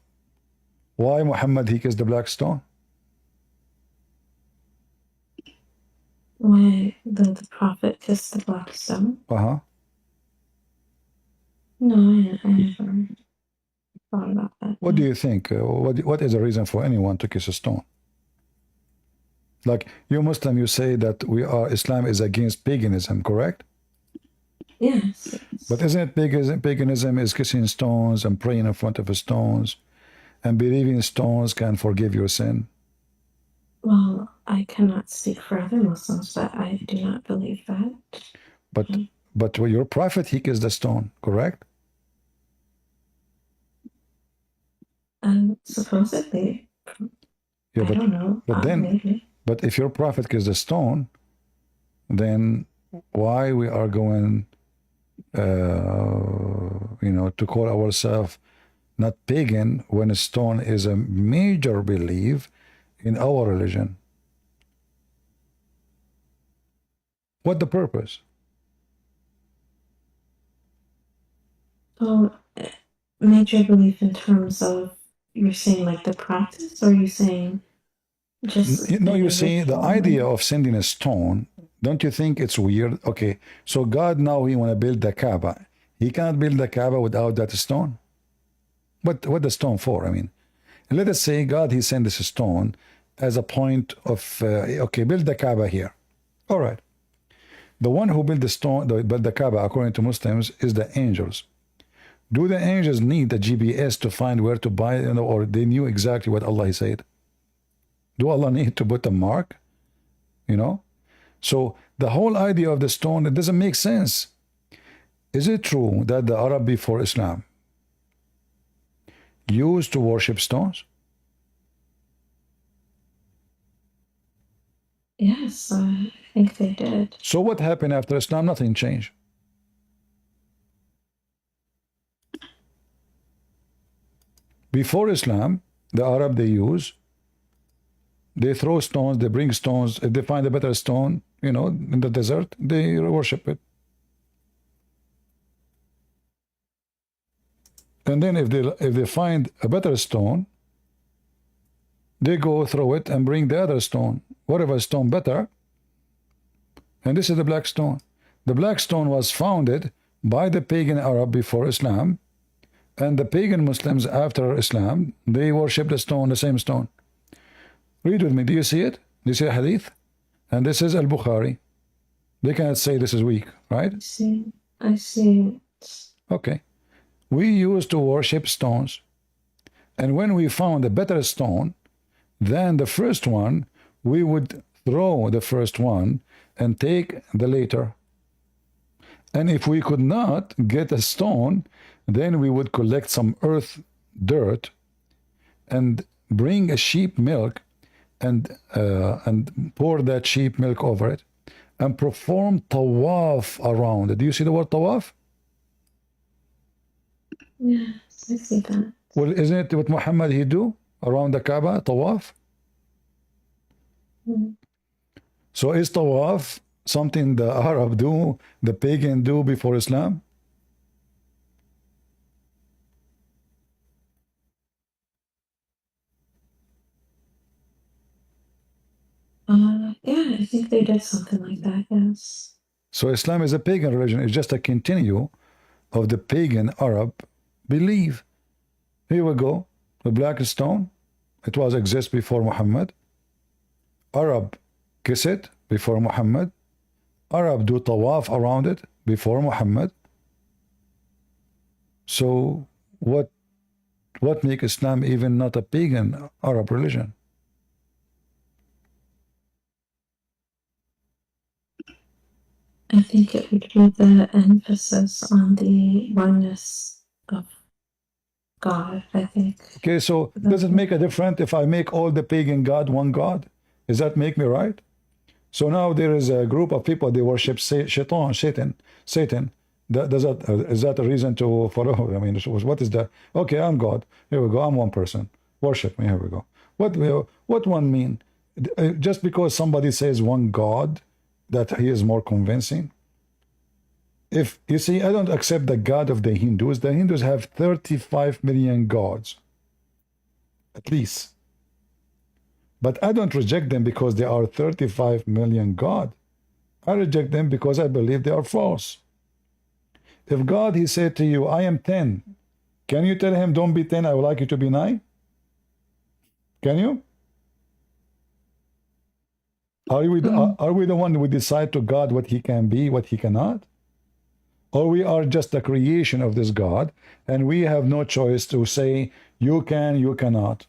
why Muhammad he kissed the black stone? Why the prophet kissed the black stone? Uh-huh. No, I never thought about that. What do you think? What is the reason for anyone to kiss a stone? Like you Muslim, you say that Islam is against paganism, correct? Yes. But isn't it paganism is kissing stones and praying in front of stones and believing stones can forgive your sin? Well, I cannot speak for other Muslims, but I do not believe that. But your prophet, he kissed the stone, correct? Supposedly. Yeah, I don't know. But if your prophet kissed the stone, then why we are going, to call ourselves not pagan when a stone is a major belief in our religion? What the purpose? Oh, major belief in terms of, you're saying like the practice, or are you saying just... No, you see, the idea of sending a stone, don't you think it's weird? Okay, so God now he want to build the Kaaba. He cannot build the Kaaba without that stone. What the stone for? I mean, let us say God he sent this stone as a point of okay, build the Kaaba here. All right. The one who built the Kaaba, according to Muslims, is the angels. Do the angels need the GPS to find where to buy, or they knew exactly what Allah said? Do Allah need to put a mark? So the whole idea of the stone, it doesn't make sense. Is it true that the Arab before Islam used to worship stones? Yes, I think they did. So what happened after Islam? Nothing changed. Before Islam, the Arab they throw stones, they bring stones. If they find a better stone, you know, in the desert, they worship it. And then if they find a better stone, they go throw it and bring the other stone, whatever stone better. And this is the black stone. The black stone was founded by the pagan Arab before Islam, and the pagan Muslims after Islam, they worship the stone, the same stone. Read with me. Do you see it? Do you see a hadith? And this is Al-Bukhari. They cannot say this is weak, right? I see. Okay. We used to worship stones. And when we found a better stone than the first one, we would throw the first one and take the later. And if we could not get a stone, then we would collect some earth, dirt, and bring a sheep milk and pour that sheep milk over it and perform tawaf around it. Do you see the word tawaf? Yes, I see that. Well, isn't it what Muhammad he do around the Kaaba, tawaf? Mm-hmm. So is tawaf something the Arab do, the pagan do before Islam? Yeah, I think they did something like that, yes. So Islam is a pagan religion. It's just a continue of the pagan Arab belief. Here we go. The black stone. It was exist before Muhammad. Arab kiss it before Muhammad. Arab do tawaf around it before Muhammad. So what make Islam even not a pagan Arab religion? I think it would be the emphasis on the oneness of God, I think. Okay, so does it make a difference if I make all the pagan god one god? Does that make me right? So now there is a group of people, they worship Satan. Is that a reason to follow? I mean, what is that? Okay, I'm God. Here we go. I'm one person. Worship me. Here we go. What one mean? Just because somebody says one God, that he is more convincing? If you see, I don't accept the God of the Hindus. The Hindus have 35 million gods, at least. But I don't reject them because they are 35 million God. I reject them because I believe they are false. If God, he said to you, I am 10, can you tell him, don't be 10, I would like you to be 9? Can you? Are we the one who decide to God what he can be, what he cannot? Or we are just a creation of this God, and we have no choice to say, you can, you cannot.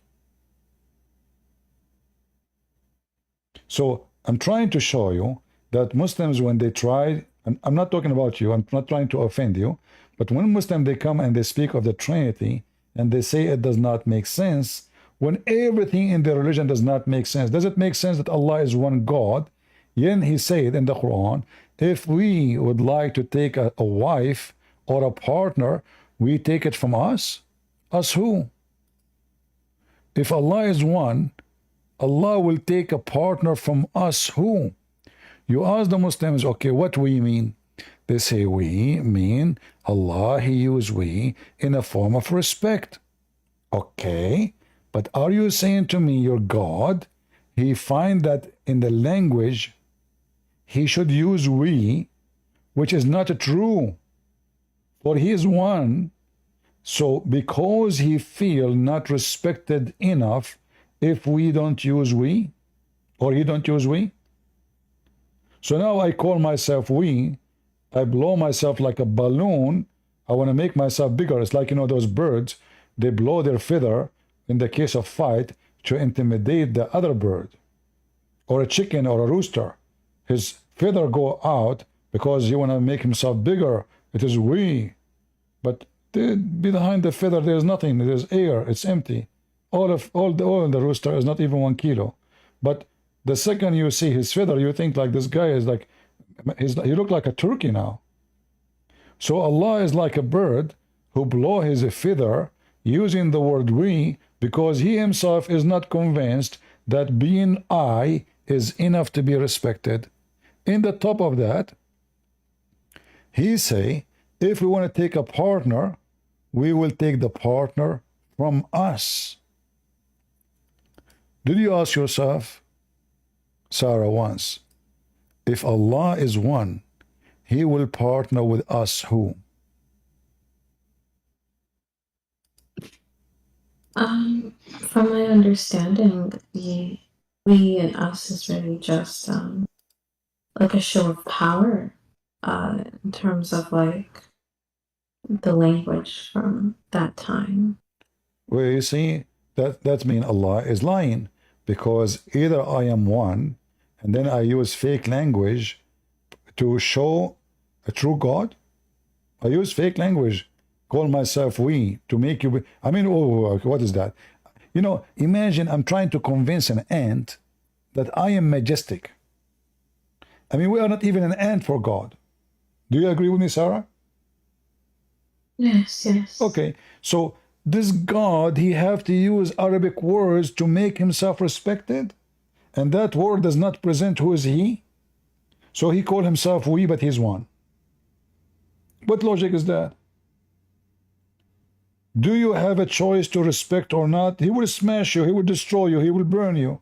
So I'm trying to show you that Muslims, when they try, and I'm not talking about you, I'm not trying to offend you, but when Muslims, they come and they speak of the Trinity, and they say it does not make sense, when everything in the religion does not make sense. Does it make sense that Allah is one God? Yet he said in the Quran, if we would like to take a wife or a partner, we take it from us. Us who? If Allah is one, Allah will take a partner from us who? You ask the Muslims, okay, what we mean? They say we mean Allah, he used we in a form of respect. Okay. But are you saying to me, your God, he find that in the language, he should use we, which is not true, for he is one. So because he feel not respected enough, if we don't use we, or he don't use we. So now I call myself we, I blow myself like a balloon, I want to make myself bigger. It's like, you know, those birds, they blow their feather, in the case of fight, to intimidate the other bird, or a chicken or a rooster. His feather go out because you want to make himself bigger. It is we. But behind the feather there is nothing. There is air. It's empty. All the rooster is not even 1 kilo. But the second you see his feather, you think like this guy is like, he look like a turkey now. So Allah is like a bird who blow his feather using the word we because he himself is not convinced that being I is enough to be respected. In the top of that, he say, if we want to take a partner, we will take the partner from us. Did you ask yourself, Sarah, once, if Allah is one, he will partner with us who? From my understanding, the we and us is really just like a show of power, in terms of like the language from that time. Well, you see, that means Allah is lying because either I am one and then I use fake language to show a true God. I use fake language, call myself we to make you. I mean, oh, what is that? You know, imagine I'm trying to convince an ant that I am majestic. I mean, we are not even an ant for God. Do you agree with me, Sarah? Yes, yes. Okay, so this God, he have to use Arabic words to make himself respected, and that word does not present who is he. So he called himself we, but he's one. What logic is that? Do you have a choice to respect or not? He will smash you, he will destroy you, he will burn you.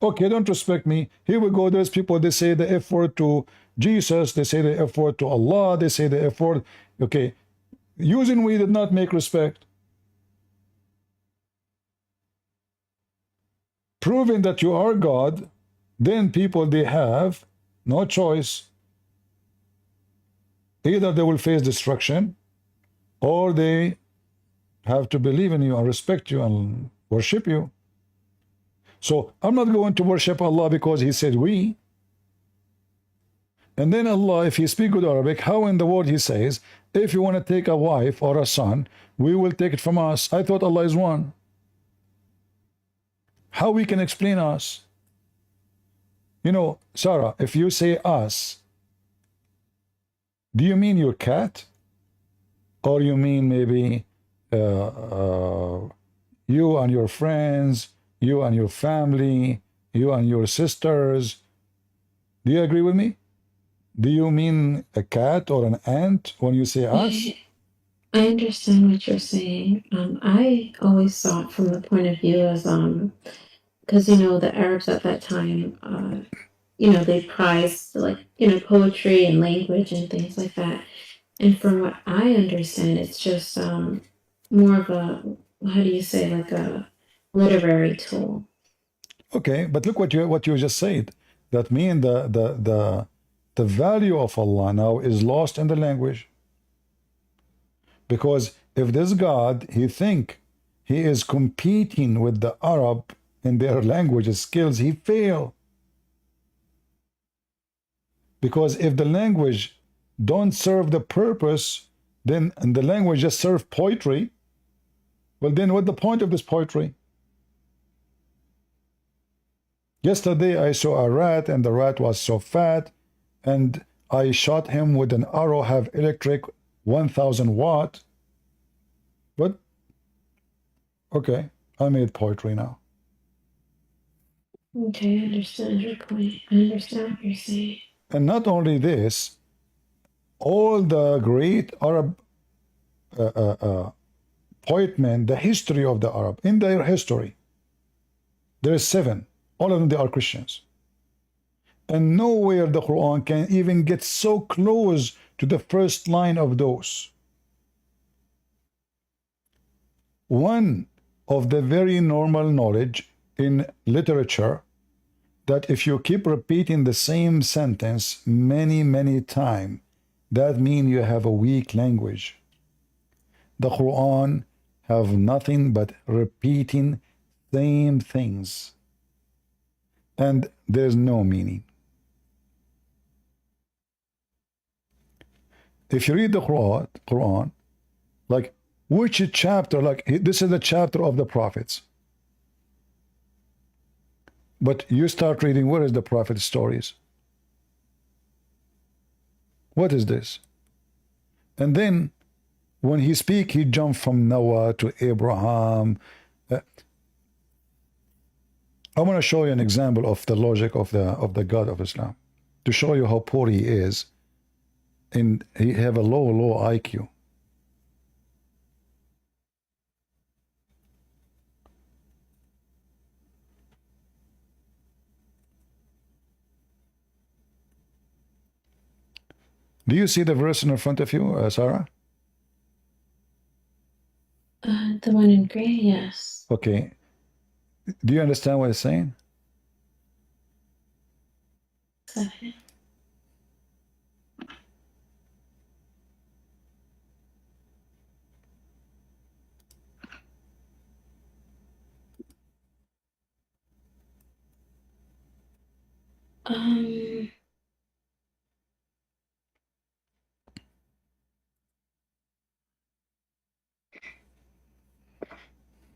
Okay, don't respect me. Here we go. There's people, they say the F word to Jesus, they say the F word to Allah, they say the F word. Okay, using we did not make respect. Proving that you are God, then people, they have no choice. Either they will face destruction or they have to believe in you and respect you and worship you. So I'm not going to worship Allah because he said we. And then Allah, if he speaks good Arabic, how in the world he says, if you want to take a wife or a son, we will take it from us. I thought Allah is one. How we can explain us? You know, Sarah, if you say us, do you mean your cat? Or you mean maybe you and your friends, you and your family, you and your sisters? Do you agree with me? Do you mean a cat or an ant when you say us? I understand what you're saying. I always saw it from the point of view as because the Arabs at that time, they prized like poetry and language and things like that. And from what I understand, it's just more of a, how do you say, like a literary tool. Okay, but look what you just said. That means the value of Allah now is lost in the language. Because if this God, he think he is competing with the Arab in their language skills, he fail. Because if the language don't serve the purpose, then and the language just serve poetry, well then what's the point of this poetry? Yesterday I saw a rat and the rat was so fat and I shot him with an arrow have electric 1000 watt. But okay, I made poetry now. Okay, I understand your point. I understand what you're saying. And not only this, all the great Arab poetmen, the history of the Arab, in their history, there is 7. All of them, they are Christians. And nowhere the Quran can even get so close to the first line of those. One of the very normal knowledge in literature that if you keep repeating the same sentence many times, that means you have a weak language. The Quran have nothing but repeating same things. And there's no meaning. If you read the Quran, like which chapter, like this is the chapter of the prophets. But you start reading, where is the prophet stories? What is this? And then When he speak, he jump from Noah to Abraham. I want to show you an example of the logic of the God of Islam, to show you how poor he is, and he have a low IQ. Do you see the verse in front of you, Sarah? The one in gray, yes. Okay. Do you understand what it's saying? Second.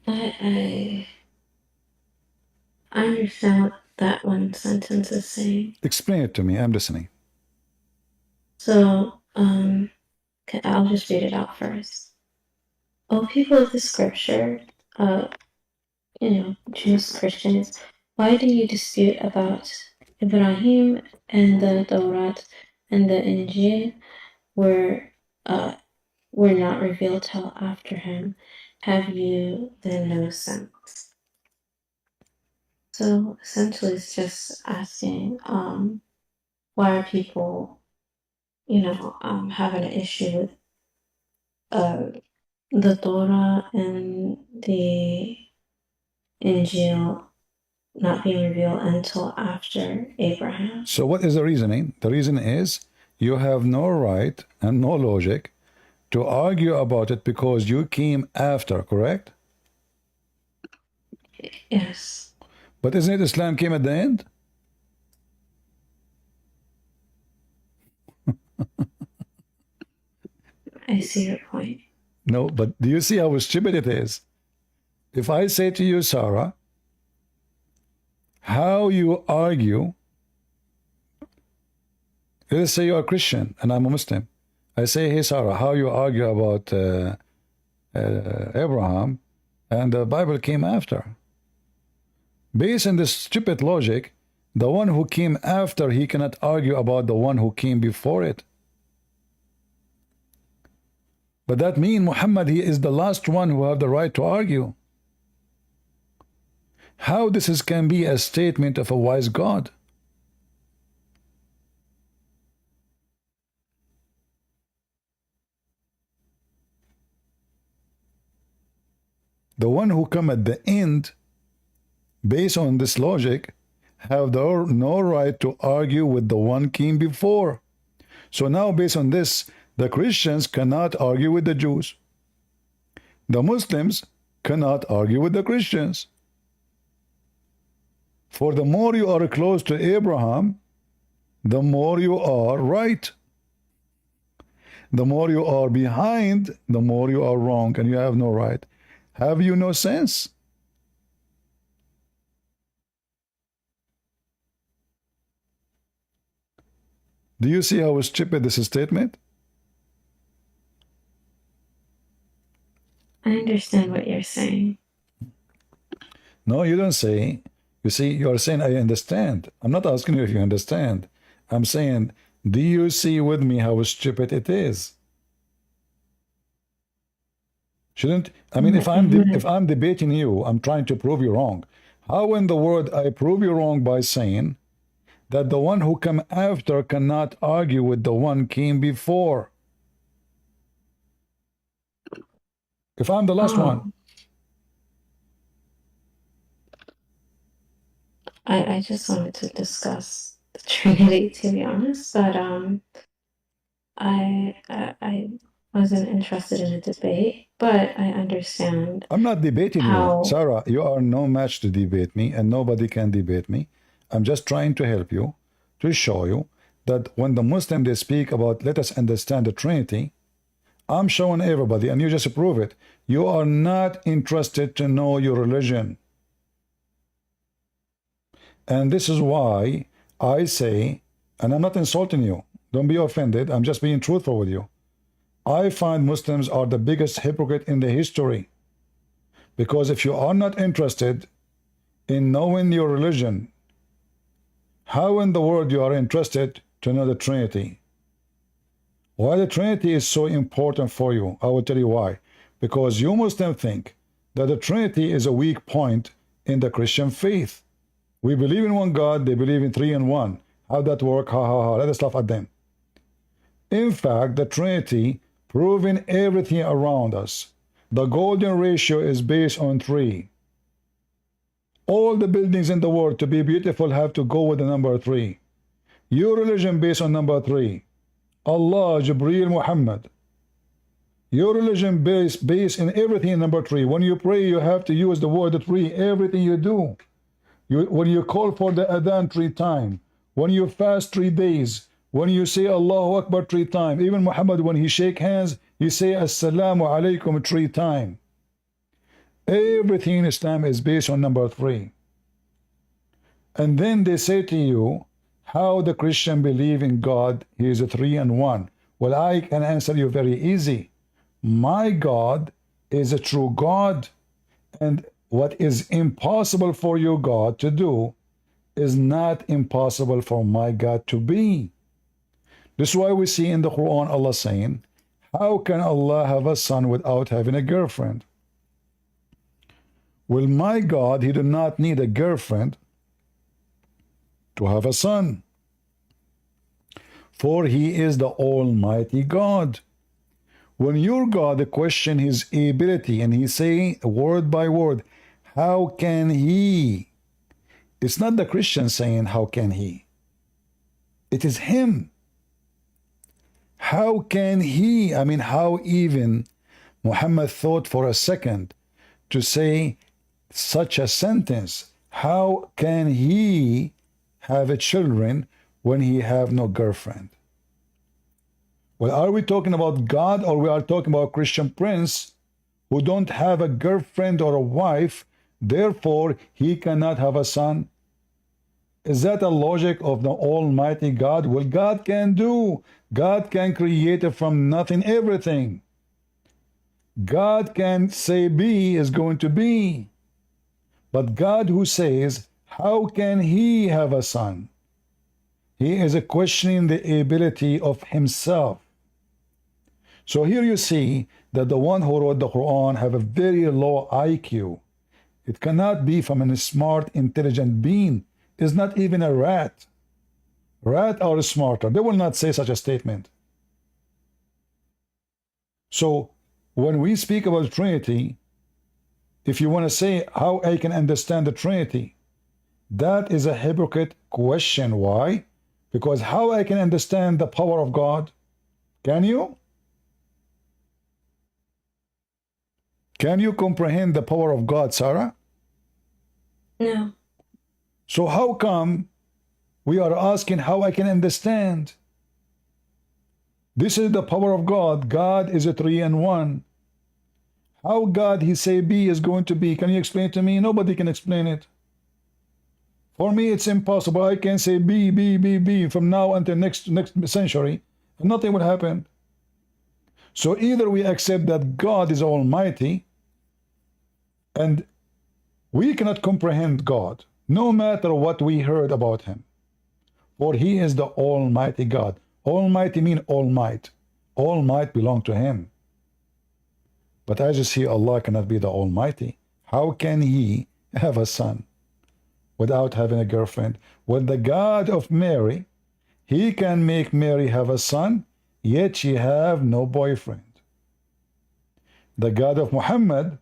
I understand what that one sentence is saying. Explain it to me. I'm listening. So, okay, I'll just read it out first. O people of the scripture, Jews, Christians, why do you dispute about Ibrahim and the Torah and the Injil were not revealed till after him? Have you then no sense? So essentially, it's just asking, why are people, having an issue with the Torah and the Injil not being revealed until after Abraham? So what is the reasoning? The reason is you have no right and no logic to argue about it because you came after, correct? Yes. But isn't it Islam came at the end? I see your point. No, but do you see how stupid it is? If I say to you, Sarah, how you argue, let's say you're a Christian and I'm a Muslim. I say, hey, Sarah, how you argue about Abraham, and the Bible came after. Based on this stupid logic, the one who came after, he cannot argue about the one who came before it. But that means Muhammad, he is the last one who have the right to argue. How this can be a statement of a wise God? The one who come at the end, based on this logic, have no right to argue with the one came before. So now, based on this, the Christians cannot argue with the Jews. The Muslims cannot argue with the Christians. For the more you are close to Abraham, the more you are right. The more you are behind, the more you are wrong, and you have no right. Have you no sense? Do you see how stupid this statement? I understand what you're saying. No, you don't say. You see, you are saying, I understand. I'm not asking you if you understand. I'm saying, do you see with me how stupid it is? Shouldn't, I mean, if I'm debating you, I'm trying to prove you wrong. How in the world I prove you wrong by saying that the one who come after cannot argue with the one came before? If I'm the last one. I just wanted to discuss the Trinity, to be honest, but I wasn't interested in a debate, but I understand. I'm not debating how... you. Sarah, you are no match to debate me, and nobody can debate me. I'm just trying to help you, to show you that when the Muslim, they speak about, let us understand the Trinity, I'm showing everybody, and you just prove it. You are not interested to know your religion. And this is why I say, and I'm not insulting you, don't be offended, I'm just being truthful with you. I find Muslims are the biggest hypocrite in the history. Because if you are not interested in knowing your religion, how in the world you are interested to know the Trinity? Why the Trinity is so important for you? I will tell you why. Because you Muslims think that the Trinity is a weak point in the Christian faith. We believe in one God, they believe in three in one. How that work? Ha ha ha. Let us laugh at them. In fact, the Trinity proving everything around us. The golden ratio is based on 3. All the buildings in the world to be beautiful have to go with the number 3. Your religion based on number 3. Allah, Jibreel, Muhammad. Your religion based in everything number 3. When you pray, you have to use the word 3. Everything you do. When you call for the adhan 3 times. When you fast 3 days. When you say Allahu Akbar 3 times. Even Muhammad, when he shake hands, he say Assalamu alaikum 3 times. Everything in Islam is based on number 3. And then they say to you, how the Christian believe in God, he is a 3 and 1. Well, I can answer you very easy. My God is a true God. And what is impossible for your God to do is not impossible for my God to be. This is why we see in the Quran Allah saying, how can Allah have a son without having a girlfriend? Well, my God, he did not need a girlfriend to have a son. For he is the Almighty God. When your God question his ability and he say word by word, how can he? It's not the Christian saying, how can he? It is him. How can he? I mean, how even Muhammad thought for a second to say such a sentence? How can he have a children when he have no girlfriend? Well, are we talking about God or we are talking about Christian prince who don't have a girlfriend or a wife, therefore he cannot have a son? Is that a logic of the Almighty God? Well, God can do. God can create from nothing everything. God can say be is going to be. But God who says, how can he have a son? He is questioning the ability of himself. So here you see that the one who wrote the Quran have a very low IQ. It cannot be from a smart, intelligent being. It's not even a rat. Rat are smarter. They will not say such a statement. So when we speak about Trinity, if you want to say how I can understand the Trinity, that is a hypocrite question. Why? Because how I can understand the power of God? Can you? Can you comprehend the power of God, Sarah? No. So how come we are asking how I can understand? This is the power of God. God is a 3 and 1. How God he say be is going to be? Can you explain to me? Nobody can explain it. For me, it's impossible. I can say be from now until next century, and nothing will happen. So either we accept that God is almighty, and we cannot comprehend God, no matter what we heard about him. For he is the Almighty God. Almighty mean all might. All might belong to him. But as you see, Allah cannot be the Almighty. How can he have a son without having a girlfriend? Well, the God of Mary, he can make Mary have a son, yet she have no boyfriend. The God of Muhammad,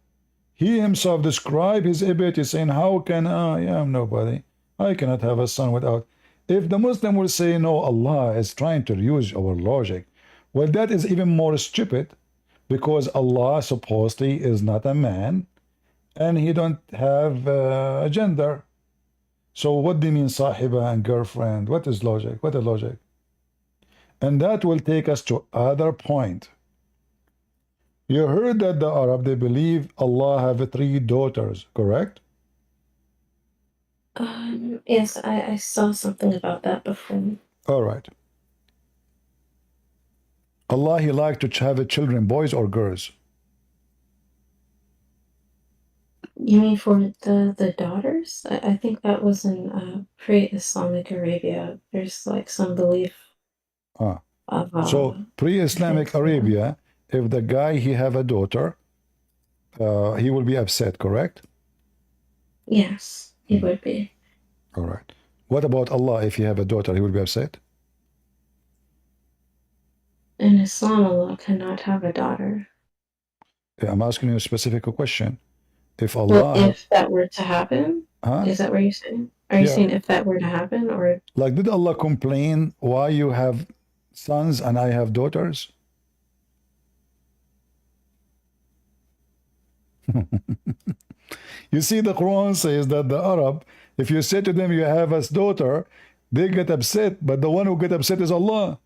he himself described his ability, saying, how can I am nobody. I cannot have a son without. If the Muslim will say, no, Allah is trying to use our logic, well, that is even more stupid, because Allah supposedly is not a man, and he don't have a gender. So what do you mean sahiba and girlfriend? What is logic? What is logic? And that will take us to other point. You heard that the Arab, they believe Allah have 3 daughters, correct? Yes, I saw something about that before. All right. Allah, He liked to have children, boys or girls? You mean for the daughters? I think that was in pre-Islamic Arabia. There's like some belief Ah. of So pre-Islamic Arabia, if the guy he have a daughter, he will be upset, correct? Yes, he would be. All right. What about Allah? If he have a daughter, he will be upset? In Islam, Allah cannot have a daughter. Yeah, I'm asking you a specific question. If Well, Allah, if that were to happen, is that what you're saying? Are you saying if that were to happen, or like, did Allah complain why you have sons and I have daughters? You see, the Quran says that the Arab, if you say to them you have a daughter, they get upset, but the one who get upset is Allah.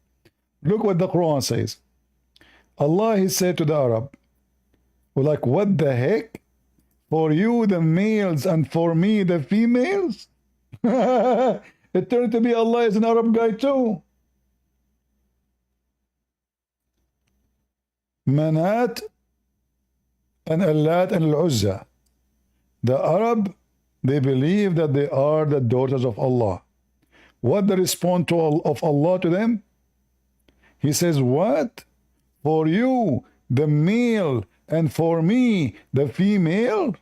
Look what the Quran says. Allah, He said to the Arab, well, like, what the heck? For you the males and for me the females? It turned to be Allah is an Arab guy too. Manat and Allat and Al-Uzza. The Arab, they believe that they are the daughters of Allah. What the response of Allah to them? He says, what? For you, the male, and for me, the female?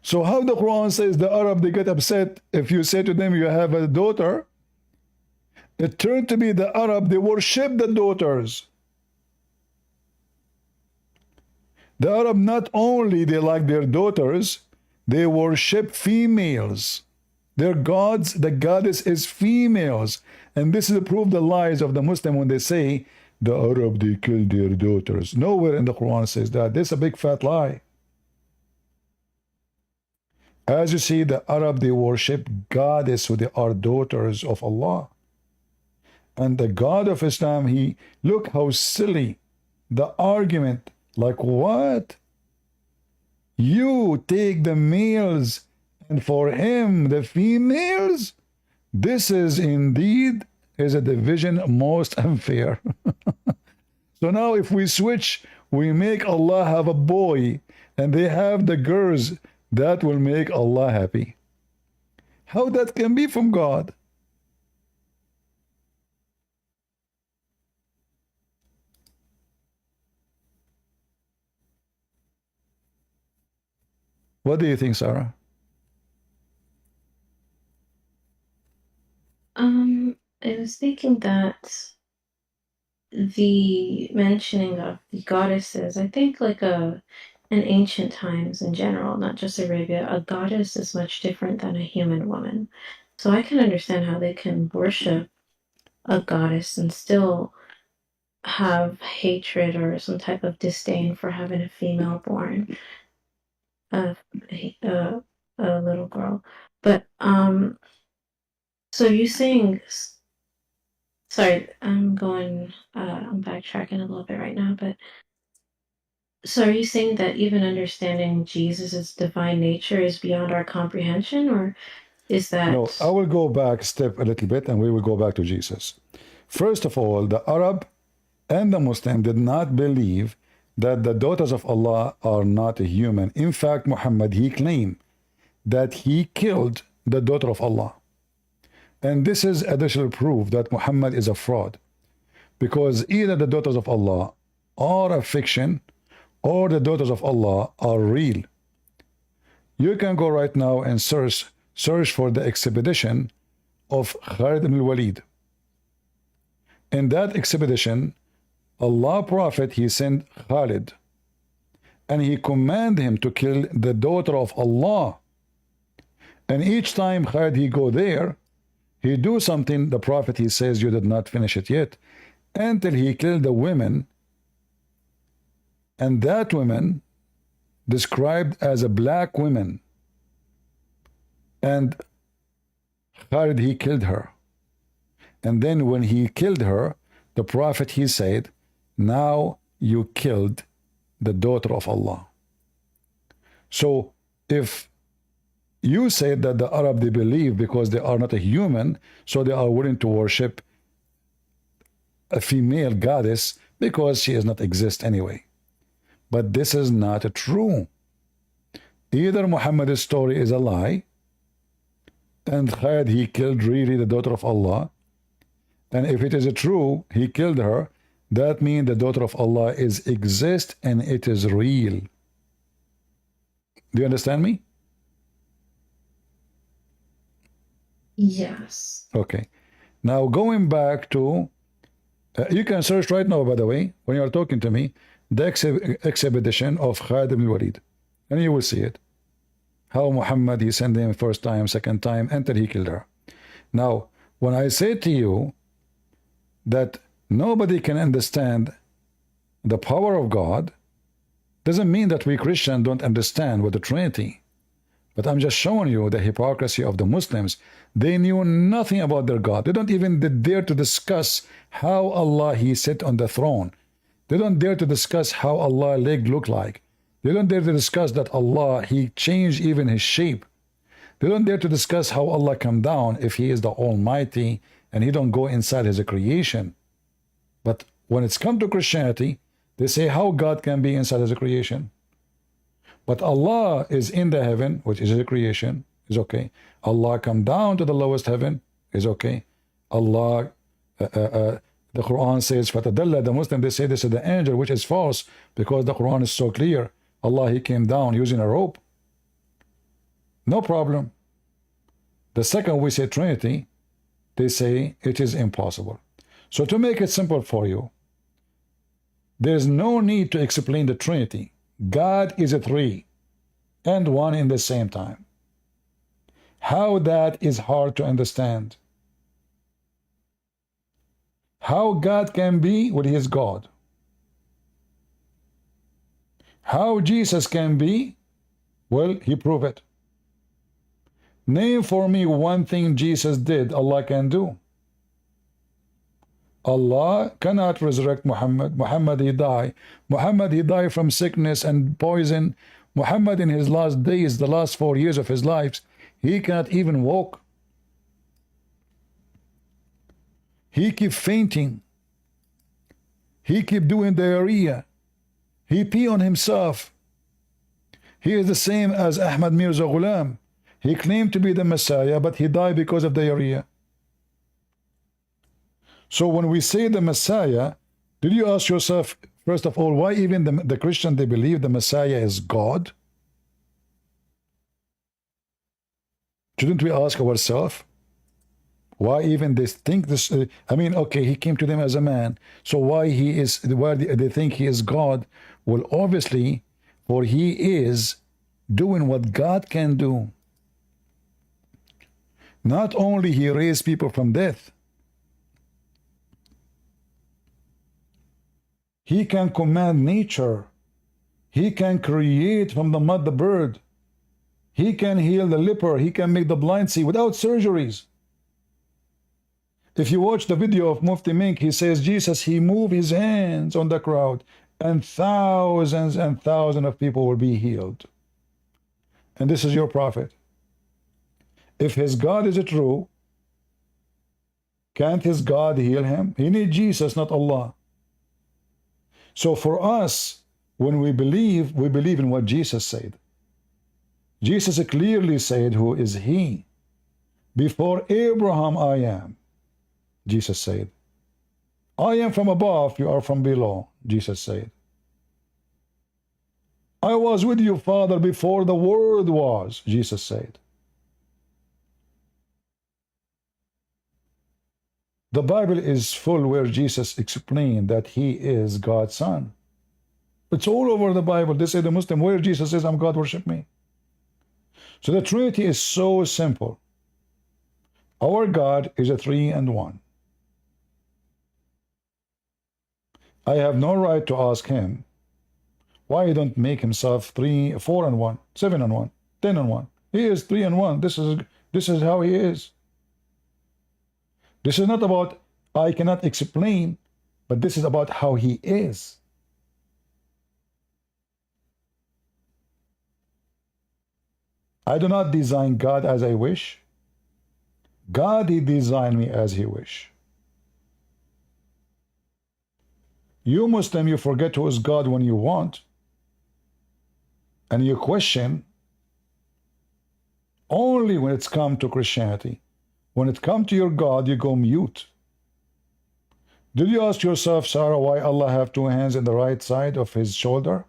So how the Quran says the Arab, they get upset if you say to them you have a daughter? It turned to be the Arab, they worship the daughters. The Arab, not only they like their daughters, they worship females. Their gods, the goddess is females. And this is to prove the lies of the Muslim when they say, the Arab, they killed their daughters. Nowhere in the Quran says that. This is a big fat lie. As you see, the Arab, they worship goddess, so they are daughters of Allah. And the God of Islam, he, look how silly the argument. Like, what? You take the males and for him the females? This is indeed is a division most unfair. So now if we switch, we make Allah have a boy and they have the girls, that will make Allah happy. How that can be from God? What do you think, Sarah? I was thinking that the mentioning of the goddesses, I think like in ancient times in general, not just Arabia, a goddess is much different than a human woman. So I can understand how they can worship a goddess and still have hatred or some type of disdain for having a female born, a little girl. But so you saying, sorry, I'm backtracking a little bit right now, but so are you saying that even understanding Jesus' divine nature is beyond our comprehension, or is that... No, I will go back step a little bit and we will go back to Jesus. First of all, the Arab and the Muslim did not believe that the daughters of Allah are not human. In fact, Muhammad, he claimed that he killed the daughter of Allah. And this is additional proof that Muhammad is a fraud. Because either the daughters of Allah are a fiction or the daughters of Allah are real. You can go right now and search for the expedition of Khalid ibn al-Walid. In that expedition, Allah Prophet, he sent Khalid and he commanded him to kill the daughter of Allah. And each time Khalid he go there, he do something, the Prophet he says, you did not finish it yet, until he killed the women, and that woman described as a black woman, and Khalid he killed her. And then when he killed her, the Prophet he said, now you killed the daughter of Allah. So if you say that the Arab they believe because they are not a human, so they are willing to worship a female goddess because she is not exist anyway. But this is not true. Either Muhammad's story is a lie, and Khalid, he killed really the daughter of Allah, and if it is true, he killed her, that means the daughter of Allah is exist and it is real. Do you understand me? Yes. Okay. Now going back to, you can search right now, by the way, when you are talking to me, the expedition of Khalid ibn Walid, and you will see it. How Muhammad, he sent him first time, second time, until he killed her. Now, when I say to you that nobody can understand the power of God, doesn't mean that we Christians don't understand what the Trinity. But I'm just showing you the hypocrisy of the Muslims. They knew nothing about their God. They don't even dare to discuss how Allah, he sat on the throne. They don't dare to discuss how Allah leg look like. They don't dare to discuss that Allah, he changed even his shape. They don't dare to discuss how Allah come down if he is the Almighty and he don't go inside his creation. But when it's come to Christianity, they say how God can be inside his creation. But Allah is in the heaven, which is his creation, is okay. Allah come down to the lowest heaven, is okay. Allah, the Quran says, Fatadalla, the Muslim, they say this is the angel, which is false, because the Quran is so clear. Allah, he came down using a rope. No problem. The second we say Trinity, they say it is impossible. So to make it simple for you, there is no need to explain the Trinity. God is a three and one in the same time. How that is hard to understand. How God can be when he is God. How Jesus can be, well, he proved it. Name for me one thing Jesus did Allah can do. Allah cannot resurrect Muhammad. Muhammad, he died. Muhammad, he died from sickness and poison. Muhammad, in his last days, the last 4 years of his life, he cannot even walk. He keep fainting. He keep doing diarrhea. He pee on himself. He is the same as Ahmad Mirza Ghulam. He claimed to be the Messiah, but he died because of diarrhea. So when we say the Messiah, did you ask yourself, first of all, why even the Christian, they believe the Messiah is God? Shouldn't we ask ourselves, why even they think this? I mean, okay, he came to them as a man, so why they think he is God? Well, obviously, for he is doing what God can do. Not only he raised people from death, he can command nature. He can create from the mud the bird. He can heal the leper. He can make the blind see without surgeries. If you watch the video of Mufti Mink, he says Jesus, he moved his hands on the crowd and thousands of people will be healed. And this is your prophet. If his God is true, can't his God heal him? He needs Jesus, not Allah. So for us, when we believe in what Jesus said. Jesus clearly said, who is he? Before Abraham I am, Jesus said. I am from above, you are from below, Jesus said. I was with you, Father, before the world was, Jesus said. The Bible is full where Jesus explained that he is God's son. It's all over the Bible. They say the Muslim, where Jesus says, I'm God, worship me. So the Trinity is so simple. Our God is a 3 and 1. I have no right to ask him why he don't make himself 3, 4 and 1, 7 and 1, 10 and 1. He is 3 and 1. This is how he is. This is not about I cannot explain, but this is about how he is. I do not design God as I wish. God, he designed me as he wish. You Muslim, you forget who is God when you want, and you question only when it's come to Christianity. When it come to your God, you go mute. Did you ask yourself, Sarah, why Allah have two hands in the right side of his shoulder?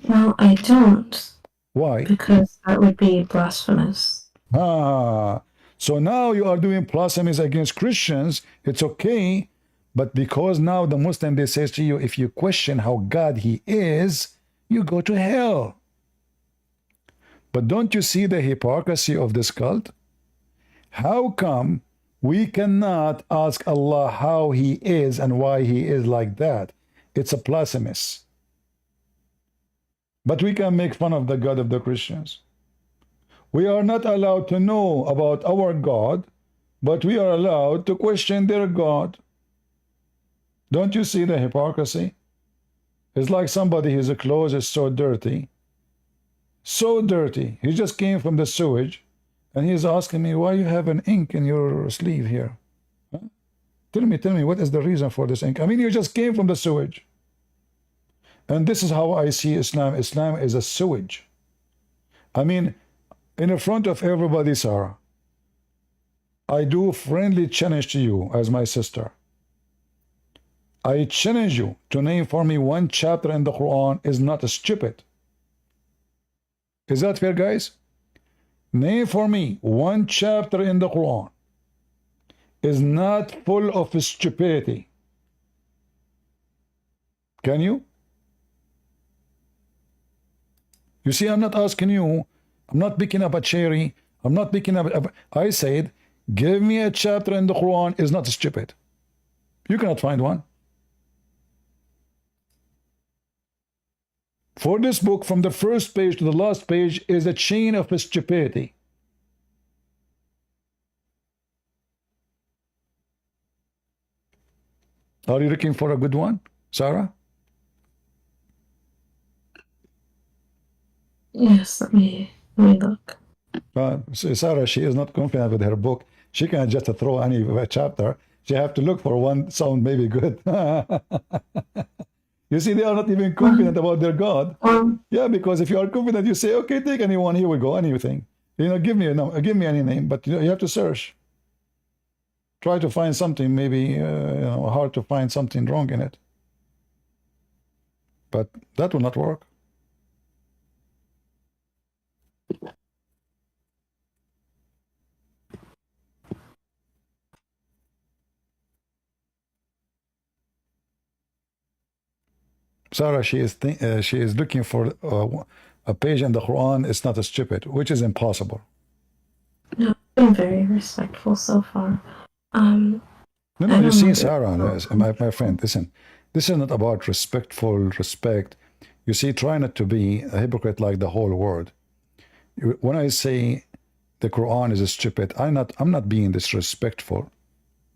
Well, I don't, Why? because that would be blasphemous. Ah, so now you are doing blasphemies against Christians. It's okay, but because now the Muslim, they says to you, if you question how God he is, you go to hell. But don't you see the hypocrisy of this cult? How come we cannot ask Allah how he is and why he is like that? It's a blasphemous. But we can make fun of the God of the Christians. We are not allowed to know about our God, but we are allowed to question their God. Don't you see the hypocrisy? It's like somebody, his clothes is so dirty. So dirty. He just came from the sewage, and he's asking me, why you have an ink in your sleeve here? Huh? Tell me, what is the reason for this ink? I mean, you just came from the sewage. And this is how I see Islam. Islam is a sewage. I mean, in front of everybody, Sarah, I do friendly challenge to you as my sister. I challenge you to name for me one chapter in the Quran is not stupid. Is that fair, guys? Name for me one chapter in the Quran is not full of stupidity. Can you? You see, I'm not asking you, I'm not picking up a cherry, I'm not picking up, I said, give me a chapter in the Quran is not stupid. You cannot find one. For this book, from the first page to the last page is a chain of stupidity. Are you looking for a good one, Sarah? Yes, let me look. Sarah, she is not confident with her book. She can't just throw any chapter. She have to look for one sound maybe good. You see, they are not even confident about their God. Yeah, because if you are confident, you say, okay, take anyone. Here we go, anything. You know, give me any name, but you have to search. Try to find something, maybe hard to find something wrong in it. But that will not work. Sarah, she is looking for a page in the Quran. It's not stupid, which is impossible. No, I've been very respectful so far. No, you see, Sarah, my friend, listen. This is not about respect. You see, try not to be a hypocrite like the whole world. When I say the Quran is stupid, I'm not being disrespectful.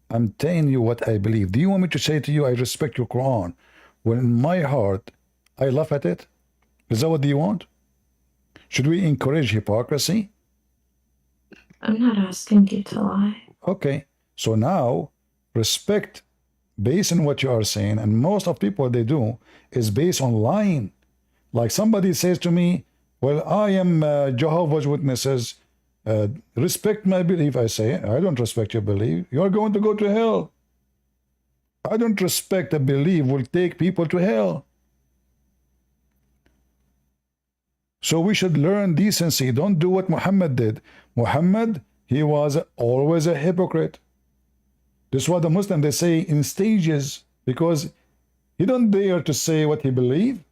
I'm telling you what I believe. Do you want me to say to you, I respect your Quran, when in my heart, I laugh at it? Is that what you want? Should we encourage hypocrisy? I'm not asking you to lie. Okay, so now, respect based on what you are saying, and most of people, they do, is based on lying. Like somebody says to me, well, I am Jehovah's Witnesses, respect my belief. I say, I don't respect your belief. You are going to go to hell. I don't respect a belief will take people to hell. So we should learn decency. Don't do what Muhammad did. Muhammad, he was always a hypocrite. This is what the Muslims, they say in stages, because he don't dare to say what he believed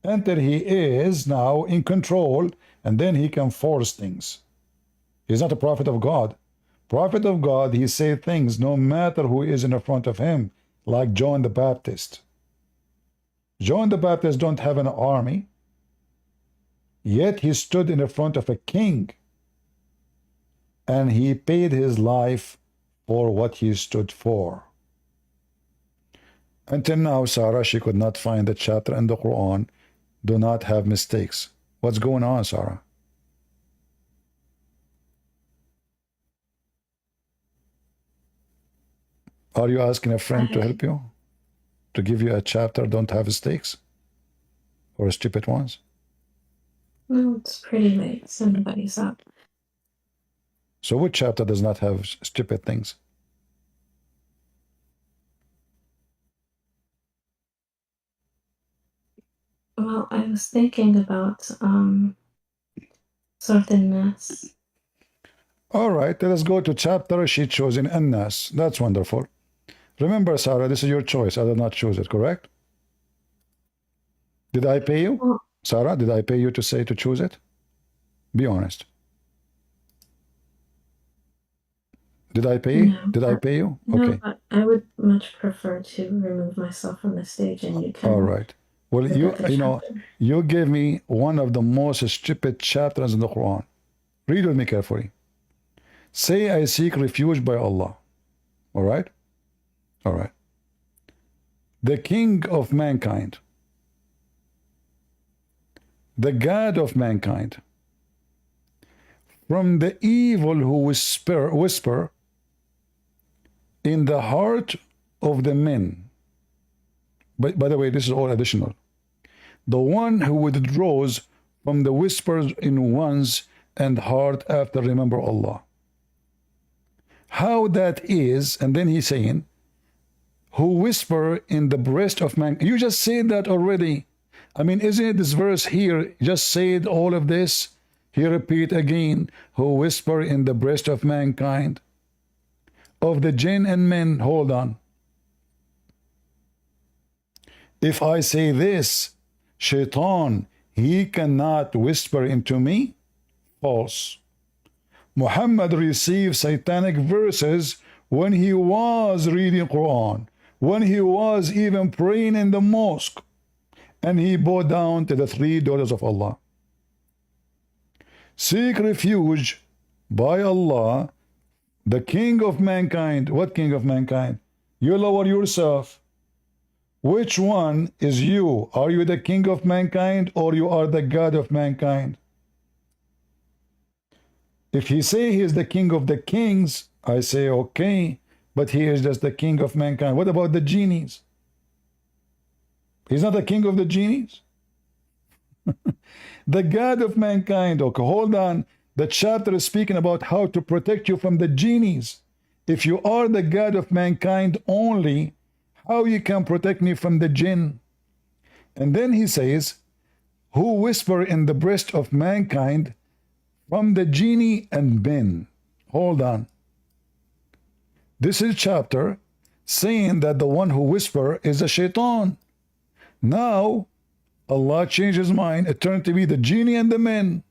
until he is now in control, and then he can force things. He's not a prophet of God. Prophet of God, he say things no matter who is in front of him, like John the Baptist. John the Baptist don't have an army, yet he stood in the front of a king, and he paid his life for what he stood for. Until now, Sarah, she could not find the chapter in the Quran. Do not have mistakes. What's going on, Sarah? Are you asking a friend to help you? To give you a chapter don't have stakes? Or stupid ones? No, it's pretty late. Somebody's up. So which chapter does not have stupid things? Well, I was thinking about Sorting Mess. All right, let us go to chapter she chose in An-Nas. That's wonderful. Remember, Sarah, this is your choice. I did not choose it, correct? Did I pay you? Well, Sarah, did I pay you to say to choose it? Be honest. Did I pay? no, Did I pay you? no, Okay. but I would much prefer to remove myself from the stage, and you All can right. Well, look at the chapter. you gave me one of the most stupid chapters in the Quran. Read with me carefully. Say, I seek refuge by Allah. All right? All right. The King of mankind, the God of mankind, from the evil who whisper in the heart of the men. By the way, this is all additional. The one who withdraws from the whispers in one's and heart after remember Allah. How that is, and then he's saying, who whisper in the breast of man. You just said that already. I mean, isn't it this verse here just said all of this? He repeat again, who whisper in the breast of mankind, of the jinn and men. Hold on. If I say this, Shaitan, he cannot whisper into me? False. Muhammad received satanic verses when he was reading Quran, when he was even praying in the mosque, and he bowed down to the three daughters of Allah. Seek refuge by Allah, the King of mankind. What King of mankind? You lower yourself. Which one is you? Are you the King of mankind or you are the God of mankind? If he say he is the King of the kings, I say okay, but he is just the King of mankind. What about the genies? He's not the King of the genies? The God of mankind. Okay, hold on. The chapter is speaking about how to protect you from the genies. If you are the God of mankind only, how you can protect me from the jinn? And then he says, who whisper in the breast of mankind from the genie and men. Hold on. This is chapter saying that the one who whisper is a shaitan. Now, Allah changed his mind. It turned to be the genie and the men.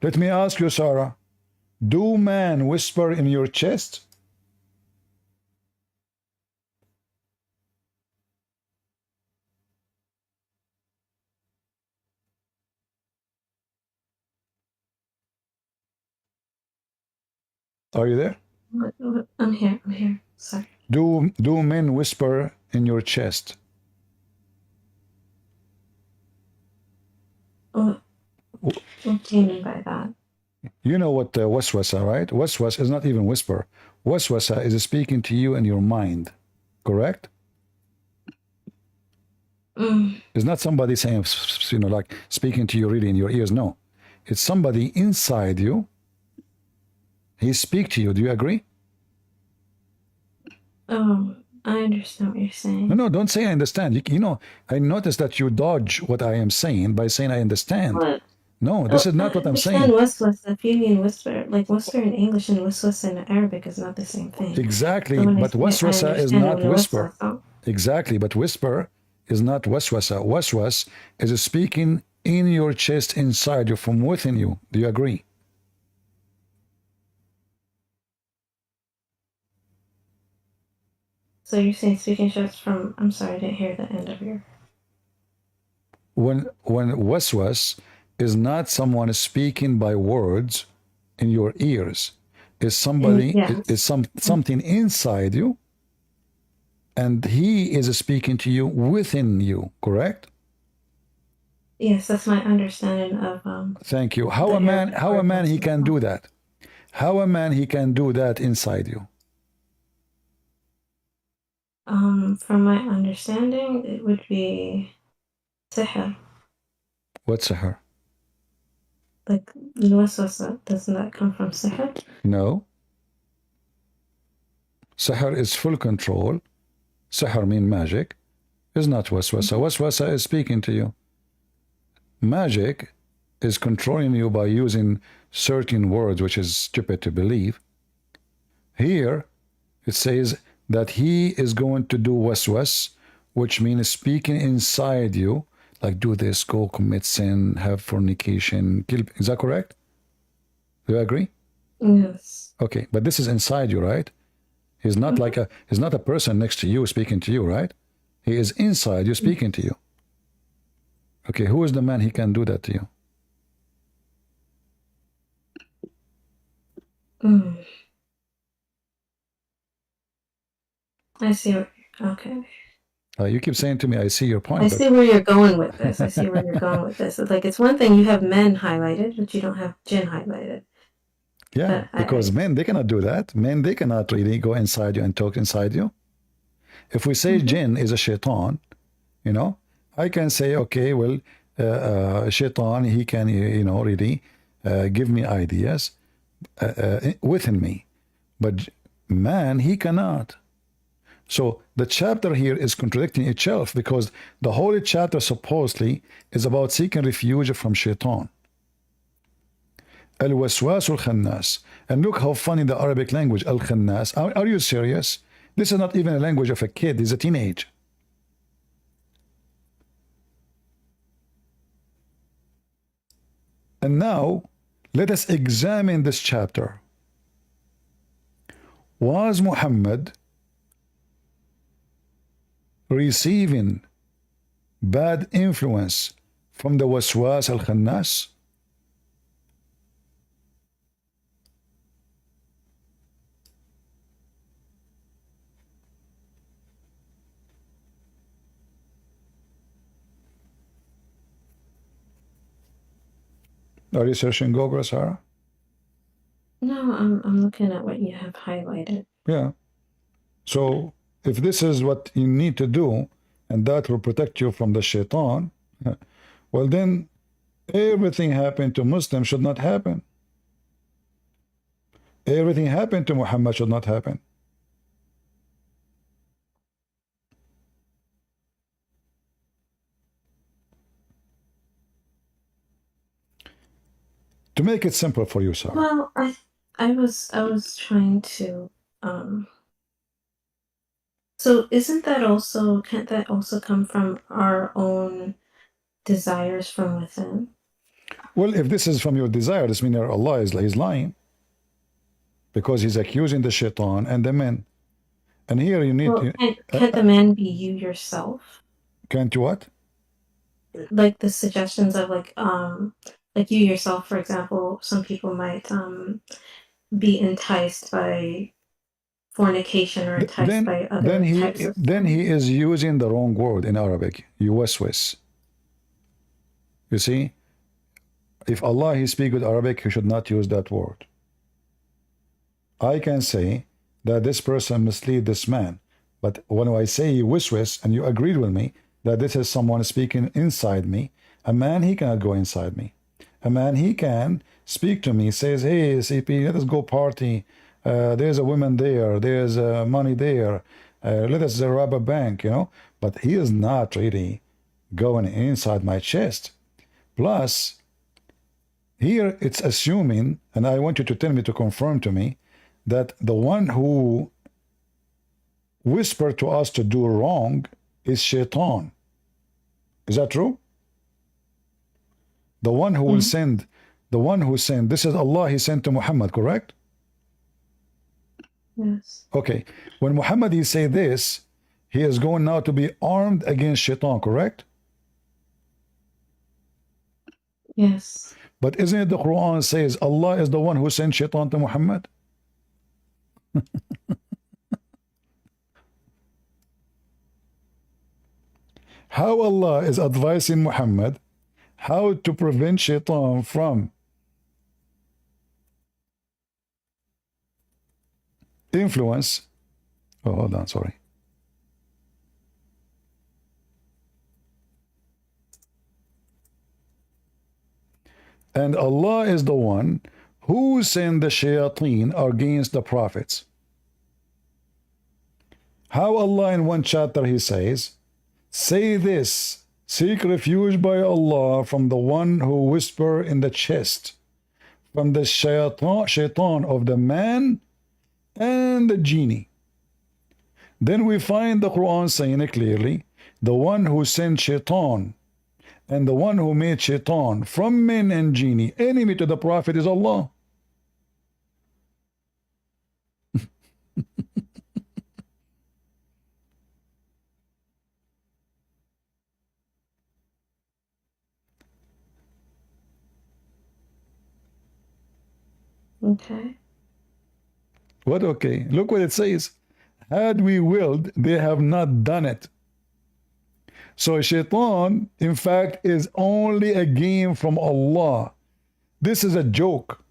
Let me ask you, Sarah, do man whisper in your chest? Are you there? I'm here. Sorry. Do men whisper in your chest? What do you mean by that? You know what waswasa, right? Waswas is not even whisper. Waswasa is speaking to you in your mind, correct? It's not somebody saying, you know, like speaking to you really in your ears. No, it's somebody inside you. He speak to you. Do you agree? Oh, I understand what you're saying. No, don't say I understand. You know, I notice that you dodge what I am saying by saying I understand. What? No, this is not what I'm saying. Waswas, if you mean whisper, like whisper in English and waswas in Arabic is not the same thing. Exactly, So but waswasa is not whisper. Oh. Exactly, but whisper is not waswasa. Waswas is speaking in your chest, inside you, from within you. Do you agree? So you're saying speaking just from, I'm sorry, I didn't hear the end of your... When waswas is not someone speaking by words in your ears, is somebody, is something inside you, and he is speaking to you within you, correct? Yes, that's my understanding of Thank you. How a man he can do that? How a man he can do that inside you? From my understanding, it would be sihr. What's sihr? Like, waswasa, doesn't that come from sihr? No. Sihr is full control. Sihr means magic. Is not waswasa. Waswasa is speaking to you. Magic is controlling you by using certain words, which is stupid to believe. Here, it says that he is going to do waswas, which means speaking inside you, like do this, go commit sin, have fornication, kill. Is that correct? Do you agree? Yes. Okay, but this is inside you, right? He's not like he's not a person next to you speaking to you, right? He is inside you speaking to you. Okay, who is the man he can do that to you? I see. Okay. You keep saying to me, I see your point. I see where you're going with this. I see where you're going with this. Like, it's one thing you have men highlighted, but you don't have jinn highlighted. Yeah, because men, they cannot do that. Men, they cannot really go inside you and talk inside you. If we say jinn is a shaitan, you know, I can say, okay, well, shaitan, he can, you know, really give me ideas within me. But man, he cannot. So the chapter here is contradicting itself because the whole chapter supposedly is about seeking refuge from shaitan. Al-waswas al-khannas. And look how funny the Arabic language, al-khannas. Are you serious? This is not even a language of a kid. He's a teenage. And now, let us examine this chapter. Was Muhammad receiving bad influence from the waswas al-khannas? Are you searching Google, Sarah? No, I'm looking at what you have highlighted. Yeah. So if this is what you need to do, and that will protect you from the shaitan, well then everything happened to Muslims should not happen. Everything happened to Muhammad should not happen. To make it simple for you, Sarah. Well, I was trying to so isn't that also, can't that also come from our own desires from within? Well, if this is from your desire, this means Allah is lying. Because he's accusing the shaitan and the men. And here you need... Well, can't the man be you yourself? Can't you what? Like the suggestions of like you yourself, for example, some people might be enticed by fornication or enticed by other types of... Then he is using the wrong word in Arabic. Yuwaswis. You see? If Allah he speaks with Arabic, he should not use that word. I can say that this person mislead this man. But when I say wiswis, and you agreed with me that this is someone speaking inside me, a man, he cannot go inside me. A man, he can speak to me, says, hey, CP, let us go party. There's a woman there. There's money there. Let us rob a bank, you know. But he is not really going inside my chest. Plus, here it's assuming, and I want you to tell me to confirm to me, that the one who whispered to us to do wrong is shaitan. Is that true? The one who will send, the one who sent, this is Allah, he sent to Muhammad, correct? Yes. Okay. When Muhammad he say this, he is going now to be armed against shaitan, correct? Yes. But isn't it the Quran says Allah is the one who sent shaitan to Muhammad? How Allah is advising Muhammad how to prevent shaitan from influence. Oh, hold on, sorry. And Allah is the one who sent the shayateen against the prophets. How Allah in one chapter he says, say this, seek refuge by Allah from the one who whisper in the chest, from the shaitan of the man and the genie. Then we find the Quran saying it clearly, the one who sent shaitan and the one who made shaitan from men and genie enemy to the prophet is Allah. Okay. What okay? Look what it says. Had we willed, they have not done it. So shaitan, in fact, is only a game from Allah. This is a joke.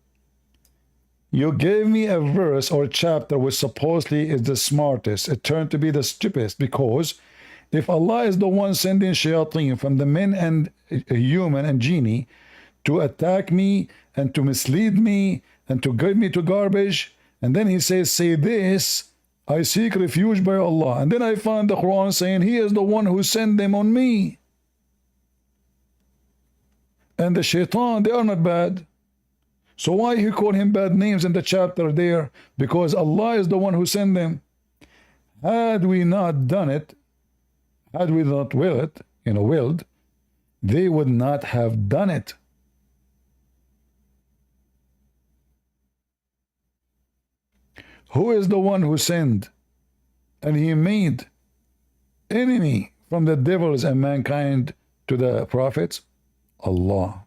You gave me a verse or chapter which supposedly is the smartest. It turned to be the stupidest, because if Allah is the one sending shayateen from the men and human and genie to attack me and to mislead me and to give me to garbage, and then he says, say this, I seek refuge by Allah. And then I find the Quran saying he is the one who sent them on me. And the shaitan, they are not bad. So why he call him bad names in the chapter there? Because Allah is the one who sent them. Had we not done it, had we not willed, they would not have done it. Who is the one who sinned? And he made enemy from the devils and mankind to the prophets? Allah.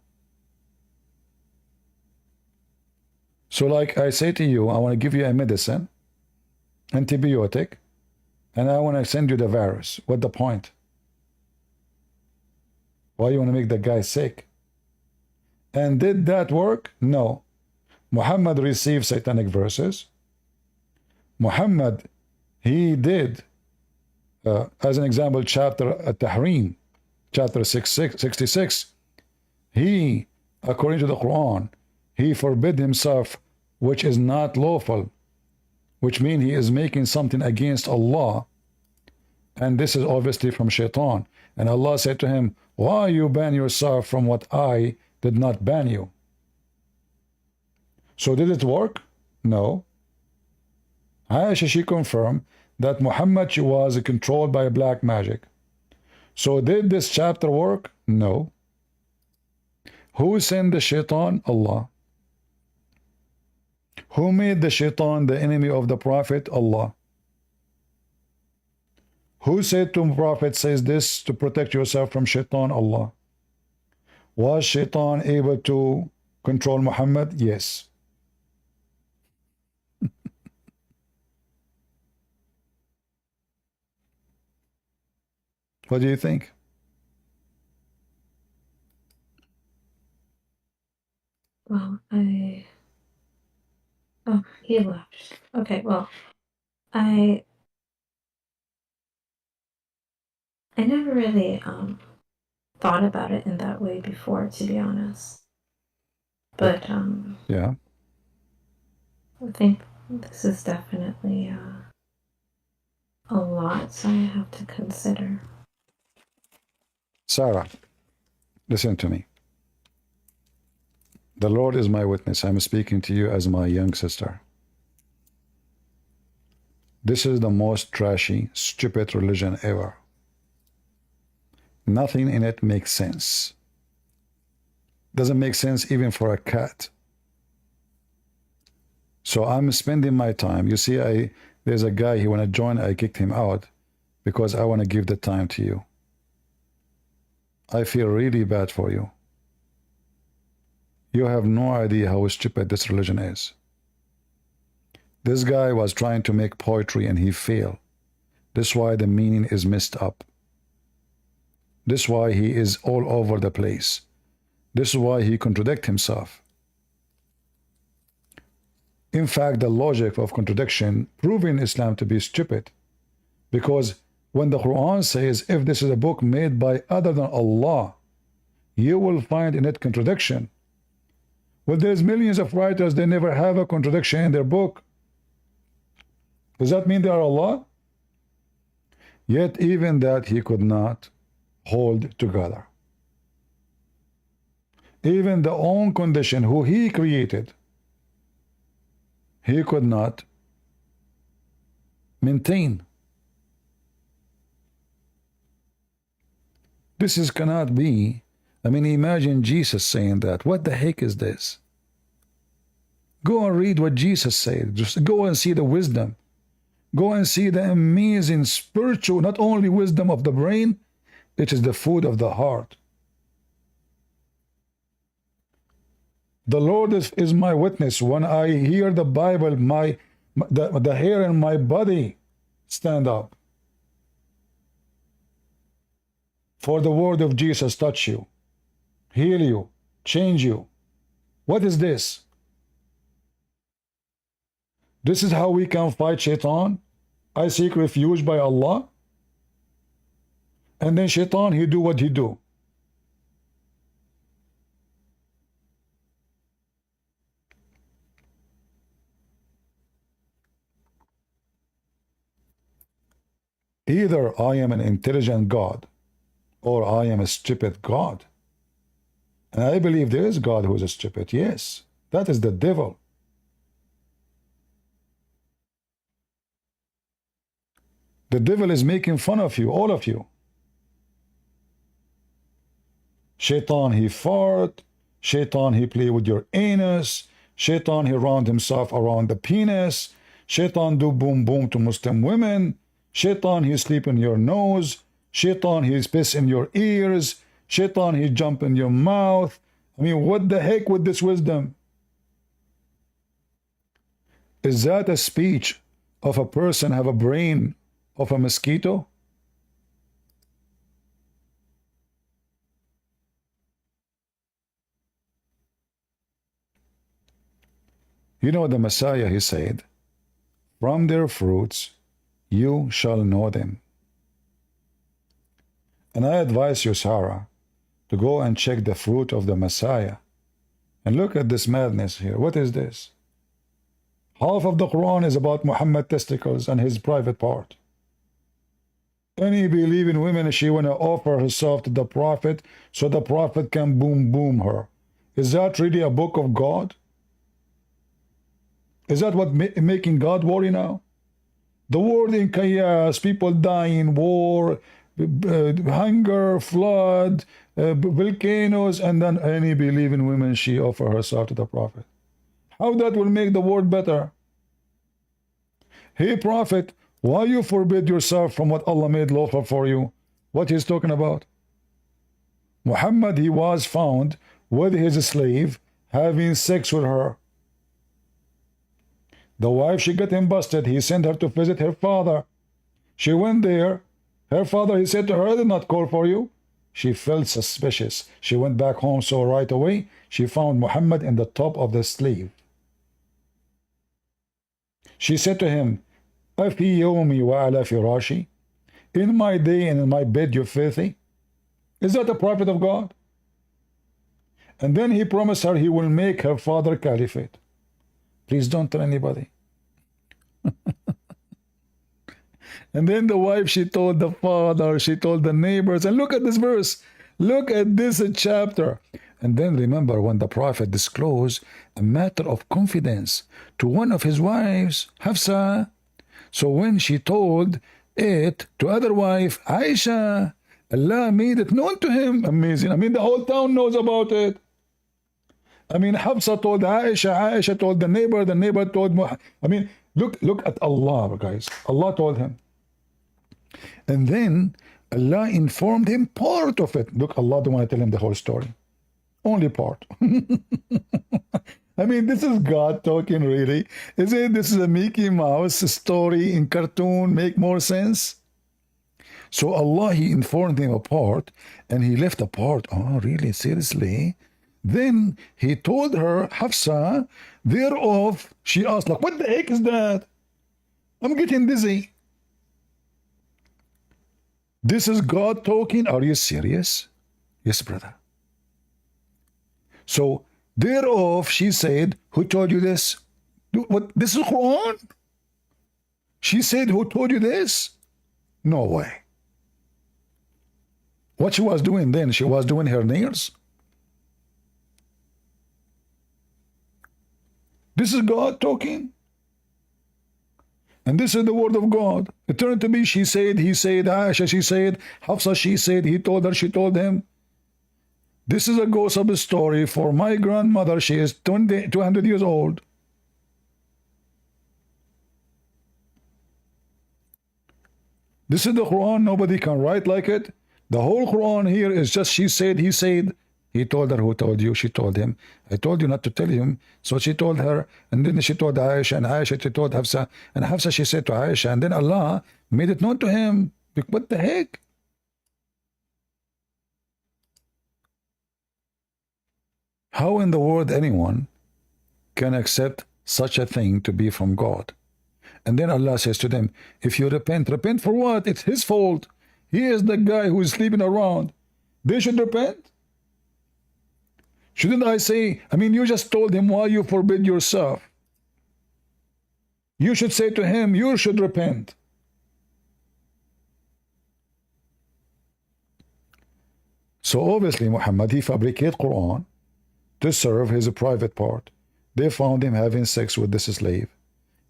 So like I say to you, I want to give you a medicine, antibiotic, and I want to send you the virus. What the point? Why you want to make the guy sick? And did that work? No. Muhammad received satanic verses. Muhammad, he did, as an example, chapter At-Tahrim, chapter 66, he, according to the Quran, he forbid himself which is not lawful, which means he is making something against Allah. And this is obviously from shaitan. And Allah said to him, why you ban yourself from what I did not ban you? So did it work? No. Aisha, she confirmed that Muhammad was controlled by black magic. So did this chapter work? No. Who sent the shaitan? Allah. Who made the shaitan the enemy of the prophet? Allah. Who said to the prophet, says this to protect yourself from shaitan? Allah. Was shaitan able to control Muhammad? Yes. What do you think? Well, oh, he left. Okay, well, I never really thought about it in that way before, to be honest. But Yeah. I think this is definitely a lot, so I have to consider. Sarah, listen to me. The Lord is my witness. I'm speaking to you as my young sister. This is the most trashy, stupid religion ever. Nothing in it makes sense. Doesn't make sense even for a cat. So I'm spending my time. You see, there's a guy, he want to join, I kicked him out because I want to give the time to you. I feel really bad for you. You have no idea how stupid this religion is. This guy was trying to make poetry and he failed. This is why the meaning is messed up. This is why he is all over the place. This is why he contradicts himself. In fact, the logic of contradiction proving Islam to be stupid. Because when the Quran says, if this is a book made by other than Allah, you will find in it contradiction. Well, there's millions of writers, they never have a contradiction in their book. Does that mean they are Allah? Yet even that he could not hold together. Even the own condition who he created, he could not maintain. This cannot be. I mean, imagine Jesus saying that. What the heck is this? Go and read what Jesus said. Just go and see the wisdom. Go and see the amazing spiritual, not only wisdom of the brain, it is the food of the heart. The Lord is my witness. When I hear the Bible, the hair in my body stand up. For the word of Jesus touch you, heal you, change you. What is this? This is how we can fight Shaitan. I seek refuge by Allah. And then Shaitan, he do what he do. Either I am an intelligent God or I am a stupid God. And I believe there is a God who is a stupid. Yes, that is the devil. The devil is making fun of you, all of you. Shaitan, he fart. Shaitan, he play with your anus. Shaitan, he round himself around the penis. Shaitan do boom boom to Muslim women. Shaitan, he sleep in your nose. Shaitan, he piss in your ears. Shaitan, he jump in your mouth. I mean, what the heck with this wisdom? Is that a speech of a person have a brain of a mosquito? You know the Messiah, he said, from their fruits you shall know them. And I advise you, Sarah, to go and check the fruit of the Messiah. And look at this madness here. What is this? Half of the Quran is about Muhammad testicles and his private part. Any believing women, she want to offer herself to the Prophet so the Prophet can boom boom her. Is that really a book of God? Is that what making God worry now? The world in chaos, people dying, war, hunger, flood, volcanoes, and then any believing woman, she offer herself to the Prophet. How that will make the world better? Hey Prophet, why you forbid yourself from what Allah made lawful for you? What he's talking about? Muhammad, he was found with his slave having sex with her. The wife, she got him busted. He sent her to visit her father. She went there. Her father, he said to her, I did not call for you. She felt suspicious. She went back home, so right away, she found Muhammad in the top of the sleeve. She said to him, Afi yawmi wa ala firashi? In my day and in my bed you're filthy? Is that the prophet of God? And then he promised her he will make her father caliphate. Please don't tell anybody. And then the wife, she told the father, she told the neighbors, and look at this verse. Look at this chapter. And then remember when the prophet disclosed a matter of confidence to one of his wives, Hafsa. So when she told it to other wife, Aisha, Allah made it known to him. Amazing. I mean, the whole town knows about it. I mean, Hafsa told Aisha, Aisha told the neighbor told Muhammad. I mean, look at Allah, guys. Allah told him. And then Allah informed him part of it. Look, Allah don't want to tell him the whole story. Only part. I mean, this is God talking, really. Is it? This is a Mickey Mouse story in cartoon. Make more sense? So Allah, he informed him a part, and he left a part. Oh, really? Seriously? Then he told her, Hafsa, thereof, she asked, like, what the heck is that? I'm getting dizzy. This is God talking. Are you serious? Yes, brother. So Thereof she said, who told you this? What? This is Quran? She said, who told you this? No way. What she was doing then? She was doing her nails. This is God talking. And this is the word of God. It turned to be, she said, he said, Aisha, she said, Hafsa, she said, he told her, she told him. This is a gossip story for my grandmother. She is 200 years old. This is the Quran. Nobody can write like it. The whole Quran here is just she said, he said. He told her, who told you? She told him. I told you not to tell him. So she told her, and then she told Aisha, and Aisha she told Hafsa, and Hafsa she said to Aisha, and then Allah made it known to him. What the heck? How in the world anyone can accept such a thing to be from God? And then Allah says to them, if you repent, repent for what? It's his fault. He is the guy who is sleeping around. They should repent. Shouldn't I say, you just told him why you forbid yourself. You should say to him, you should repent. So obviously Muhammad, he fabricated Quran to serve his private part. They found him having sex with this slave.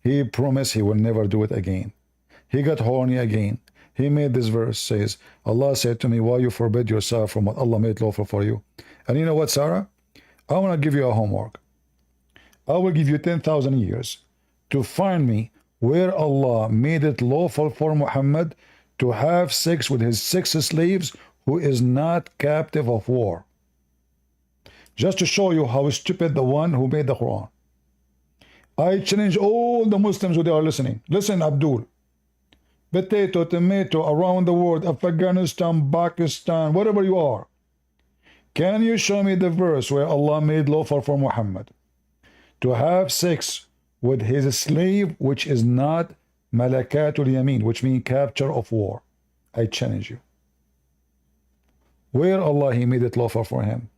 He promised he will never do it again. He got horny again. He made this verse, says, Allah said to me, why you forbid yourself from what Allah made lawful for you? And you know what, Sarah? I want to give you a homework. I will give you 10,000 years to find me where Allah made it lawful for Muhammad to have sex with his 6 slaves who is not captive of war. Just to show you how stupid the one who made the Quran. I challenge all the Muslims who are listening. Listen, Abdul. Potato, tomato, around the world, Afghanistan, Pakistan, whatever you are. Can you show me the verse where Allah made lawful for Muhammad to have sex with his slave, which is not malakatul yamin, which means capture of war? I challenge you. Where Allah he made it lawful for him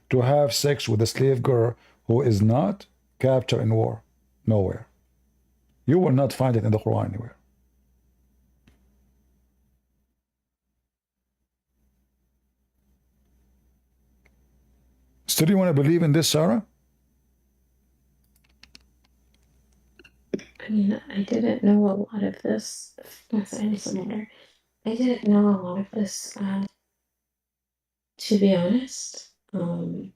to have sex with a slave girl who is not captured in war? Nowhere. You will not find it in the Quran anywhere. Still you want to believe in this, Sarah? I didn't know a lot of this. I didn't know a lot of this, to be honest. I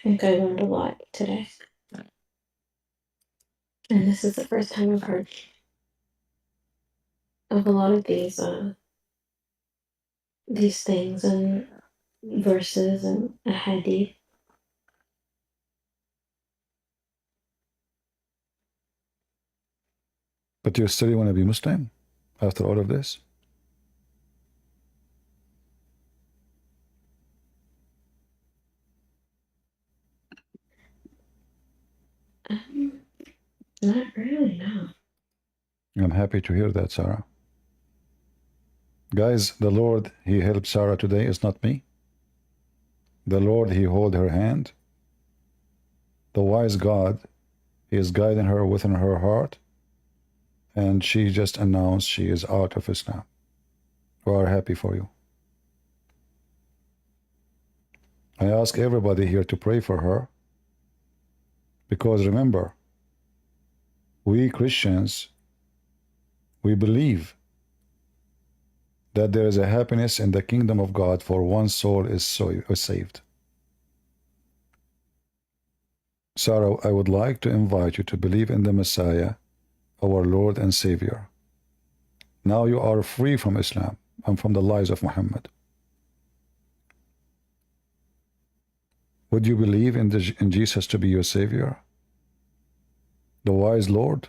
think I learned a lot today. And this is the first time I've heard of a lot of these things and verses and hadith. But you still want to be Muslim after all of this? Not really, no. I'm happy to hear that, Sarah. Guys, the Lord, he helped Sarah today. It's not me. The Lord, he hold her hand. The wise God, he is guiding her within her heart. And she just announced she is out of Islam. We are happy for you. I ask everybody here to pray for her. Because remember, we Christians, we believe that there is a happiness in the kingdom of God for one soul is saved. Sarah, I would like to invite you to believe in the Messiah, our Lord and Savior. Now you are free from Islam and from the lies of Muhammad. Would you believe in Jesus to be your Savior? The wise Lord?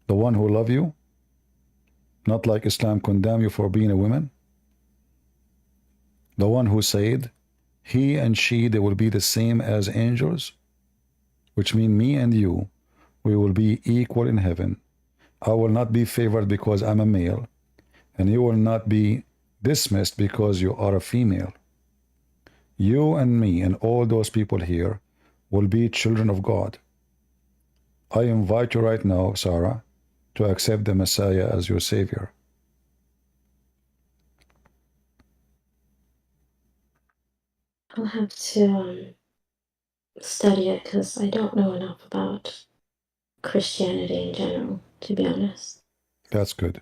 The one who loves you? Not like Islam condemn you for being a woman? The one who said, he and she, they will be the same as angels? Which mean me and you, we will be equal in heaven. I will not be favored because I'm a male, and you will not be dismissed because you are a female. You and me and all those people here will be children of God. I invite you right now, Sarah, to accept the Messiah as your Savior. I'll have to study it because I don't know enough about Christianity in general, to be honest. That's good.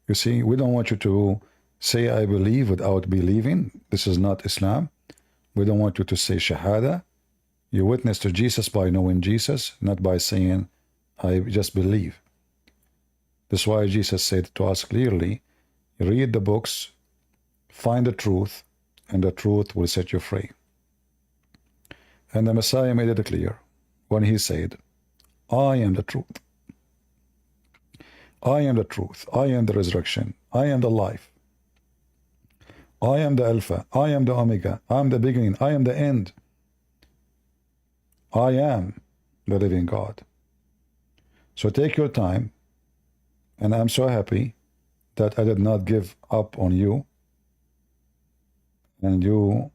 You see, we don't want you to say I believe without believing. This is not Islam. We don't want you to say Shahada. You witness to Jesus by knowing Jesus, not by saying I just believe. That's why Jesus said to us clearly, read the books, find the truth, and the truth will set you free. And the Messiah made it clear when he said, I am the truth. I am the truth. I am the resurrection. I am the life. I am the Alpha. I am the Omega. I am the beginning. I am the end. I am the living God. So take your time, and I'm so happy that I did not give up on you, and you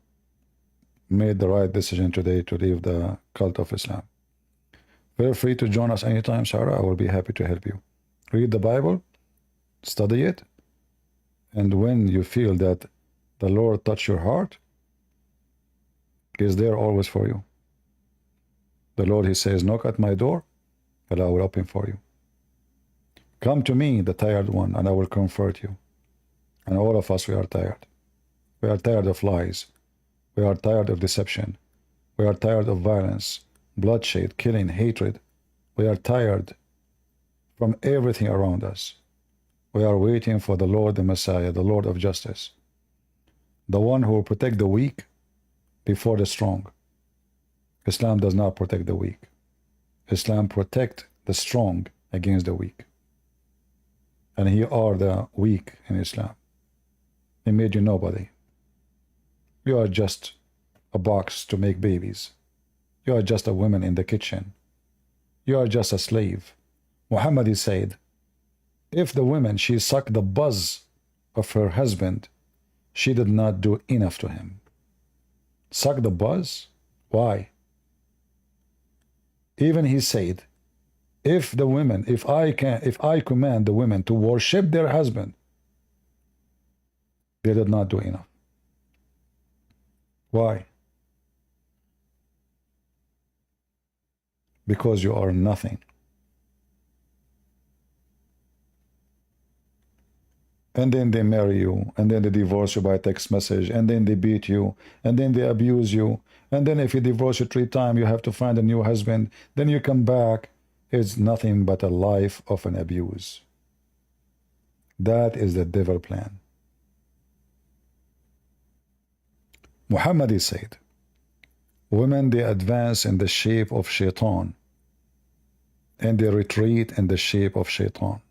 made the right decision today to leave the cult of Islam. Feel free to join us anytime, Sarah. I will be happy to help you. Read the Bible, study it, and when you feel that the Lord touched your heart, He is there always for you. The Lord, He says, knock at my door, and I will open for you. Come to me, the tired one, and I will comfort you. And all of us, we are tired. We are tired of lies. We are tired of deception. We are tired of violence, bloodshed, killing, hatred. We are tired from everything around us. We are waiting for the Lord, the Messiah, the Lord of justice, the one who will protect the weak before the strong. Islam does not protect the weak. Islam protects the strong against the weak. And He are the weak in Islam. He made you nobody. You are just a box to make babies. You are just a woman in the kitchen. You are just a slave. Muhammad said, if the woman, she sucked the buzz of her husband, she did not do enough to him. Suck the buzz? Why? Even he said, if the women, if I command the women to worship their husband, they did not do enough. Why? Because you are nothing. And then they marry you, and then they divorce you by text message, and then they beat you, and then they abuse you, and then if you divorce you 3 times, you have to find a new husband, then you come back. It's nothing but a life of an abuse. That is the devil plan. Muhammad said, women, they advance in the shape of shaitan, and they retreat in the shape of shaitan.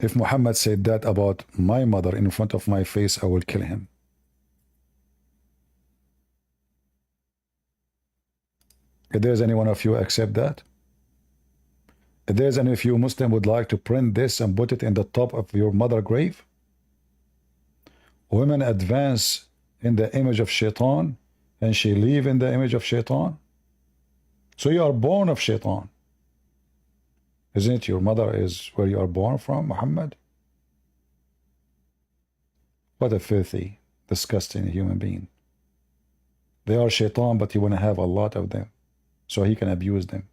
If Muhammad said that about my mother in front of my face, I will kill him. If there's any one of you accept that, if there's any of you Muslim would like to print this and put it in the top of your mother grave, women advance in the image of shaitan, and she live in the image of shaitan. So you are born of shaitan. Isn't it your mother is where you are born from, Muhammad? What a filthy, disgusting human being. They are shaitan, but he want to have a lot of them so he can abuse them.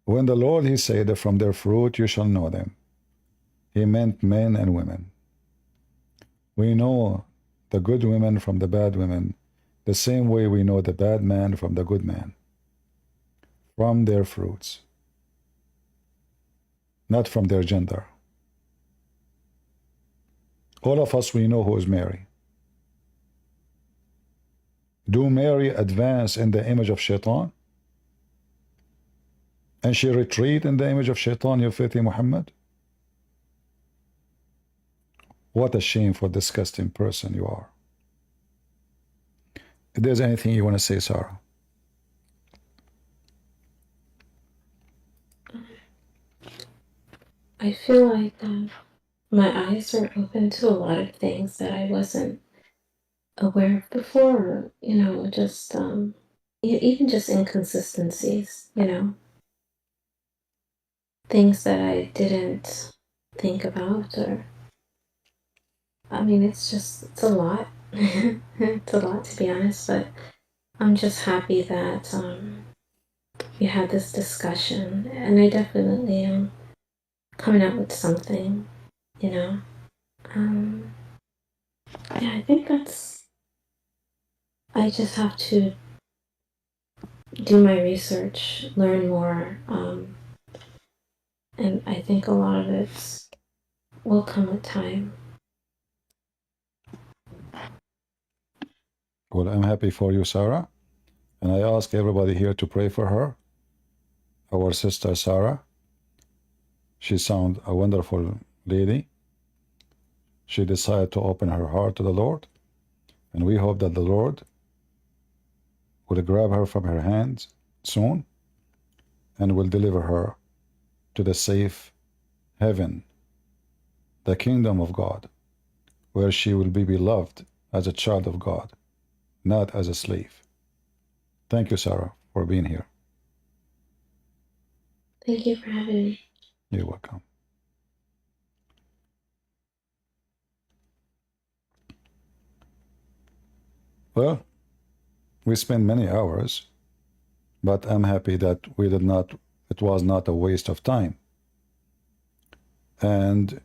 When the Lord, He said that from their fruit you shall know them, He meant men and women. We know the good women from the bad women the same way we know the bad man from the good man. From their fruits, not from their gender. All of us, we know who is Mary. Do Mary advance in the image of shaitan? And she retreat in the image of shaitan, you filthy Muhammad? What a shameful, disgusting person you are. If there's anything you want to say, Sarah. I feel like my eyes are open to a lot of things that I wasn't aware of before. Just even just inconsistencies. Things that I didn't think about, or I mean, it's a lot. It's a lot, to be honest, but I'm just happy that we had this discussion, and I definitely am coming up with something, you know. Yeah, I think I just have to do my research, learn more, and I think a lot of it will come with time. Well, I'm happy for you, Sarah. And I ask everybody here to pray for her. Our sister Sarah. She sounds a wonderful lady. She decided to open her heart to the Lord. And we hope that the Lord will grab her from her hands soon and will deliver her to the safe heaven, the kingdom of God, where she will be beloved as a child of God, not as a slave. Thank you, Sarah, for being here. Thank you for having me. You're welcome. Well, we spent many hours, but I'm happy that it was not a waste of time. And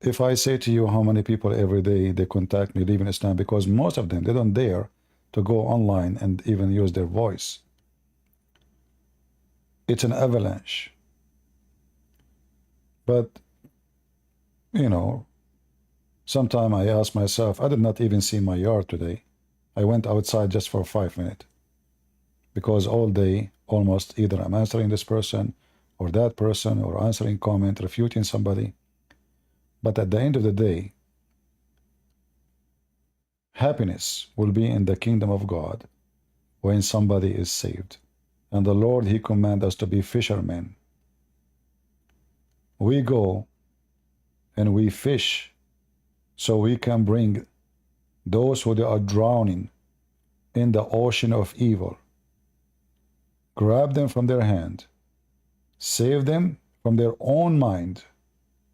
if I say to you how many people every day they contact me leaving Islam, because most of them, they don't dare to go online and even use their voice. It's an avalanche. But, sometimes I ask myself, I did not even see my yard today. I went outside just for 5 minutes because all day, almost either I'm answering this person or that person or answering comment, refuting somebody. But at the end of the day, happiness will be in the kingdom of God when somebody is saved. And the Lord, He commands us to be fishermen. We go and we fish so we can bring those who are drowning in the ocean of evil, grab them from their hand, save them from their own mind,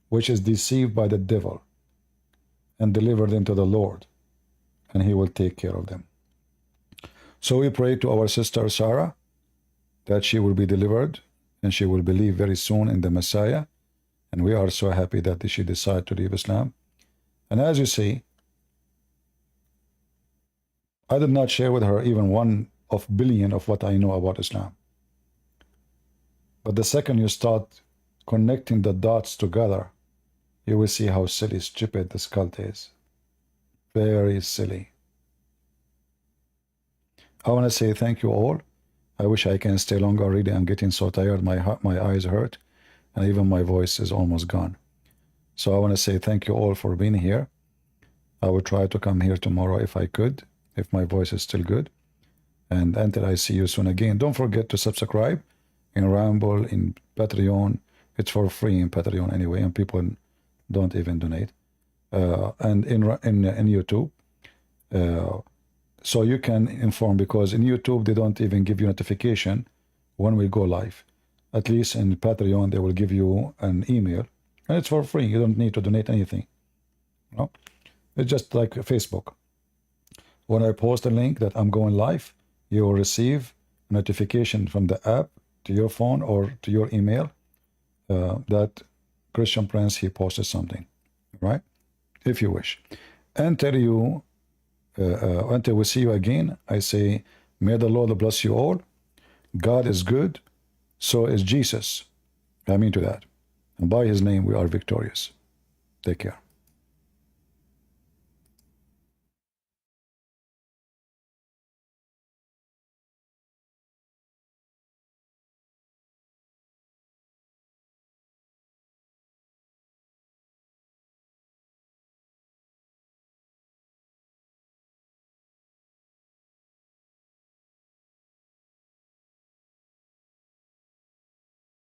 which is deceived by the devil, and deliver them to the Lord, and He will take care of them. So we pray to our sister Sarah that she will be delivered and she will believe very soon in the Messiah. And we are so happy that she decided to leave Islam. And as you see, I did not share with her even 1 billion of what I know about Islam. But the second you start connecting the dots together, you will see how silly, stupid this cult is. Very silly. I want to say thank you all. I wish I can stay longer. Really, I'm getting so tired. My eyes hurt, and even my voice is almost gone. So I want to say thank you all for being here. I will try to come here tomorrow if I could, if my voice is still good. And until I see you soon again, don't forget to subscribe in Rumble, in Patreon. It's for free in Patreon anyway, and people don't even donate. And in YouTube. So you can inform, because in YouTube they don't even give you notification when we go live. At least in Patreon they will give you an email, and it's for free. You don't need to donate anything. It's just like Facebook. When I post a link that I'm going live, you will receive a notification from the app to your phone or to your email that Christian Prince, he posted something, right? If you wish. Until we see you again, I say, may the Lord bless you all. God is good, so is Jesus. I mean to that. And by His name we are victorious. Take care.